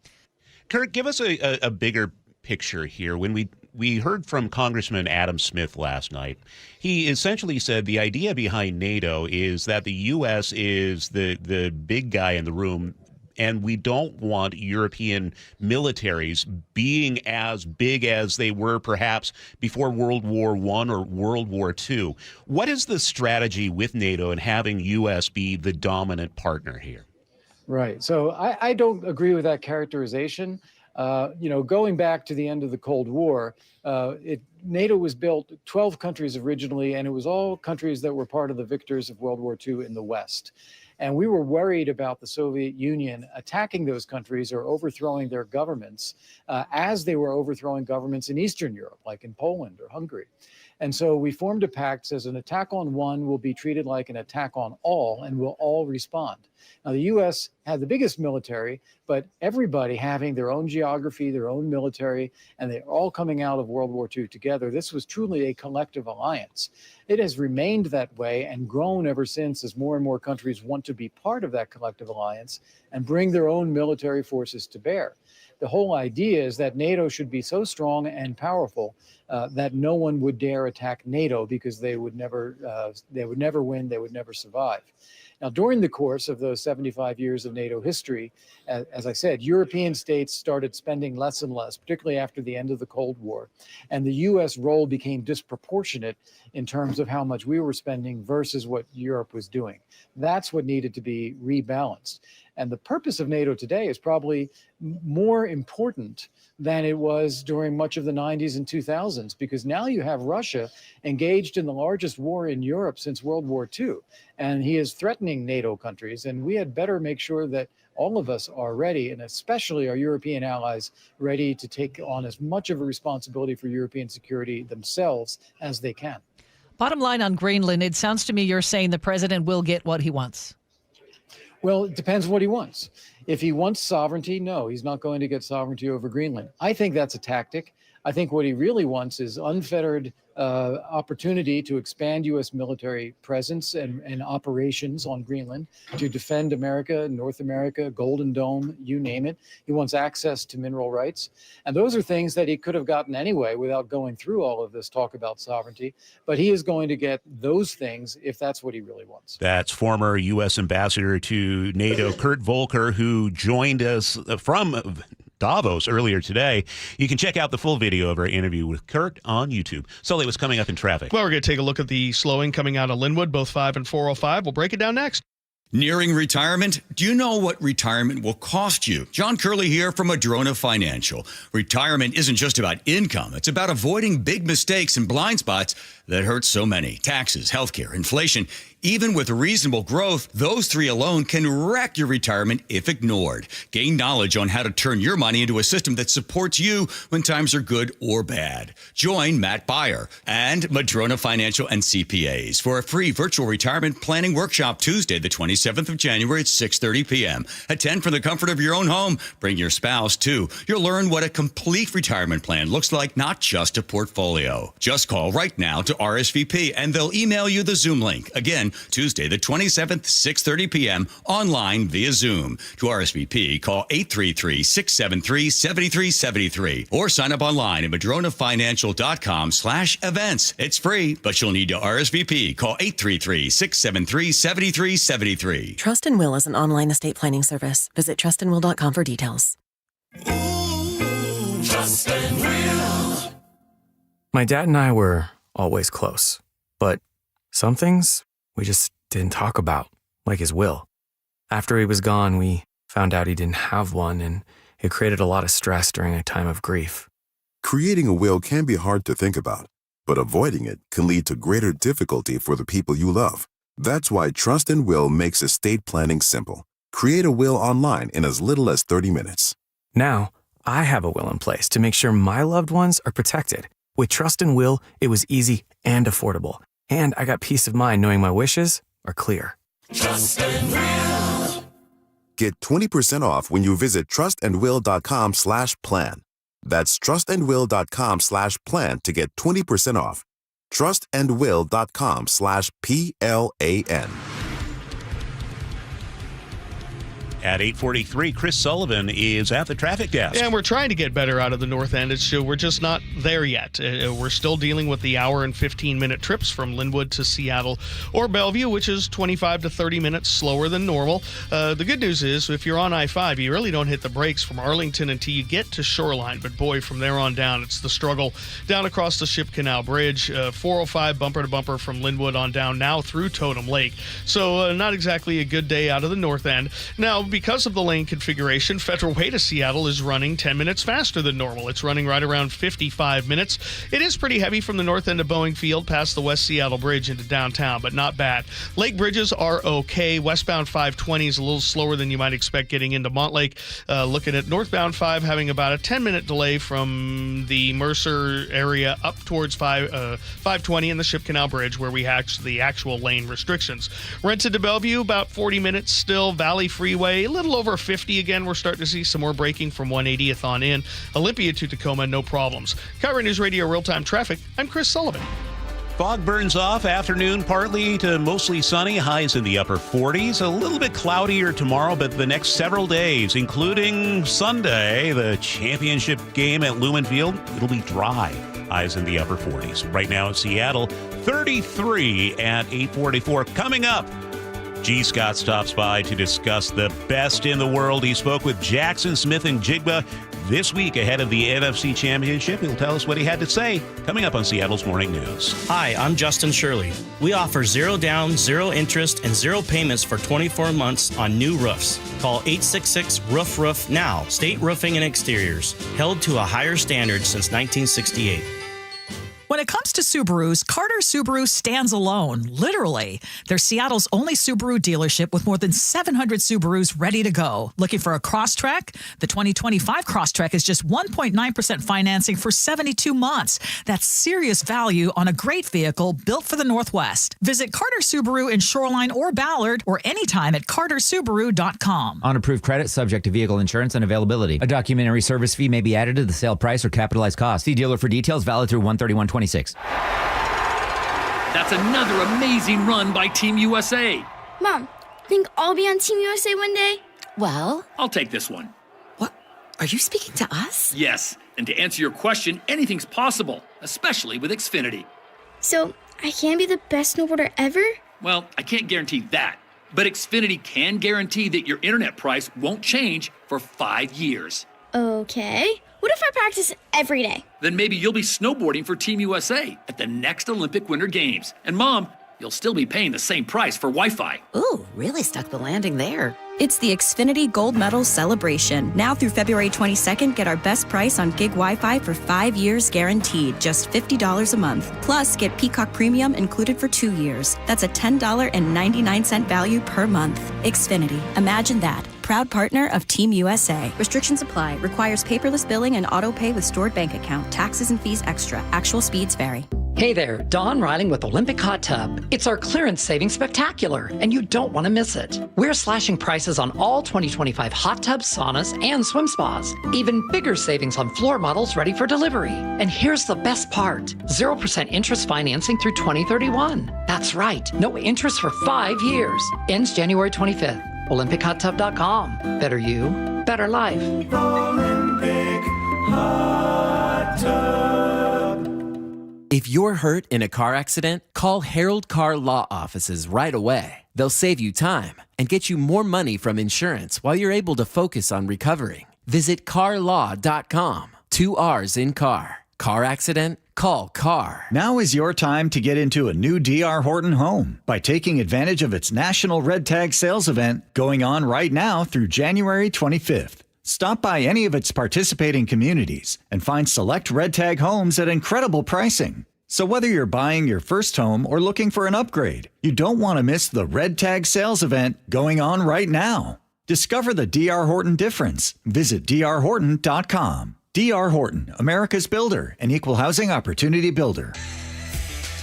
Kurt, give us a bigger picture here. When we heard from Congressman Adam Smith last night, he essentially said the idea behind NATO is that the U.S. is the big guy in the room, and we don't want European militaries being as big as they were perhaps before World War I or World War II. What is the strategy with NATO and having U.S. be the dominant partner here? Right. So I don't agree with that characterization. Going back to the end of the Cold War, NATO was built 12 countries originally, and it was all countries that were part of the victors of World War II in the West. And we were worried about the Soviet Union attacking those countries or overthrowing their governments as they were overthrowing governments in Eastern Europe, like in Poland or Hungary. And so we formed a pact that says an attack on one will be treated like an attack on all, and we'll all respond. Now, the U.S. had the biggest military, but everybody having their own geography, their own military, and they're all coming out of World War II together. This was truly a collective alliance. It has remained that way and grown ever since as more and more countries want to be part of that collective alliance and bring their own military forces to bear. The whole idea is that NATO should be so strong and powerful that no one would dare attack NATO because they would never win, they would never survive. Now, during the course of those 75 years of NATO history, as I said, European states started spending less and less, particularly after the end of the Cold War. And the U.S. role became disproportionate in terms of how much we were spending versus what Europe was doing. That's what needed to be rebalanced. And the purpose of NATO today is probably more important than it was during much of the 90s and 2000s, because now you have Russia engaged in the largest war in Europe since World War II, and he is threatening NATO countries, and we had better make sure that all of us are ready, and especially our European allies, ready to take on as much of a responsibility for European security themselves as they can. Bottom line on Greenland, it sounds to me you're saying the president will get what he wants. Well, it depends what he wants. If he wants sovereignty, no, he's not going to get sovereignty over Greenland. I think that's a tactic. I think what he really wants is unfettered opportunity to expand U.S. military presence and operations on Greenland to defend America, North America, Golden Dome, you name it. He wants access to mineral rights. And those are things that he could have gotten anyway without going through all of this talk about sovereignty. But he is going to get those things if that's what he really wants. That's former U.S. Ambassador to NATO, Kurt Volker, who joined us from Davos earlier today. You can check out the full video of our interview with Kurt on YouTube. Sully, what's coming up in traffic? Well, we're going to take a look at the slowing coming out of Linwood, both 5 and 405. We'll break it down next. Nearing retirement? Do you know what retirement will cost you? John Curley here from Madrona Financial. Retirement isn't just about income. It's about avoiding big mistakes and blind spots that hurt so many. Taxes, healthcare, inflation. Even with reasonable growth, those three alone can wreck your retirement if ignored. Gain knowledge on how to turn your money into a system that supports you when times are good or bad. Join Matt Beyer and Madrona Financial and CPAs for a free virtual retirement planning workshop Tuesday, the 27th of January at 6:30 p.m. Attend from the comfort of your own home. Bring your spouse, too. You'll learn what a complete retirement plan looks like, not just a portfolio. Just call right now to RSVP, and they'll email you the Zoom link. Again, Tuesday, the 27th, 6:30 p.m., online via Zoom. To RSVP, call 833-673-7373 or sign up online at madronafinancial.com/events. It's free, but you'll need to RSVP. Call 833-673-7373. Trust and Will is an online estate planning service. Visit trustandwill.com for details. Trust and Will. My dad and I were always close, but some things we just didn't talk about, like his will. After he was gone, we found out he didn't have one, and it created a lot of stress during a time of grief. Creating a will can be hard to think about, but avoiding it can lead to greater difficulty for the people you love. That's why Trust and Will makes estate planning simple. Create a will online in as little as 30 minutes. Now, I have a will in place to make sure my loved ones are protected. With Trust and Will, it was easy and affordable. And I got peace of mind knowing my wishes are clear. Trust and Will. Get 20% off when you visit trustandwill.com/plan. That's trustandwill.com/plan to get 20% off. trustandwill.com/PLAN. At 8:43, Chris Sullivan is at the traffic desk. And we're trying to get better out of the north end. We're just not there yet. We're still dealing with the hour and 15-minute trips from Linwood to Seattle or Bellevue, which is 25 to 30 minutes slower than normal. The good news is, if you're on I-5, you really don't hit the brakes from Arlington until you get to Shoreline. But boy, from there on down, it's the struggle down across the Ship Canal Bridge. 405 bumper to bumper from Linwood on down, now through Totem Lake. So not exactly a good day out of the north end. Now, because of the lane configuration, Federal Way to Seattle is running 10 minutes faster than normal. It's running right around 55 minutes. It is pretty heavy from the north end of Boeing Field past the West Seattle Bridge into downtown, but not bad. Lake bridges are okay. Westbound 520 is a little slower than you might expect getting into Montlake. Looking at northbound 5 having about a 10-minute delay from the Mercer area up towards 520 and the Ship Canal Bridge, where we have the actual lane restrictions. Rented to Bellevue, about 40 minutes still. Valley Freeway, a little over 50 again. We're starting to see some more braking from 180th on in. Olympia to Tacoma, no problems. KIRO Newsradio Real-Time Traffic, I'm Chris Sullivan. Fog burns off, afternoon partly to mostly sunny, highs in the upper 40s. A little bit cloudier tomorrow, but the next several days, including Sunday, the championship game at Lumen Field, it'll be dry. Highs in the upper 40s. Right now in Seattle, 33 at 8:44. Coming up, G. Scott stops by to discuss the best in the world. He spoke with Jackson Smith and Jigba this week ahead of the NFC Championship. He'll tell us what he had to say coming up on Seattle's Morning News. Hi, I'm Justin Shirley. We offer 0 down, 0 interest, and 0 payments for 24 months on new roofs. Call 866-ROOF-ROOF now. State Roofing and Exteriors, held to a higher standard since 1968. When it it comes to Subarus, Carter Subaru stands alone, literally. They're Seattle's only Subaru dealership with more than 700 Subarus ready to go. Looking for a Crosstrek? The 2025 Crosstrek is just 1.9% financing for 72 months. That's serious value on a great vehicle built for the Northwest. Visit Carter Subaru in Shoreline or Ballard or anytime at cartersubaru.com. On approved credit, subject to vehicle insurance and availability. A documentary service fee may be added to the sale price or capitalized cost. See dealer for details. Valid through 1/31/26. That's another amazing run by Team USA. Mom, think I'll be on Team USA one day? Well, I'll take this one. What? Are you speaking to us? Yes, and to answer your question, anything's possible, especially with Xfinity. So, I can be the best snowboarder ever? Well, I can't guarantee that, but Xfinity can guarantee that your internet price won't change for 5 years. Okay. What if I practice every day? Then maybe you'll be snowboarding for Team USA at the next Olympic Winter Games. And Mom, you'll still be paying the same price for Wi-Fi. Ooh, really stuck the landing there. It's the Xfinity Gold Medal Celebration. Now through February 22nd, get our best price on gig Wi-Fi for 5 years guaranteed, just $50 a month. Plus, get Peacock Premium included for 2 years. That's a $10.99 value per month. Xfinity. Imagine that. Proud partner of Team USA. Restrictions apply. Requires paperless billing and auto pay with stored bank account. Taxes and fees extra. Actual speeds vary. Hey there, Don Riley with Olympic Hot Tub. It's our clearance savings spectacular, and you don't want to miss it. We're slashing prices on all 2025 hot tubs, saunas, and swim spas. Even bigger savings on floor models ready for delivery. And here's the best part, 0% interest financing through 2031. That's right, no interest for 5 years. Ends January 25th. OlympicHotTub.com. Better you, better life. Olympic Hot Tub. If you're hurt in a car accident, call Harold Car Law Offices right away. They'll save you time and get you more money from insurance while you're able to focus on recovering. Visit carlaw.com. 2 R's in car. Car accident? Call CAR. Now is your time to get into a new D.R. Horton home by taking advantage of its National Red Tag Sales event going on right now through January 25th. Stop by any of its participating communities and find select Red Tag homes at incredible pricing. So whether you're buying your first home or looking for an upgrade, you don't want to miss the Red Tag Sales event going on right now. Discover the D.R. Horton difference. Visit drhorton.com. D.R. Horton, America's builder and equal housing opportunity builder.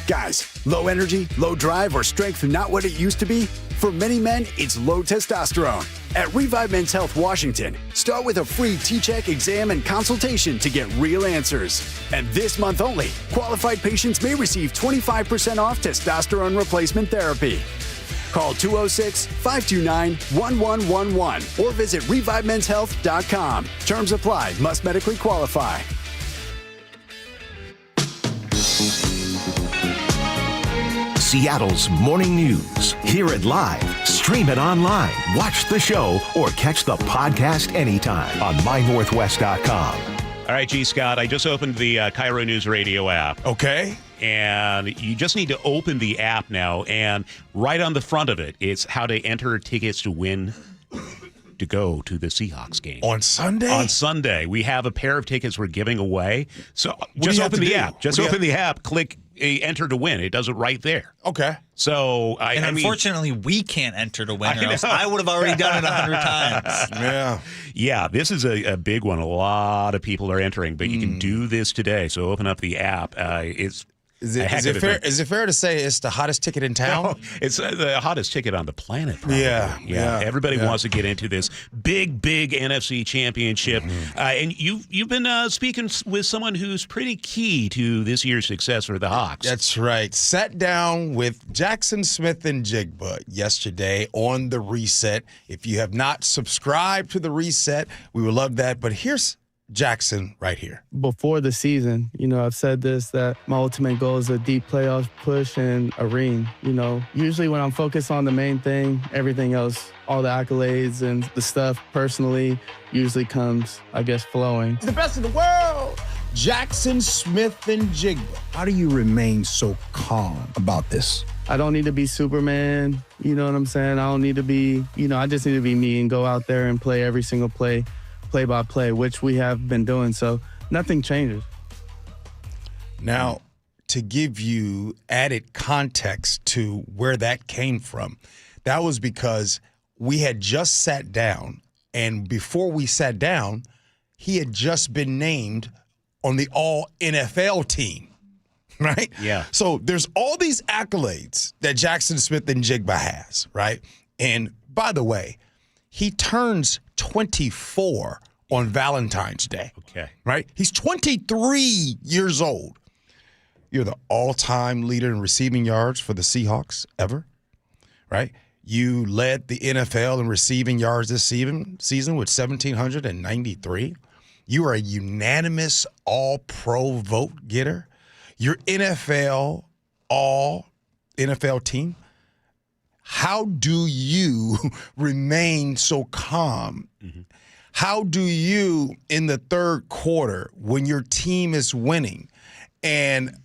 Guys, low energy, low drive, or strength not what it used to be? For many men, it's low testosterone. At Revive Men's Health Washington, start with a free T-Check exam and consultation to get real answers. And this month only, qualified patients may receive 25% off testosterone replacement therapy. Call 206-529-1111 or visit ReviveMen'sHealth.com. Terms apply. Must medically qualify. Seattle's morning news. Hear it live, stream it online, watch the show, or catch the podcast anytime on mynorthwest.com. All right, G. Scott, I just opened the KIRO Newsradio app. Okay. And you just need to open the app now, and right on the front of it, it's how to enter tickets to win to go to the Seahawks game. On Sunday? On Sunday. We have a pair of tickets we're giving away. So just open the app. Just open the app, click enter to win. It does it right there. Okay. So, unfortunately, we can't enter to win, or else I would have already done it 100 times. Yeah. Yeah, this is a big one. A lot of people are entering, but you can do this today. So open up the app. Is it fair to say it's the hottest ticket in town? No, it's the hottest ticket on the planet, probably. Yeah. Everybody wants to get into this big NFC championship. And you've been speaking with someone who's pretty key to this year's success for the Hawks. That's right. Sat down with Jackson Smith and Jigba yesterday on The Reset. If you have not subscribed to The Reset, we would love that. But here's Jackson right here. Before the season, I've said this, that my ultimate goal is a deep playoff push and a ring. Usually when I'm focused on the main thing, everything else, all the accolades and the stuff personally usually comes, flowing. The best in the world, Jackson Smith and Jigba. How do you remain so calm about this? I don't need to be Superman, you know what I'm saying? I don't need to be, I just need to be me and go out there and play every single play by play, which we have been doing. So nothing changes. Now, to give you added context to where that came from, that was because we had just sat down, and before we sat down, he had just been named on the All-NFL team, right? Yeah. So there's all these accolades that Jackson Smith-Njigba has, right? And by the way, he turns 24 on Valentine's Day. Okay. Right? He's 23 years old. You're the all-time leader in receiving yards for the Seahawks ever, right? You led the NFL in receiving yards this season with 1,793. You are a unanimous all-pro vote getter. Your NFL team. How do you remain so calm? Mm-hmm. How do you, in the third quarter, when your team is winning, and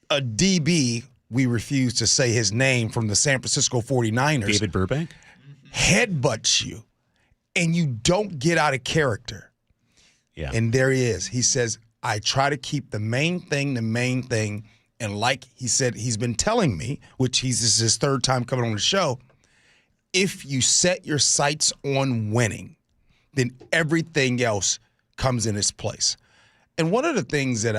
a DB, we refuse to say his name, from the San Francisco 49ers, David Burbank, headbutts you, and you don't get out of character? Yeah. And there he is. He says, I try to keep the main thing. And like he said, he's been telling me, which this is his third time coming on the show, if you set your sights on winning, then everything else comes in its place. And one of the things that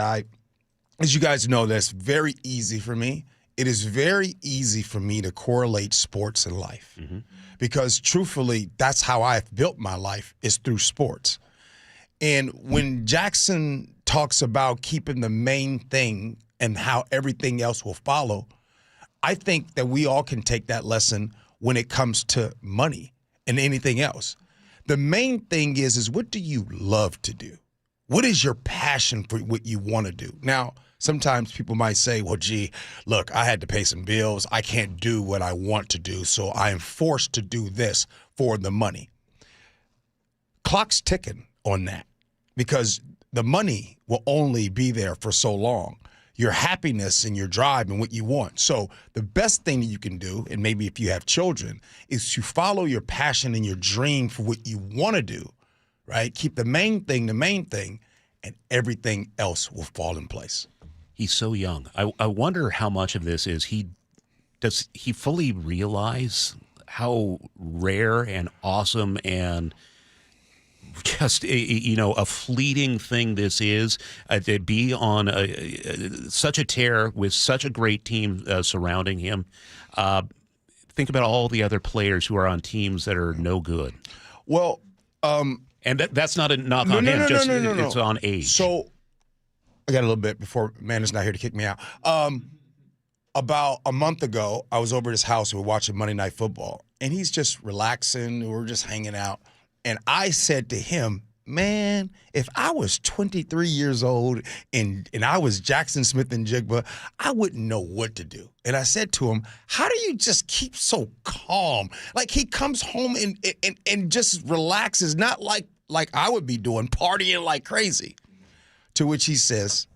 as you guys know, that's very easy for me. It is very easy for me to correlate sports and life. Mm-hmm. Because truthfully, that's how I've built my life, is through sports. And when Jackson talks about keeping the main thing and how everything else will follow, I think that we all can take that lesson when it comes to money and anything else. The main thing is what do you love to do? What is your passion for what you want to do? Now, sometimes people might say, well, gee, look, I had to pay some bills. I can't do what I want to do, so I am forced to do this for the money. Clock's ticking on that, because the money will only be there for so long. Your happiness and your drive and what you want. So the best thing that you can do, and maybe if you have children, is to follow your passion and your dream for what you want to do, right? Keep the main thing, and everything else will fall in place. He's so young. I wonder how much of this is does he fully realize how rare and awesome and just a fleeting thing this is, to be on such a tear with such a great team surrounding him. Think about all the other players who are on teams that are no good. Well, and that's not a knock on him. No. It's on age. So I got a little bit before Amanda's not here to kick me out. About a month ago, I was over at his house and we were watching Monday Night Football, and he's just relaxing. We were just hanging out. And I said to him, man, if I was 23 years old and I was Jackson Smith-Njigba, I wouldn't know what to do. And I said to him, how do you just keep so calm? Like, he comes home and just relaxes, not like I would be doing, partying like crazy. To which he says,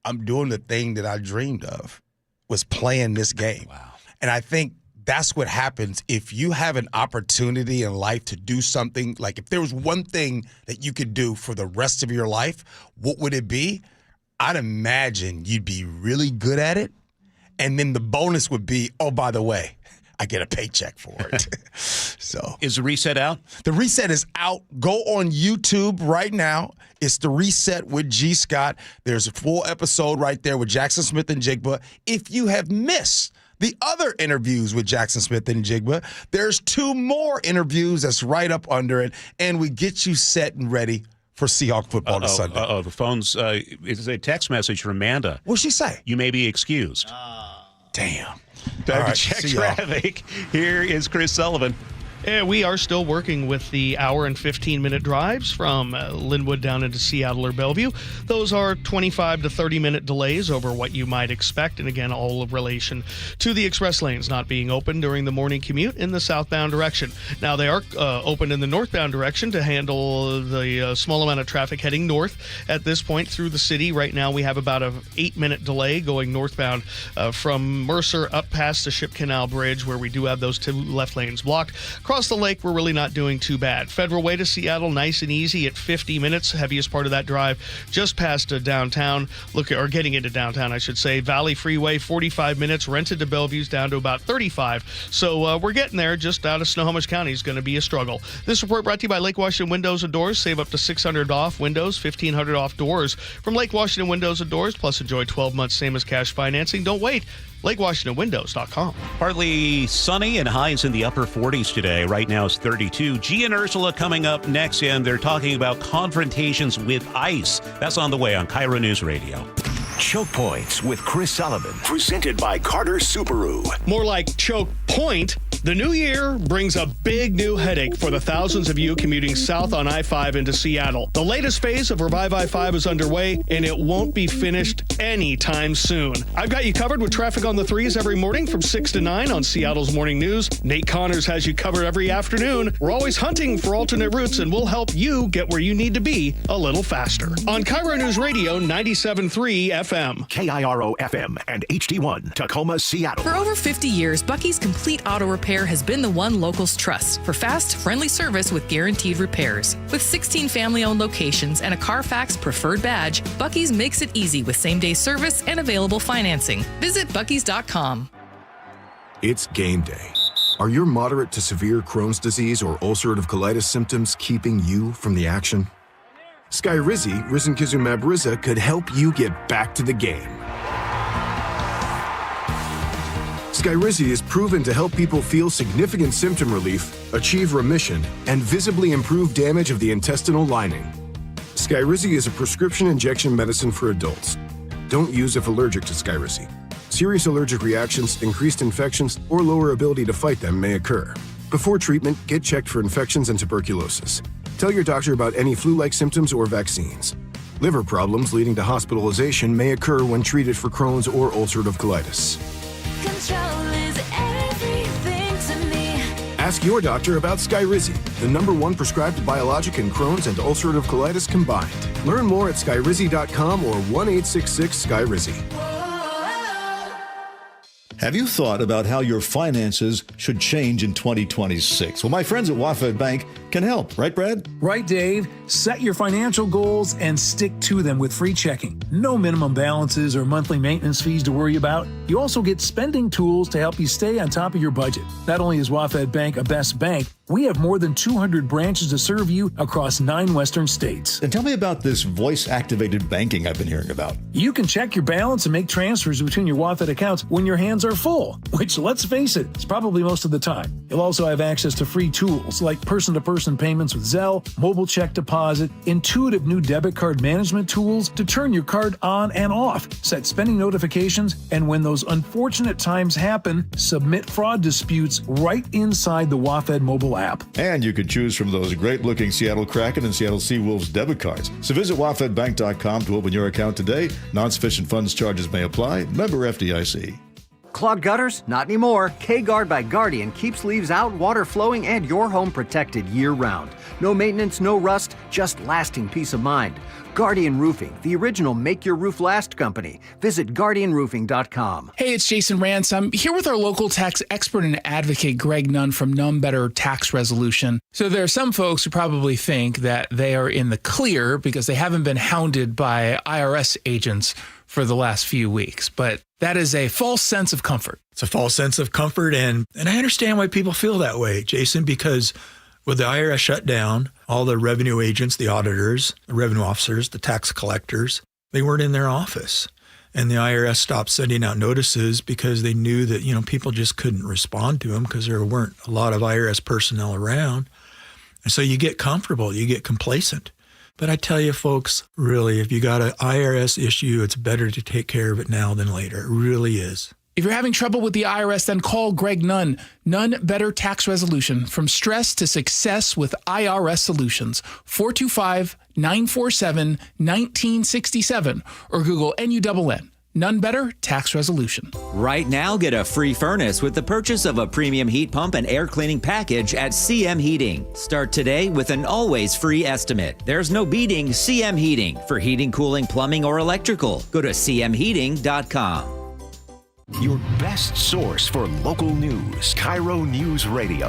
I'm doing the thing that I dreamed of, was playing this game. Wow. And I think that's what happens if you have an opportunity in life to do something. Like, if there was one thing that you could do for the rest of your life, what would it be? I'd imagine you'd be really good at it. And then the bonus would be, oh, by the way, I get a paycheck for it. So, is the reset out? The reset is out. Go on YouTube right now. It's The Reset with G. Scott. There's a full episode right there with Jackson Smith-Njigba. If you have missed the other interviews with Jackson Smith-Njigba, there's 2 more interviews that's right up under it, and we get you set and ready for Seahawk football this Sunday. The phone's it's a text message from Amanda. What'd she say? You may be excused. Damn. Time All right, to check see y'all. traffic. Here is Chris Sullivan. Yeah, we are still working with the hour and 15-minute drives from Linwood down into Seattle or Bellevue. Those are 25 to 30-minute delays over what you might expect, and again, all of relation to the express lanes not being open during the morning commute in the southbound direction. Now, they are open in the northbound direction to handle the small amount of traffic heading north at this point through the city. Right now, we have about an 8-minute delay going northbound from Mercer up past the Ship Canal Bridge, where we do have those 2 left lanes blocked. across the lake, we're really not doing too bad. Federal Way to Seattle, nice and easy at 50 minutes. Heaviest part of that drive just past downtown, getting into downtown, I should say. Valley Freeway, 45 minutes. Rented to Bellevue's down to about 35. So we're getting there. Just out of Snohomish County is going to be a struggle. This report brought to you by Lake Washington Windows and Doors. Save up to $600 off windows, $1,500 off doors from Lake Washington Windows and Doors. Plus, enjoy 12 months same as cash financing. Don't wait. LakeWashingtonWindows.com. Partly sunny and highs in the upper 40s today. Right now it's 32. G and Ursula coming up next, and they're talking about confrontations with ice. That's on the way on KIRO News Radio. Choke Points with Chris Sullivan. Presented by Carter Subaru. More like choke point. The new year brings a big new headache for the thousands of you commuting south on I-5 into Seattle. The latest phase of Revive I-5 is underway, and it won't be finished anytime soon. I've got you covered with traffic on the 3s every morning from 6 to 9 on Seattle's Morning News. Nate Connors has you covered every afternoon. We're always hunting for alternate routes, and we'll help you get where you need to be a little faster. On KIRO News Radio 97.3 FM. KIRO FM and HD1, Tacoma, Seattle. For over 50 years, Bucky's Complete Auto Repair has been the one locals trust for fast, friendly service with guaranteed repairs. With 16 family-owned locations and a Carfax preferred badge, Bucky's makes it easy with same-day service and available financing. Visit Bucky's.com. It's game day. Are your moderate to severe Crohn's disease or ulcerative colitis symptoms keeping you from the action? Skyrizi, risankizumab Riza, could help you get back to the game. Skyrizi is proven to help people feel significant symptom relief, achieve remission, and visibly improve damage of the intestinal lining. Skyrizi is a prescription injection medicine for adults. Don't use if allergic to Skyrizi. Serious allergic reactions, increased infections, or lower ability to fight them may occur. Before treatment, get checked for infections and tuberculosis. Tell your doctor about any flu-like symptoms or vaccines. Liver problems leading to hospitalization may occur when treated for Crohn's or ulcerative colitis. Control is everything to me. Ask your doctor about Skyrizi, the #1 prescribed biologic in Crohn's and ulcerative colitis combined. Learn more at skyrizi.com or 1-866-SKYRIZI. Have you thought about how your finances should change in 2026? Well, my friends at WaFd Bank can help. Right, Brad? Right, Dave. Set your financial goals and stick to them with free checking. No minimum balances or monthly maintenance fees to worry about. You also get spending tools to help you stay on top of your budget. Not only is WaFd Bank a best bank, we have more than 200 branches to serve you across 9 western states. And tell me about this voice-activated banking I've been hearing about. You can check your balance and make transfers between your WaFd accounts when your hands are full, which, let's face it, is probably most of the time. You'll also have access to free tools like person-to-person payments with Zelle, mobile check deposit, intuitive new debit card management tools to turn your card on and off, set spending notifications, and when those unfortunate times happen, submit fraud disputes right inside the WaFd mobile app. And you can choose from those great-looking Seattle Kraken and Seattle Seawolves debit cards. So visit wafdbank.com to open your account today. Non-sufficient funds charges may apply. Member FDIC. Clogged gutters? Not anymore. K-Guard by Guardian keeps leaves out, water flowing, and your home protected year-round. No maintenance, no rust, just lasting peace of mind. Guardian Roofing, the original make-your-roof-last company. Visit guardianroofing.com. Hey, it's Jason Rance. I'm here with our local tax expert and advocate, Greg Nunn from None Better Tax Resolution. So there are some folks who probably think that they are in the clear because they haven't been hounded by IRS agents for the last few weeks, but that is a false sense of comfort. It's a false sense of comfort, and I understand why people feel that way, Jason, because with the IRS shut down, all the revenue agents, the auditors, the revenue officers, the tax collectors, they weren't in their office. And the IRS stopped sending out notices because they knew that, people just couldn't respond to them because there weren't a lot of IRS personnel around. And so you get comfortable, you get complacent. But I tell you, folks, really, if you got an IRS issue, it's better to take care of it now than later. It really is. If you're having trouble with the IRS, then call Greg Nunn. None Better Tax Resolution. From stress to success with IRS Solutions. 425-947-1967 or Google NUNN. None Better Tax Resolution. Right now, get a free furnace with the purchase of a premium heat pump and air cleaning package at CM Heating. Start today with an always free estimate. There's no beating CM Heating for heating, cooling, plumbing, or electrical. Go to cmheating.com. Your best source for local news, KIRO News Radio.